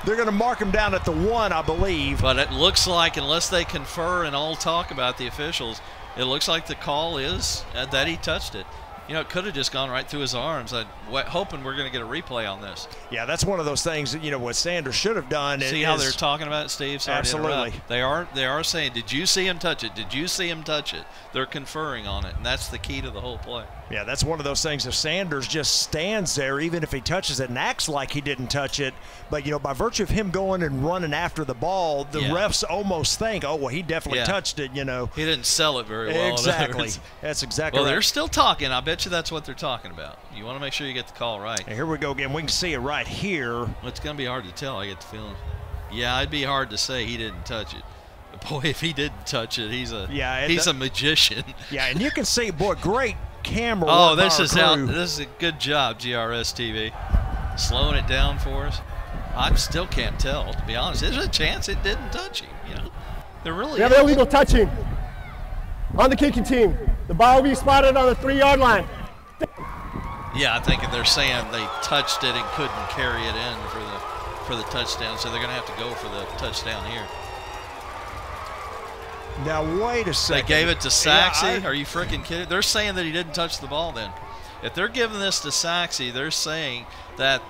They're going to mark him down at the 1, I believe. But it looks like, unless they confer and all talk about the officials, it looks like the call is that he touched it. You know, it could have just gone right through his arms. I'm hoping we're going to get a replay on this. Yeah, that's one of those things that, you know, what Sanders should have done. See how they're talking about it, Steve? Sorry absolutely. They are saying, did you see him touch it? Did you see him touch it? They're conferring on it, and that's the key to the whole play. Yeah, that's one of those things. If Sanders just stands there, even if he touches it and acts like he didn't touch it, but, you know, by virtue of him going and running after the ball, the refs almost think, oh, well, he definitely touched it, you know. He didn't sell it very well. Exactly. That's exactly right. Well, they're still talking. I bet you that's what they're talking about. You want to make sure you get the call right. And here we go again. We can see it right here. Well, it's going to be hard to tell, I get the feeling. Yeah, it'd be hard to say he didn't touch it. But boy, if he didn't touch it, he's a magician. Yeah, and you can see, boy, great camera. Oh, this is a good job, GRS TV, slowing it down for us. I still can't tell, to be honest. There's a chance it didn't touch him. You know, there really we have illegal touching on the kicking team. The ball will be spotted on the 3-yard line. Yeah, I think they're saying they touched it and couldn't carry it in for the touchdown, so they're going to have to go for the touchdown here. Now, wait a second. They gave it to Sachse? Are you freaking kidding? They're saying that he didn't touch the ball then. If they're giving this to Sachse, they're saying that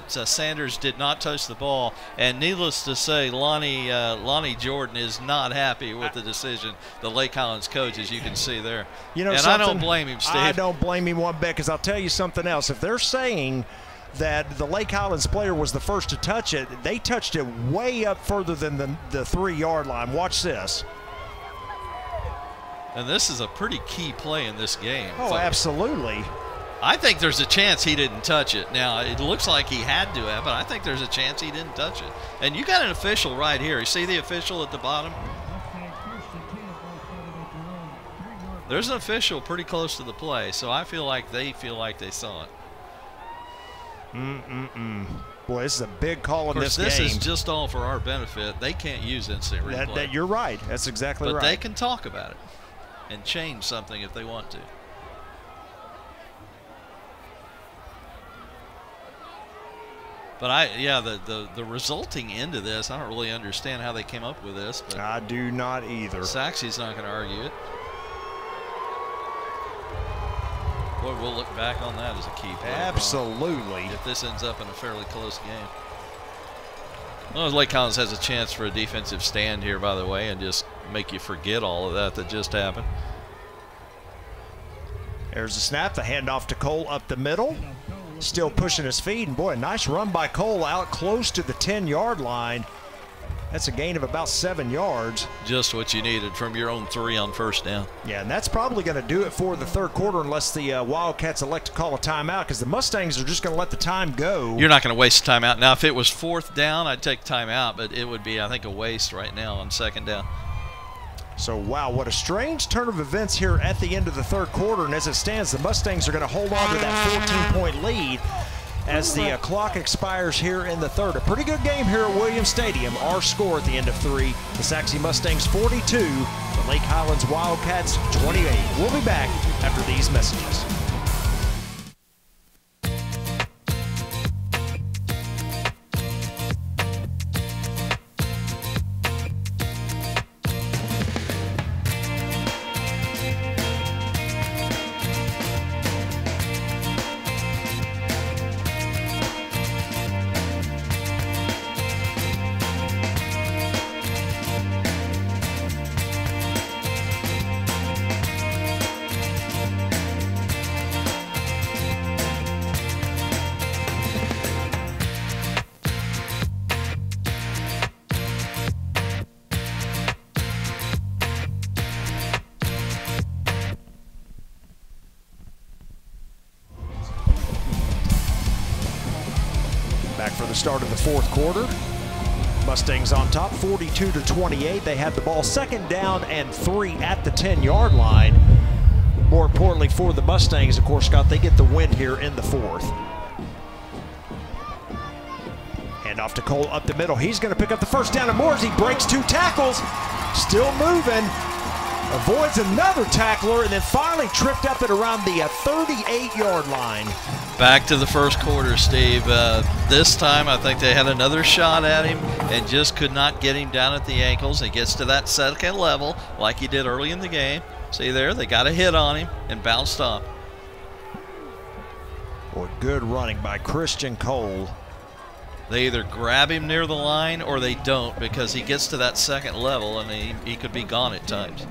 Sanders did not touch the ball. And needless to say, Lonnie Jordan is not happy with the decision. The Lake Highlands coach, as you can see there. You know, and I don't blame him, Steve. I don't blame him one bit, because I'll tell you something else. If they're saying that the Lake Highlands player was the first to touch it, they touched it way up further than the 3-yard line. Watch this. And this is a pretty key play in this game. Oh, absolutely. I think there's a chance he didn't touch it. Now, it looks like he had to have, but I think there's a chance he didn't touch it. And you got an official right here. You see the official at the bottom? There's an official pretty close to the play, so I feel like they saw it. Boy, this is a big call in this game. This is just all for our benefit. They can't use instant replay. You're right. That's exactly right. But they can talk about it and change something if they want to. But the resulting end of this, I don't really understand how they came up with this. But I do not either. Sachse's not going to argue it. Boy, we'll look back on that as a key play. Absolutely. If this ends up in a fairly close game. Well, Lake Highlands has a chance for a defensive stand here, by the way, and just make you forget all of that just happened. There's the snap, the handoff to Cole up the middle. Still pushing his feet, and boy, a nice run by Cole out close to the 10-yard line. That's a gain of about 7 yards. Just what you needed from your own 3 on first down. Yeah, and that's probably going to do it for the third quarter unless the Wildcats elect to call a timeout, because the Mustangs are just going to let the time go. You're not going to waste timeout. Now, if it was 4th down, I'd take timeout, but it would be, I think, a waste right now on 2nd down. So, wow, what a strange turn of events here at the end of the third quarter. And as it stands, the Mustangs are going to hold on to that 14-point lead as the clock expires here in the third. A pretty good game here at Williams Stadium. Our score at the end of 3, the Sachse Mustangs 42, the Lake Highlands Wildcats 28. We'll be back after these messages. Back for the start of the fourth quarter. Mustangs on top, 42-28. They had the ball 2nd down and 3 at the 10-yard line. More importantly for the Mustangs, of course, Scott, they get the win here in the 4th. Hand off to Cole up the middle. He's going to pick up the first down and more as he breaks 2 tackles. Still moving. Avoids another tackler and then finally tripped up at around the 38-yard line. Back to the first quarter, Steve. This time I think they had another shot at him and just could not get him down at the ankles. He gets to that 2nd level like he did early in the game. See there, they got a hit on him and bounced off. Boy, good running by Christian Cole. They either grab him near the line or they don't, because he gets to that second level and he could be gone at times.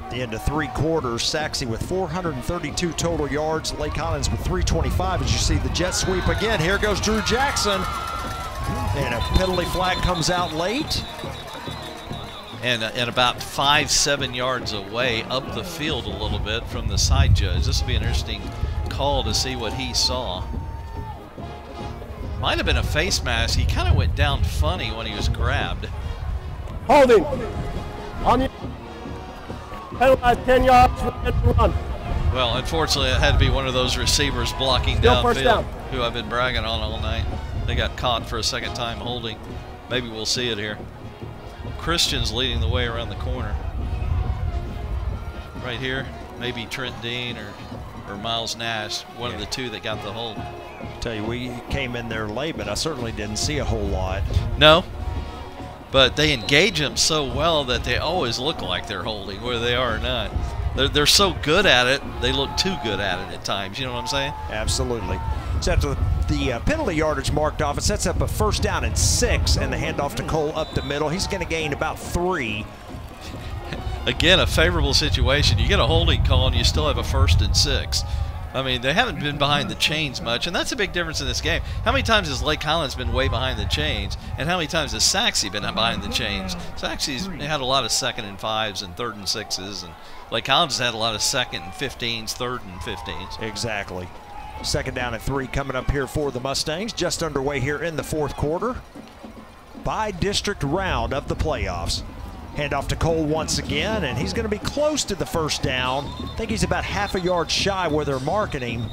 The end of 3 quarters, Sachse with 432 total yards, Lake Highlands with 325. As you see the jet sweep again, here goes Drew Jackson. And a penalty flag comes out late. And about 5-7 yards away up the field a little bit from the side judge. This will be an interesting call to see what he saw. Might have been a face mask. He kind of went down funny when he was grabbed. Holding. On the penalized 10 yards for the run. Well, unfortunately, it had to be one of those receivers blocking downfield, who I've been bragging on all night. They got caught for a second time holding. Maybe we'll see it here. Christian's leading the way around the corner. Right here, maybe Trent Dean or Miles Nash, one of the two that got the hold. Tell you, we came in there late, but I certainly didn't see a whole lot. No, but they engage them so well that they always look like they're holding, whether they are or not. They're so good at it, they look too good at it at times. You know what I'm saying? Absolutely. So after the penalty yardage marked off, it sets up a 1st down and 6, and the handoff to Cole up the middle. He's going to gain about 3. Again, a favorable situation. You get a holding call and you still have a 1st and 6. I mean, they haven't been behind the chains much, and that's a big difference in this game. How many times has Lake Highlands been way behind the chains, and how many times has Sachse been behind the chains? Sachse's had a lot of 2nd and 5s and 3rd and 6s, and Lake Highlands has had a lot of 2nd and 15s, 3rd and 15s. Exactly. 2nd down and 3 coming up here for the Mustangs. Just underway here in the 4th quarter. By-district round of the playoffs. Handoff to Cole once again, and he's going to be close to the 1st down. I think he's about half a yard shy where they're marking him.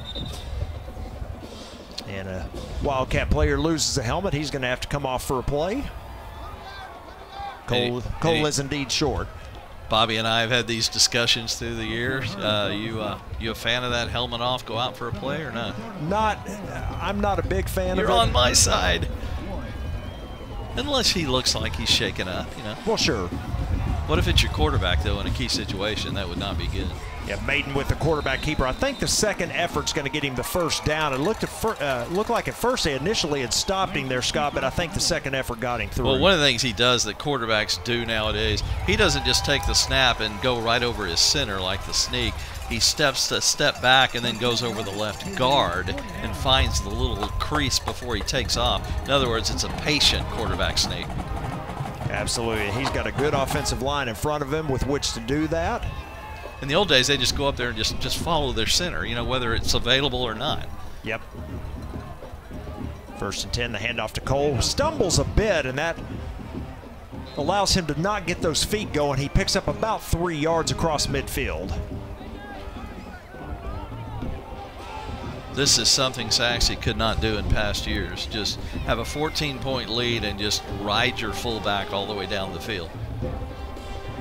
And a Wildcat player loses a helmet. He's going to have to come off for a play. Cole is indeed short. Bobby and I have had these discussions through the years. You a fan of that helmet off, go out for a play or not? I'm not a big fan of it. You're on my side. Unless he looks like he's shaken up, you know. Well, sure. What if it's your quarterback, though, in a key situation? That would not be good. Yeah, Maiden with the quarterback keeper. I think the second effort's going to get him the 1st down. It looked like at first they initially had stopped him there, Scott, but I think the second effort got him through. Well, one of the things he does that quarterbacks do nowadays, he doesn't just take the snap and go right over his center like the sneak. He steps a step back and then goes over the left guard and finds the little crease before he takes off. In other words, it's a patient quarterback sneak. Absolutely. He's got a good offensive line in front of him with which to do that. In the old days, they just go up there and just follow their center, you know, whether it's available or not. Yep. 1st and 10, the handoff to Cole. Stumbles a bit, and that allows him to not get those feet going. He picks up about 3 yards across midfield. This is something Sachse could not do in past years. Just have a 14-point lead and just ride your fullback all the way down the field.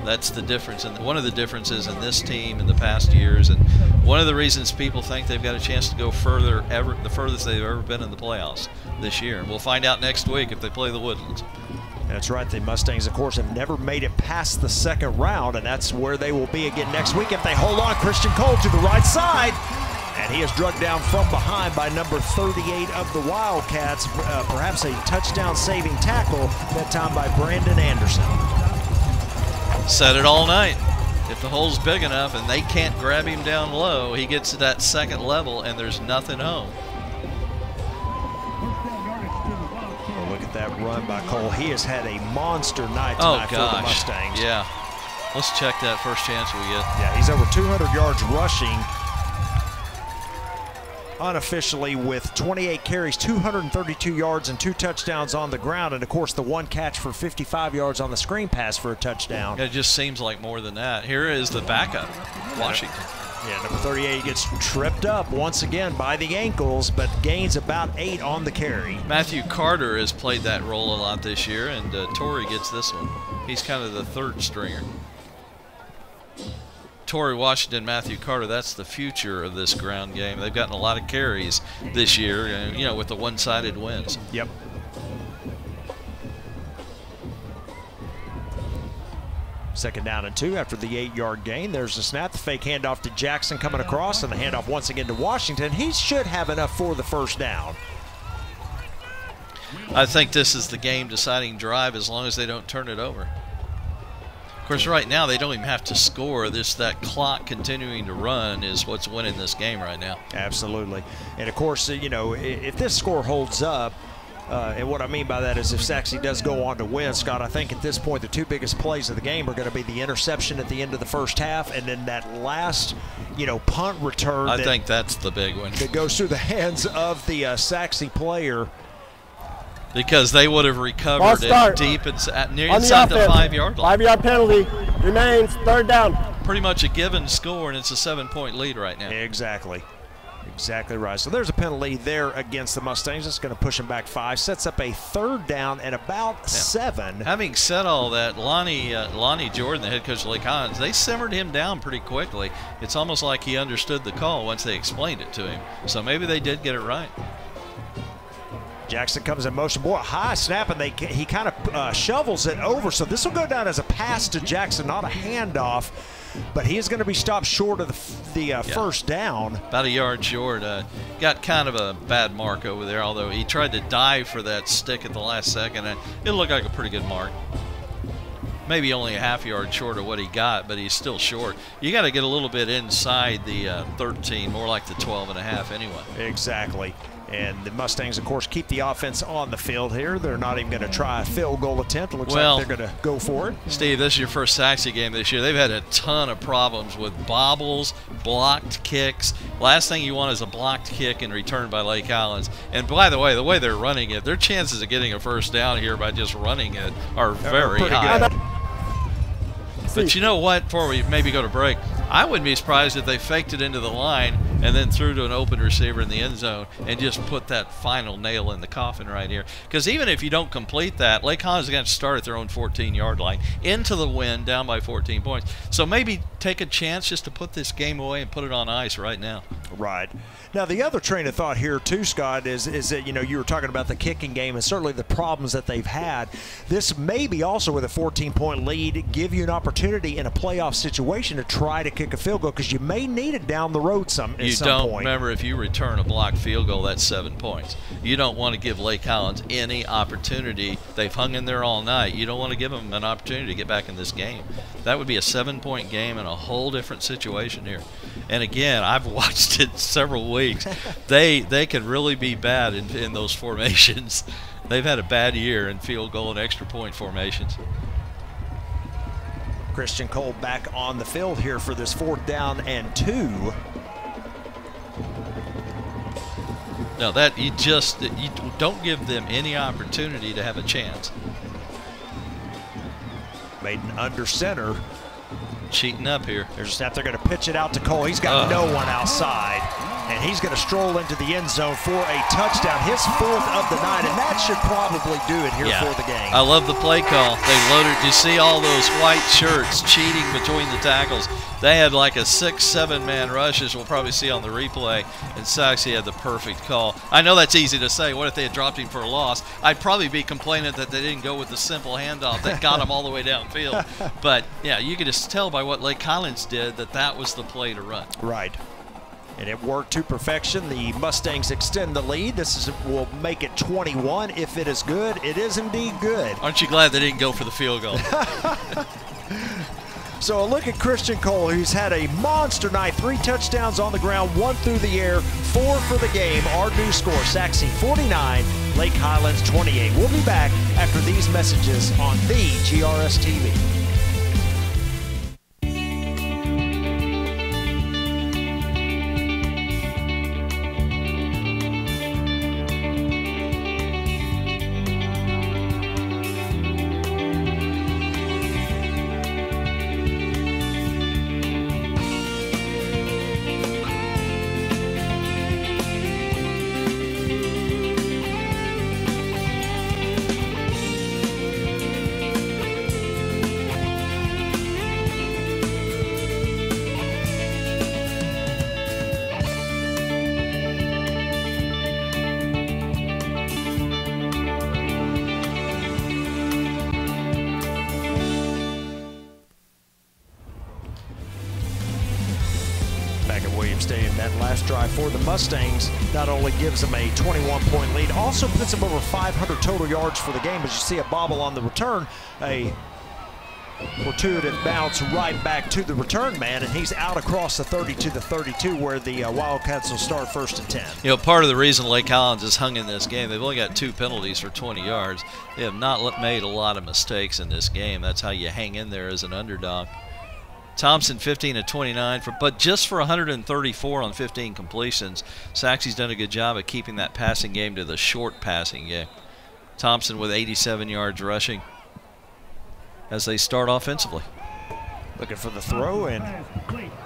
That's the difference, and one of the differences in this team in the past years, and one of the reasons people think they've got a chance to go further, the furthest they've ever been in the playoffs this year. We'll find out next week if they play the Woodlands. That's right. The Mustangs, of course, have never made it past the 2nd round, and that's where they will be again next week if they hold on. Christian Cole to the right side. And he is drugged down from behind by number 38 of the Wildcats. Perhaps a touchdown-saving tackle, that time by Brandon Anderson. Said it all night. If the hole's big enough and they can't grab him down low, he gets to that 2nd level and there's nothing home. Oh, look at that run by Cole. He has had a monster night tonight for the Mustangs. Yeah. Let's check that first chance we get. Yeah, he's over 200 yards rushing. Unofficially with 28 carries, 232 yards, and 2 touchdowns on the ground. And, of course, the 1 catch for 55 yards on the screen pass for a touchdown. It just seems like more than that. Here is the backup, Washington. Yeah, number 38 gets tripped up once again by the ankles, but gains about 8 on the carry. Matthew Carter has played that role a lot this year, and Torrey gets this one. He's kind of the 3rd stringer. Torrey Washington, Matthew Carter, that's the future of this ground game. They've gotten a lot of carries this year, you know, with the one-sided wins. Yep. Second down and 2 after the 8-yard gain. There's the snap, the fake handoff to Jackson coming across, and the handoff once again to Washington. He should have enough for the first down. I think this is the game-deciding drive as long as they don't turn it over. Of course, right now they don't even have to score. That clock continuing to run is what's winning this game right now. Absolutely. And, of course, you know, if this score holds up, and what I mean by that is if Sachse does go on to win, Scott, I think at this point the two biggest plays of the game are going to be the interception at the end of the first half and then that last, you know, punt return. I think that's the big one. That goes through the hands of the Sachse player. Because they would have recovered it deep inside the 5-yard line. 5-yard penalty remains, third down. Pretty much a given score, and it's a 7-point lead right now. Exactly. Exactly right. So there's a penalty there against the Mustangs. It's going to push them back 5. Sets up a third down and about 7. Having said all that, Lonnie Jordan, the head coach of Lake Highlands, they simmered him down pretty quickly. It's almost like he understood the call once they explained it to him. So maybe they did get it right. Jackson comes in motion. Boy, high snap, and he kind of shovels it over. So this will go down as a pass to Jackson, not a handoff. But he is going to be stopped short of the first down. About a yard short. Got kind of a bad mark over there, although he tried to dive for that stick at the last second. And it looked like a pretty good mark. Maybe only a half-yard short of what he got, but he's still short. You got to get a little bit inside the 13, more like the 12.5 anyway. Exactly. And the Mustangs, of course, keep the offense on the field here. They're not even going to try a field goal attempt. It looks like they're going to go for it. Steve, this is your first Sachse game this year. They've had a ton of problems with bobbles, blocked kicks. Last thing you want is a blocked kick and return by Lake Highlands. And by the way they're running it, their chances of getting a first down here by just running it are very high. Good. But you know what, before we maybe go to break, I wouldn't be surprised if they faked it into the line and then threw to an open receiver in the end zone and just put that final nail in the coffin right here. Because even if you don't complete that, Lake Highlands is going to start at their own 14-yard line, into the wind, down by 14 points. So maybe take a chance just to put this game away and put it on ice right now. Right. Now, the other train of thought here, too, Scott, is that, you know, you were talking about the kicking game and certainly the problems that they've had. This may be also with a 14-point lead give you an opportunity in a playoff situation to try to kick a field goal because you may need it down the road at some point. You don't. Remember, if you return a blocked field goal, that's 7 points. You don't want to give Lake Highlands any opportunity. They've hung in there all night. You don't want to give them an opportunity to get back in this game. That would be a 7-point game and a whole different situation here. And again, I've watched it several weeks. They can really be bad in those formations. They've had a bad year in field goal and extra point formations. Christian Cole back on the field here for this 4th down and 2. No, that you don't give them any opportunity to have a chance. Maiden under center. Cheating up here. There's a snap. They're going to pitch it out to Cole. He's got no one outside. And he's going to stroll into the end zone for a touchdown. His 4th of the night, and that should probably do it here for the game. I love the play call. They loaded. You see all those white shirts cheating between the tackles. They had like a 6-7 man rush, as we'll probably see on the replay, and Sachse had the perfect call. I know that's easy to say. What if they had dropped him for a loss? I'd probably be complaining that they didn't go with the simple handoff that got him all the way downfield. But, yeah, you could just tell by what Lake Highlands did that was the play to run. Right. And it worked to perfection. The Mustangs extend the lead. Will make it 21. If it is good, it is indeed good. Aren't you glad they didn't go for the field goal? So a look at Christian Cole, who's had a monster night. 3 touchdowns on the ground, 1 through the air, 4 for the game. Our new score, Sachse 49, Lake Highlands 28. We'll be back after these messages on the GRS TV. And that last drive for the Mustangs not only gives them a 21-point lead, also puts them over 500 total yards for the game. As you see a bobble on the return, a fortuitous bounce right back to the return man, and he's out across the 30 to the 32 where the Wildcats will start 1st and 10. You know, part of the reason Lake Highlands is hung in this game, they've only got 2 penalties for 20 yards. They have not made a lot of mistakes in this game. That's how you hang in there as an underdog. Thompson 15 of 29, but just for 134 on 15 completions. Sachse's done a good job of keeping that passing game to the short passing game. Thompson with 87 yards rushing as they start offensively. Looking for the throw, and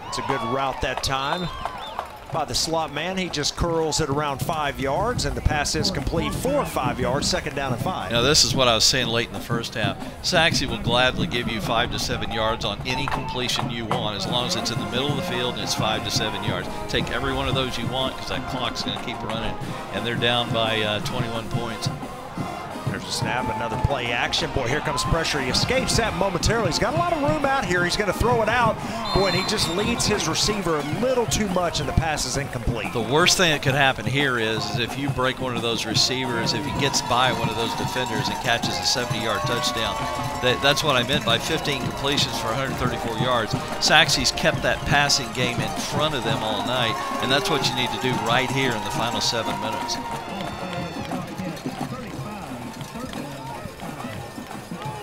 it's a good route that time by the slot man. He just curls it around 5 yards, and the pass is complete for 5 yards, 2nd down and 5. Now, this is what I was saying late in the first half. Sachse will gladly give you 5 to 7 yards on any completion you want, as long as it's in the middle of the field and it's 5 to 7 yards. Take every one of those you want, because that clock's going to keep running, and they're down by 21 points. There's a snap, another play action. Boy, here comes pressure. He escapes that momentarily. He's got a lot of room out here. He's going to throw it out. Boy, and he just leads his receiver a little too much, and the pass is incomplete. The worst thing that could happen here is if you break one of those receivers, if he gets by one of those defenders and catches a 70-yard touchdown. That's what I meant by 15 completions for 134 yards. Sachse's kept that passing game in front of them all night, and that's what you need to do right here in the final 7 minutes.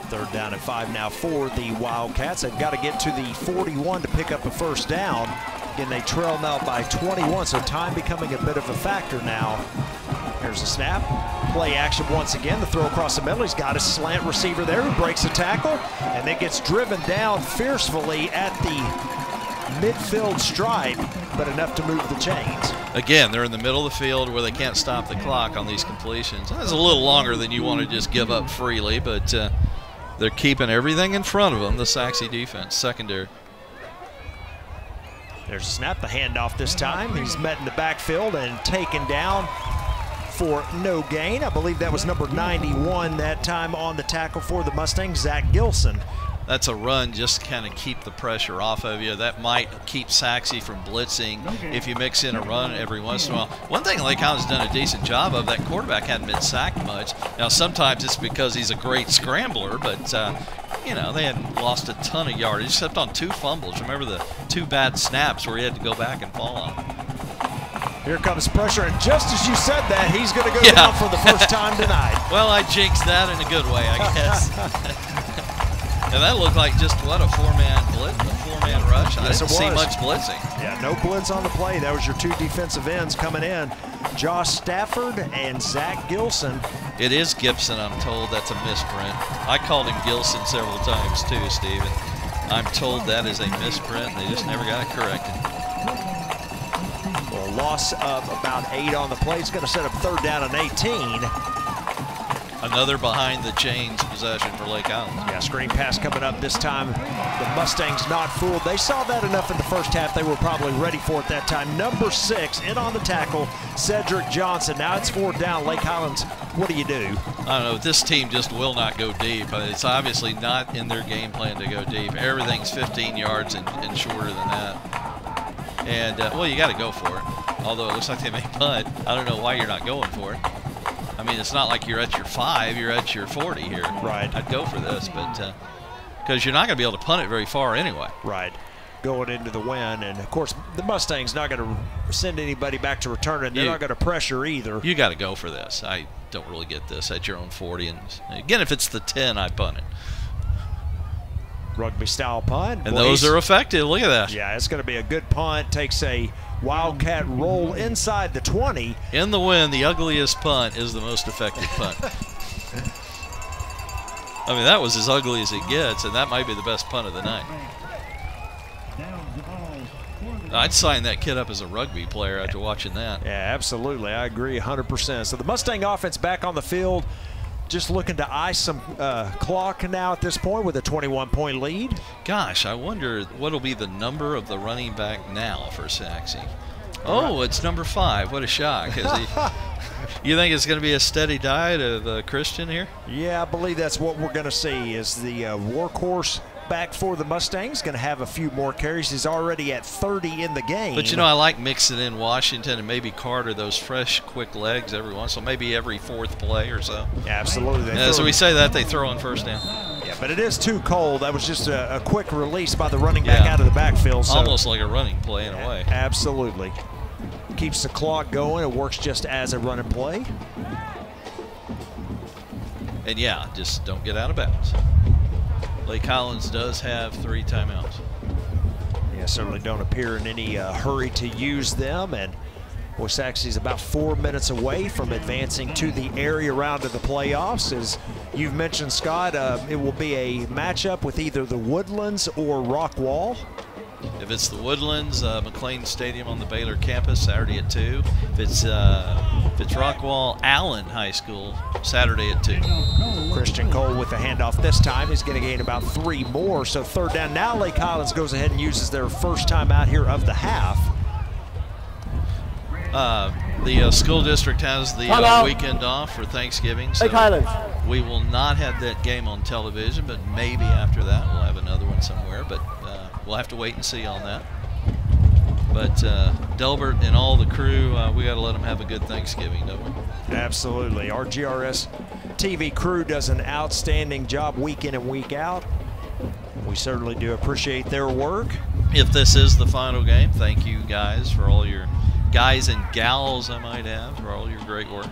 3rd down and 5 now for the Wildcats. They've got to get to the 41 to pick up a 1st down. Again, they trail now by 21, so time becoming a bit of a factor now. Here's the snap. Play action once again. The throw across the middle. He's got a slant receiver there who breaks a tackle, and then gets driven down fiercely at the midfield stripe, but enough to move the chains. Again, they're in the middle of the field where they can't stop the clock on these completions. That's a little longer than you want to just give up freely, but they're keeping everything in front of them, the Sachse defense, secondary. There's a snap, the handoff this time. He's met in the backfield and taken down for no gain. I believe that was number 91 that time on the tackle for the Mustangs, Zach Gilson. That's a run just to kind of keep the pressure off of you. That might keep Sachse from blitzing if you mix in a run every once in a while. One thing Lake Highlands has done a decent job of, that quarterback hadn't been sacked much. Now, sometimes it's because he's a great scrambler, but, you know, they hadn't lost a ton of yardage except on 2 fumbles. Remember the 2 bad snaps where he had to go back and fall on. Here comes pressure, and just as you said that, he's going to go down for the first time tonight. Well, I jinxed that in a good way, I guess. And that looked like just, what, a 4-man blitz, a 4-man rush? I didn't see much blitzing. Yeah, no blitz on the play. That was your 2 defensive ends coming in. Josh Stafford and Zach Gilson. It is Gibson, I'm told. That's a misprint. I called him Gilson several times too, Steve. And I'm told that is a misprint. They just never got it corrected. Well, a loss of about 8 on the play. It's going to set up 3rd down and 18. Another behind the chains possession for Lake Highlands. Yeah, screen pass coming up this time. The Mustangs not fooled. They saw that enough in the first half. They were probably ready for it that time. Number 6 in on the tackle, Cedric Johnson. Now it's 4th down. Lake Highlands, what do you do? I don't know. This team just will not go deep. It's obviously not in their game plan to go deep. Everything's 15 yards and shorter than that. And, well, you got to go for it. Although it looks like they may punt. I don't know why you're not going for it. I mean, it's not like you're at your 5, you're at your 40 here. Right. I'd go for this, but because you're not going to be able to punt it very far anyway. Right. Going into the wind, and of course, the Mustangs not going to send anybody back to return it. They're not going to pressure either. You got to go for this. I don't really get this at your own 40. And again, if it's the 10, I punt it. Rugby style punt. And those are effective. Look at that. Yeah, it's going to be a good punt. Takes a Wildcat roll inside the 20. In the wind, the ugliest punt is the most effective punt. I mean, that was as ugly as it gets, and that might be the best punt of the night. I'd sign that kid up as a rugby player after watching that. Yeah, absolutely. I agree 100%. So the Mustang offense back on the field, just looking to ice some clock now at this point with a 21-point lead. Gosh, I wonder what will be the number of the running back now for Sachse. Oh, it's number 5. What a shock. You think it's going to be a steady diet of Christian here? Yeah, I believe that's what we're going to see is the workhorse back for the Mustangs, going to have a few more carries. He's already at 30 in the game. But, you know, I like mixing in Washington and maybe Carter, those fresh, quick legs every once, so maybe every fourth play or so. Absolutely. So we say that, they throw on first down. Yeah, but it is too cold. That was just a quick release by the running back out of the backfield. So. Almost like a running play in a way. Absolutely. Keeps the clock going. It works just as a running play. And, yeah, just don't get out of bounds. Lake Highlands does have 3 timeouts. Yeah, certainly don't appear in any hurry to use them. And Sachse's about 4 minutes away from advancing to the area round of the playoffs. As you've mentioned, Scott, it will be a matchup with either the Woodlands or Rockwall. If it's the Woodlands, McLean Stadium on the Baylor campus, Saturday at 2. If it's Rockwall, Allen High School, Saturday at 2. Christian Cole with the handoff this time. He's going to gain about 3 more. So third down. Now Lake Highlands goes ahead and uses their first time out here of the half. The school district has the weekend off for Thanksgiving, so we will not have that game on television, but maybe after that we'll have another one somewhere, but we'll have to wait and see on that. But Delbert and all the crew, we got to let them have a good Thanksgiving, don't we? Absolutely. Our GRS TV crew does an outstanding job week in and week out. We certainly do appreciate their work. If this is the final game, thank you guys for all your guys and gals, I might add, for all your great work.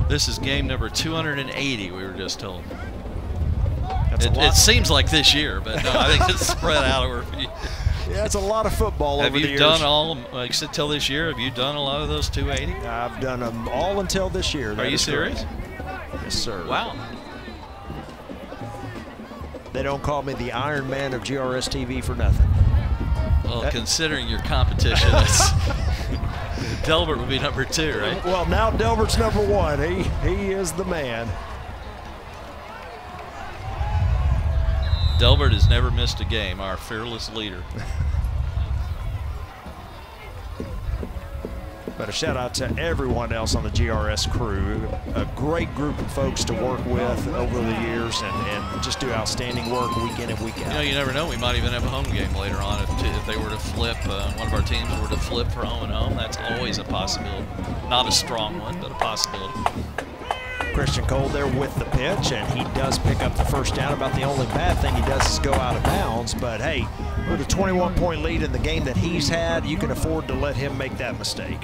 This is game number 280, we were just told. It seems like this year, but no, I think it's spread out over a few years. Yeah, it's a lot of football over the years. Have you done all, until this year, have you done a lot of those 280? I've done them all until this year. Are you serious? Yes, sir. Wow. They don't call me the Iron Man of GRS TV for nothing. Well, considering your competition, Delbert would be number 2, right? Well, now Delbert's number 1. He is the man. Delbert has never missed a game, our fearless leader. But a shout out to everyone else on the GRS crew. A great group of folks to work with over the years and just do outstanding work week in and week out. You know, you never know. We might even have a home game later on if they were to flip, one of our teams were to flip for home and home. That's always a possibility. Not a strong one, but a possibility. Christian Cole there with the pitch, and he does pick up the first down. About the only bad thing he does is go out of bounds. But, hey, with a 21-point lead in the game that he's had, you can afford to let him make that mistake.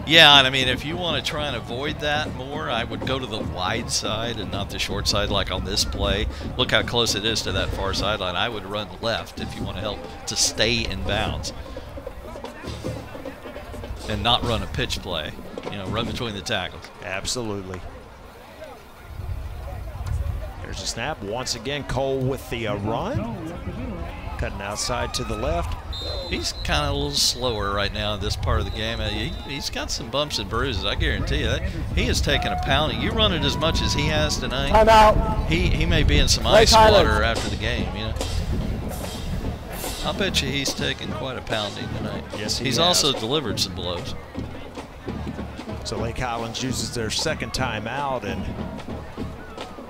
Yeah, and I mean, if you want to try and avoid that more, I would go to the wide side and not the short side like on this play. Look how close it is to that far sideline. I would run left if you want to help to stay in bounds and not run a pitch play. You know, run between the tackles. Absolutely. There's a snap. Once again, Cole with the run. Cutting outside to the left. He's kind of a little slower right now in this part of the game. He's got some bumps and bruises, I guarantee you. He has taken a pounding. You run it as much as he has tonight. Time out. He may be in some ice water after the game, you know. I'll bet you he's taken quite a pounding tonight. Yes, he's also delivered some blows. So Lake Highlands uses their second time out, and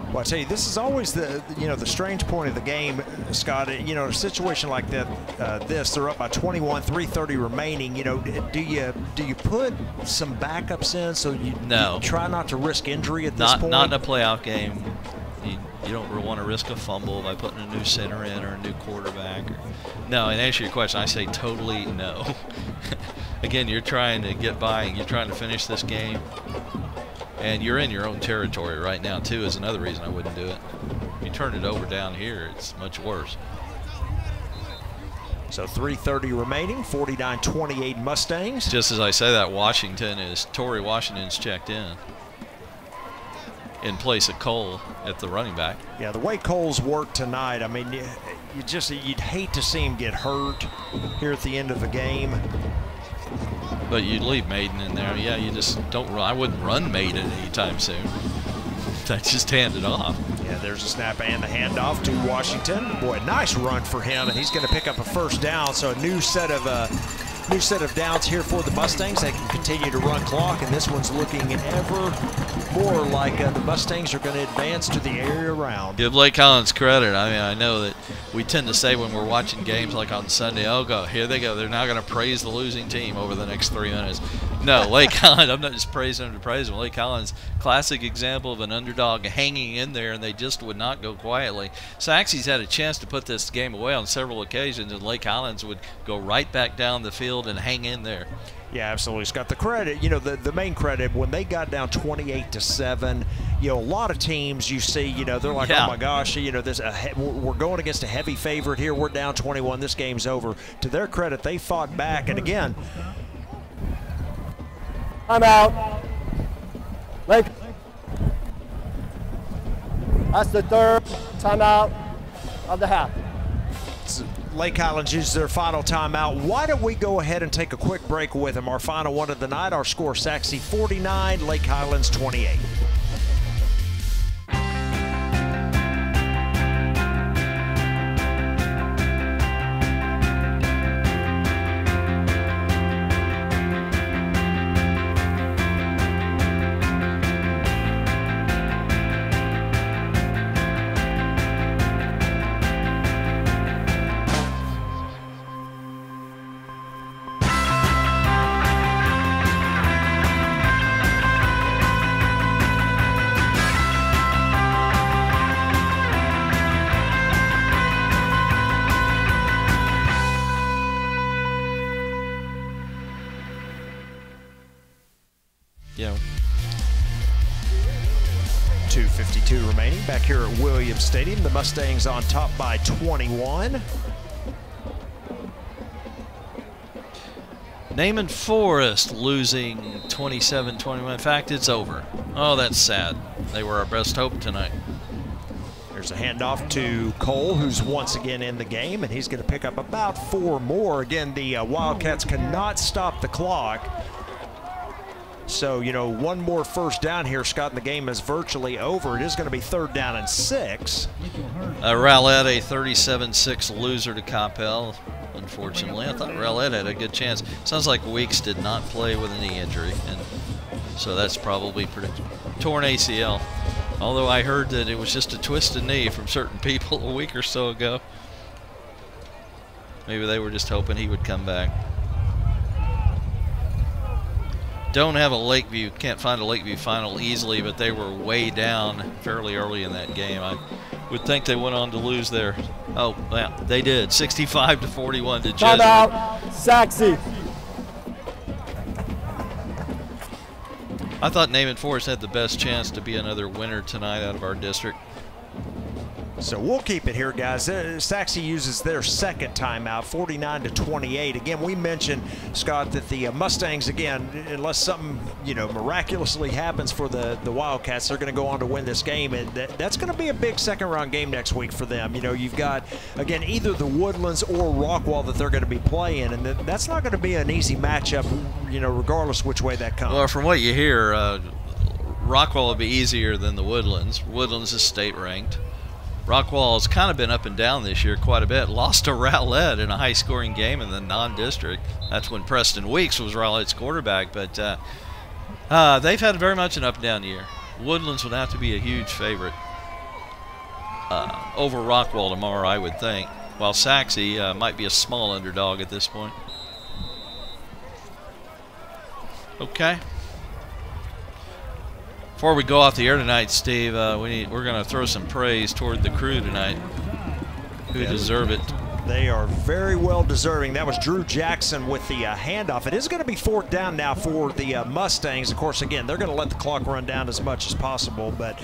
well, I tell you, this is always the the strange point of the game, Scott. You know, a situation like that, they're up by 21, 3:30 remaining. You know, do you put some backups in so you try not to risk injury at this point? Not in a playoff game. You don't want to risk a fumble by putting a new center in or a new quarterback. No, and to answer your question, I say totally no. Again, you're trying to get by and you're trying to finish this game. And you're in your own territory right now, too, is another reason I wouldn't do it. If you turn it over down here, it's much worse. So 3:30 remaining, 49-28 Mustangs. Just as I say that, Torrey Washington's checked in place of Cole at the running back. Yeah, the way Cole's worked tonight, I mean, you'd hate to see him get hurt here at the end of the game. But you'd leave Maiden in there. Yeah, you just don't run. I wouldn't run Maiden anytime soon. That's just hand it off. Yeah, there's a snap and the handoff to Washington. Boy, nice run for him, and he's going to pick up a first down. So a new set of downs here for the Mustangs. They can continue to run clock, and this one's looking ever more like the Mustangs are going to advance to the area round. Give Lake Highlands credit. I mean, I know that we tend to say when we're watching games like on Sunday, oh, here they go. They're now going to praise the losing team over the next 3 minutes. No, Lake Highlands, I'm not just praising them to praise them. Lake Highlands, classic example of an underdog hanging in there, and they just would not go quietly. Sachse's had a chance to put this game away on several occasions, and Lake Highlands would go right back down the field and hang in there. Yeah, absolutely. Scott, the credit, you know, the main credit, when they got down 28-7, you know, a lot of teams you see, you know, they're like, oh my gosh, you know, we're going against a heavy favorite here. We're down 21. This game's over. To their credit, they fought back. And again, I'm out. Lake. That's the third timeout of the half. Lake Highlands uses their final timeout. Why don't we go ahead and take a quick break with them? Our final one of the night, our score, Sachse 49, Lake Highlands 28. Yeah. 2:52 remaining back here at Williams Stadium. The Mustangs on top by 21. Naaman Forest losing 27-21. In fact, it's over. Oh, that's sad. They were our best hope tonight. There's a handoff to Cole, who's once again in the game, and he's going to pick up about 4 more. Again, the Wildcats cannot stop the clock. So, you know, one more first down here, Scott, and the game is virtually over. It is going to be 3rd down and 6. Rowlett, a 37-6 loser to Coppell, unfortunately. I thought Rowlett had a good chance. Sounds like Weeks did not play with a knee injury, and so that's probably torn ACL. Although I heard that it was just a twisted knee from certain people a week or so ago. Maybe they were just hoping he would come back. Don't have a Lakeview, can't find a Lakeview final easily, but they were way down fairly early in that game. I would think they went on to lose there. Oh, yeah, they did. 65-41 to Jesuit. Timeout, Sachse. I thought Naaman Forest had the best chance to be another winner tonight out of our district. So we'll keep it here, guys. Sachse uses their second timeout, 49-28. Again, we mentioned, Scott, that the Mustangs, again, unless something, you know, miraculously happens for the Wildcats, they're going to go on to win this game, and that's going to be a big second-round game next week for them. You know, you've got, again, either the Woodlands or Rockwall that they're going to be playing, and that's not going to be an easy matchup, you know, regardless which way that comes. Well, from what you hear, Rockwall will be easier than the Woodlands. Woodlands is state-ranked. Rockwall has kind of been up and down this year quite a bit. Lost to Rowlett in a high-scoring game in the non-district. That's when Preston Weeks was Rowlett's quarterback. But they've had very much an up-and-down year. Woodlands would have to be a huge favorite over Rockwall tomorrow, I would think. While Sachse might be a small underdog at this point. Okay. Before we go off the air tonight, Steve, we're going to throw some praise toward the crew tonight, who deserve it. They are very well deserving. That was Drew Jackson with the handoff. It is going to be 4th down now for the Mustangs. Of course, again, they're going to let the clock run down as much as possible, but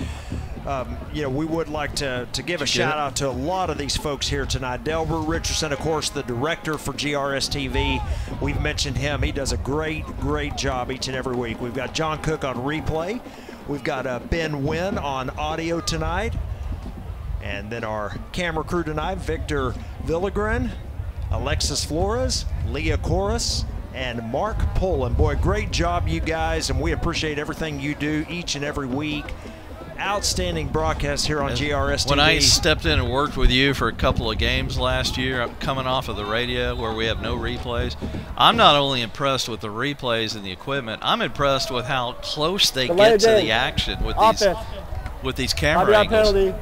you know, we would like to give a shout out to a lot of these folks here tonight. Delbert Richardson, of course, the director for GRS TV. We've mentioned him. He does a great job each and every week. We've got John Cook on replay. We've got Ben Wynn on audio tonight. And then our camera crew tonight, Victor Villagren, Alexis Flores, Leah Corus, and Mark Pullen. Boy, great job, you guys, and we appreciate everything you do each and every week. outstanding broadcast here on GRS TV. When I stepped in and worked with you for a couple of games last year, I'm coming off of the radio where we have no replays, I'm not only impressed with the replays and the equipment, I'm impressed with how close they get to the action with these camera angles.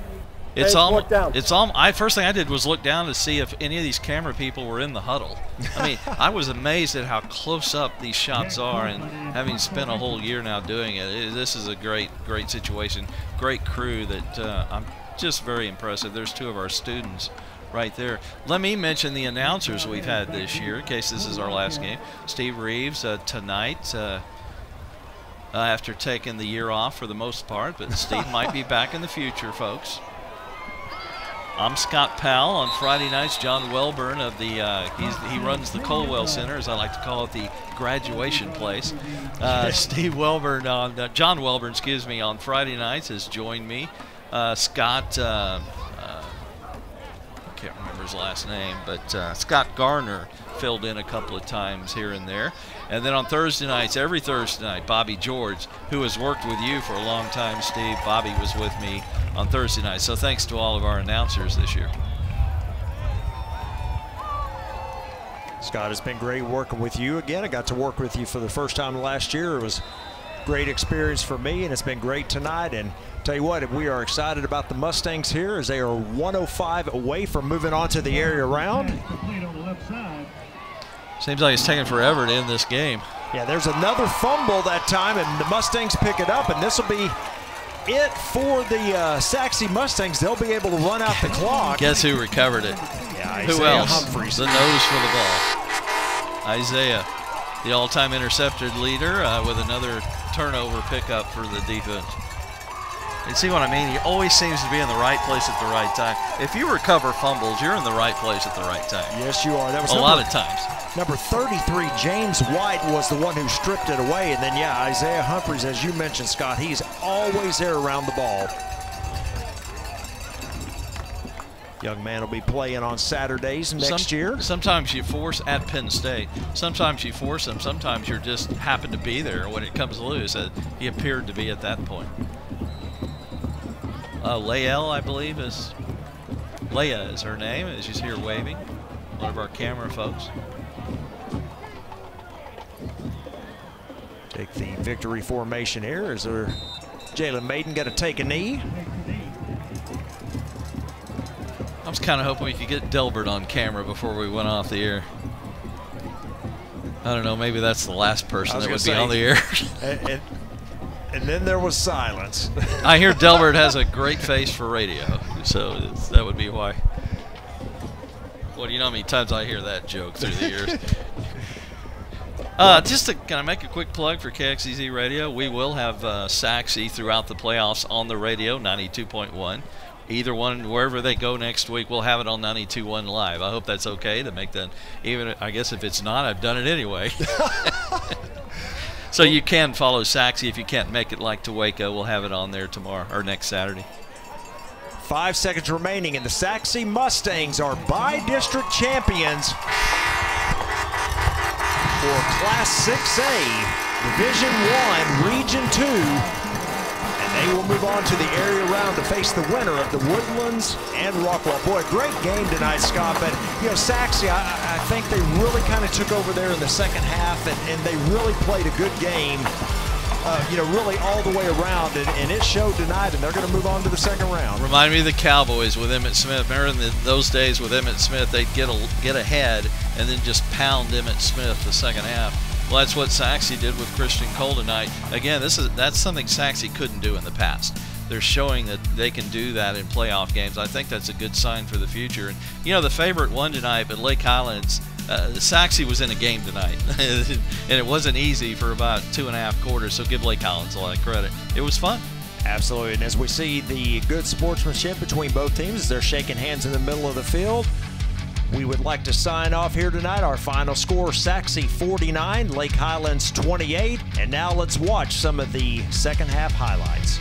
First thing I did was look down to see if any of these camera people were in the huddle. I mean, I was amazed at how close up these shots are, and having spent a whole year now doing it, this is a great situation, great crew that I'm just very impressive. There's two of our students right there. Let me mention the announcers we've had this year, in case this is our last game. Steve Reeves tonight, after taking the year off for the most part, but Steve might be back in the future, folks. I'm Scott Powell. On Friday nights, John Welburn of the he runs the Colwell Center, as I like to call it, the graduation place. Steve Welburn John Welburn, excuse me, on Friday nights has joined me. Scott, I can't remember his last name, but Scott Garner filled in a couple of times here and there. And then on Thursday nights, every Thursday night, Bobby George, who has worked with you for a long time, Steve. Bobby was with me on Thursday night. So thanks to all of our announcers this year. Scott, it's been great working with you again. I got to work with you for the first time last year. It was a great experience for me, and it's been great tonight. And tell you what, we are excited about the Mustangs here as they are 105 away from moving on to the area round. Seems like it's taking forever to end this game. Yeah, there's another fumble that time, and the Mustangs pick it up, and this will be it for the Sachse Mustangs. They'll be able to run out the clock. Guess who recovered it? Yeah, who else? Humphreys. The nose for the ball. Isaiah, the all-time intercepted leader, with another turnover pickup for the defense. You see what I mean? He always seems to be in the right place at the right time. If you recover fumbles, you're in the right place at the right time. Yes, you are. That was a lot of times. Number 33, James White, was the one who stripped it away. And then, yeah, Isaiah Humphreys, as you mentioned, Scott, he's always there around the ball. Young man will be playing on Saturdays next year. Sometimes you force at Penn State. Sometimes you force him. Sometimes you just happen to be there when it comes loose. He appeared to be at that point. Leah, I believe, is her name, as she's here waving. One of our camera folks. Take the victory formation here. Is there Jalen Maiden got to take a knee? I was kind of hoping we could get Delbert on camera before we went off the air. I don't know, maybe that's the last person that would be on the air. And then there was silence. I hear Delbert has a great face for radio, so that would be why. Well, you know how many times I hear that joke through the years. Just to kind of make a quick plug for KXEZ Radio, we will have Sachse throughout the playoffs on the radio, 92.1. Either one, wherever they go next week, we'll have it on 92.1 live. I hope that's okay to make that. Even, I guess if it's not, I've done it anyway. So you can follow Sachse if you can't make it, like to Waco. We'll have it on there tomorrow or next Saturday. 5 seconds remaining, and the Sachse Mustangs are by-district champions for Class 6A, Division I, Region 2. And they will move on to the area round to face the winner of the Woodlands and Rockwell. Boy, great game tonight, Scott. But, you know, Sachse, I think they really kind of took over there in the second half, and they really played a good game, you know, really all the way around. And it showed tonight, and they're going to move on to the second round. Remind me of the Cowboys with Emmitt Smith. Remember in those days with Emmitt Smith, they'd get ahead and then just pound Emmitt Smith the second half. Well, that's what Sachse did with Christian Cole tonight. Again, that's something Sachse couldn't do in the past. They're showing that they can do that in playoff games. I think that's a good sign for the future. And, you know, the favorite won tonight, but Lake Highlands, Sachse was in a game tonight. And it wasn't easy for about 2.5 quarters, so give Lake Highlands a lot of credit. It was fun. Absolutely. And as we see the good sportsmanship between both teams as they're shaking hands in the middle of the field, we would like to sign off here tonight. Our final score, Sachse 49, Lake Highlands 28. And now let's watch some of the second half highlights.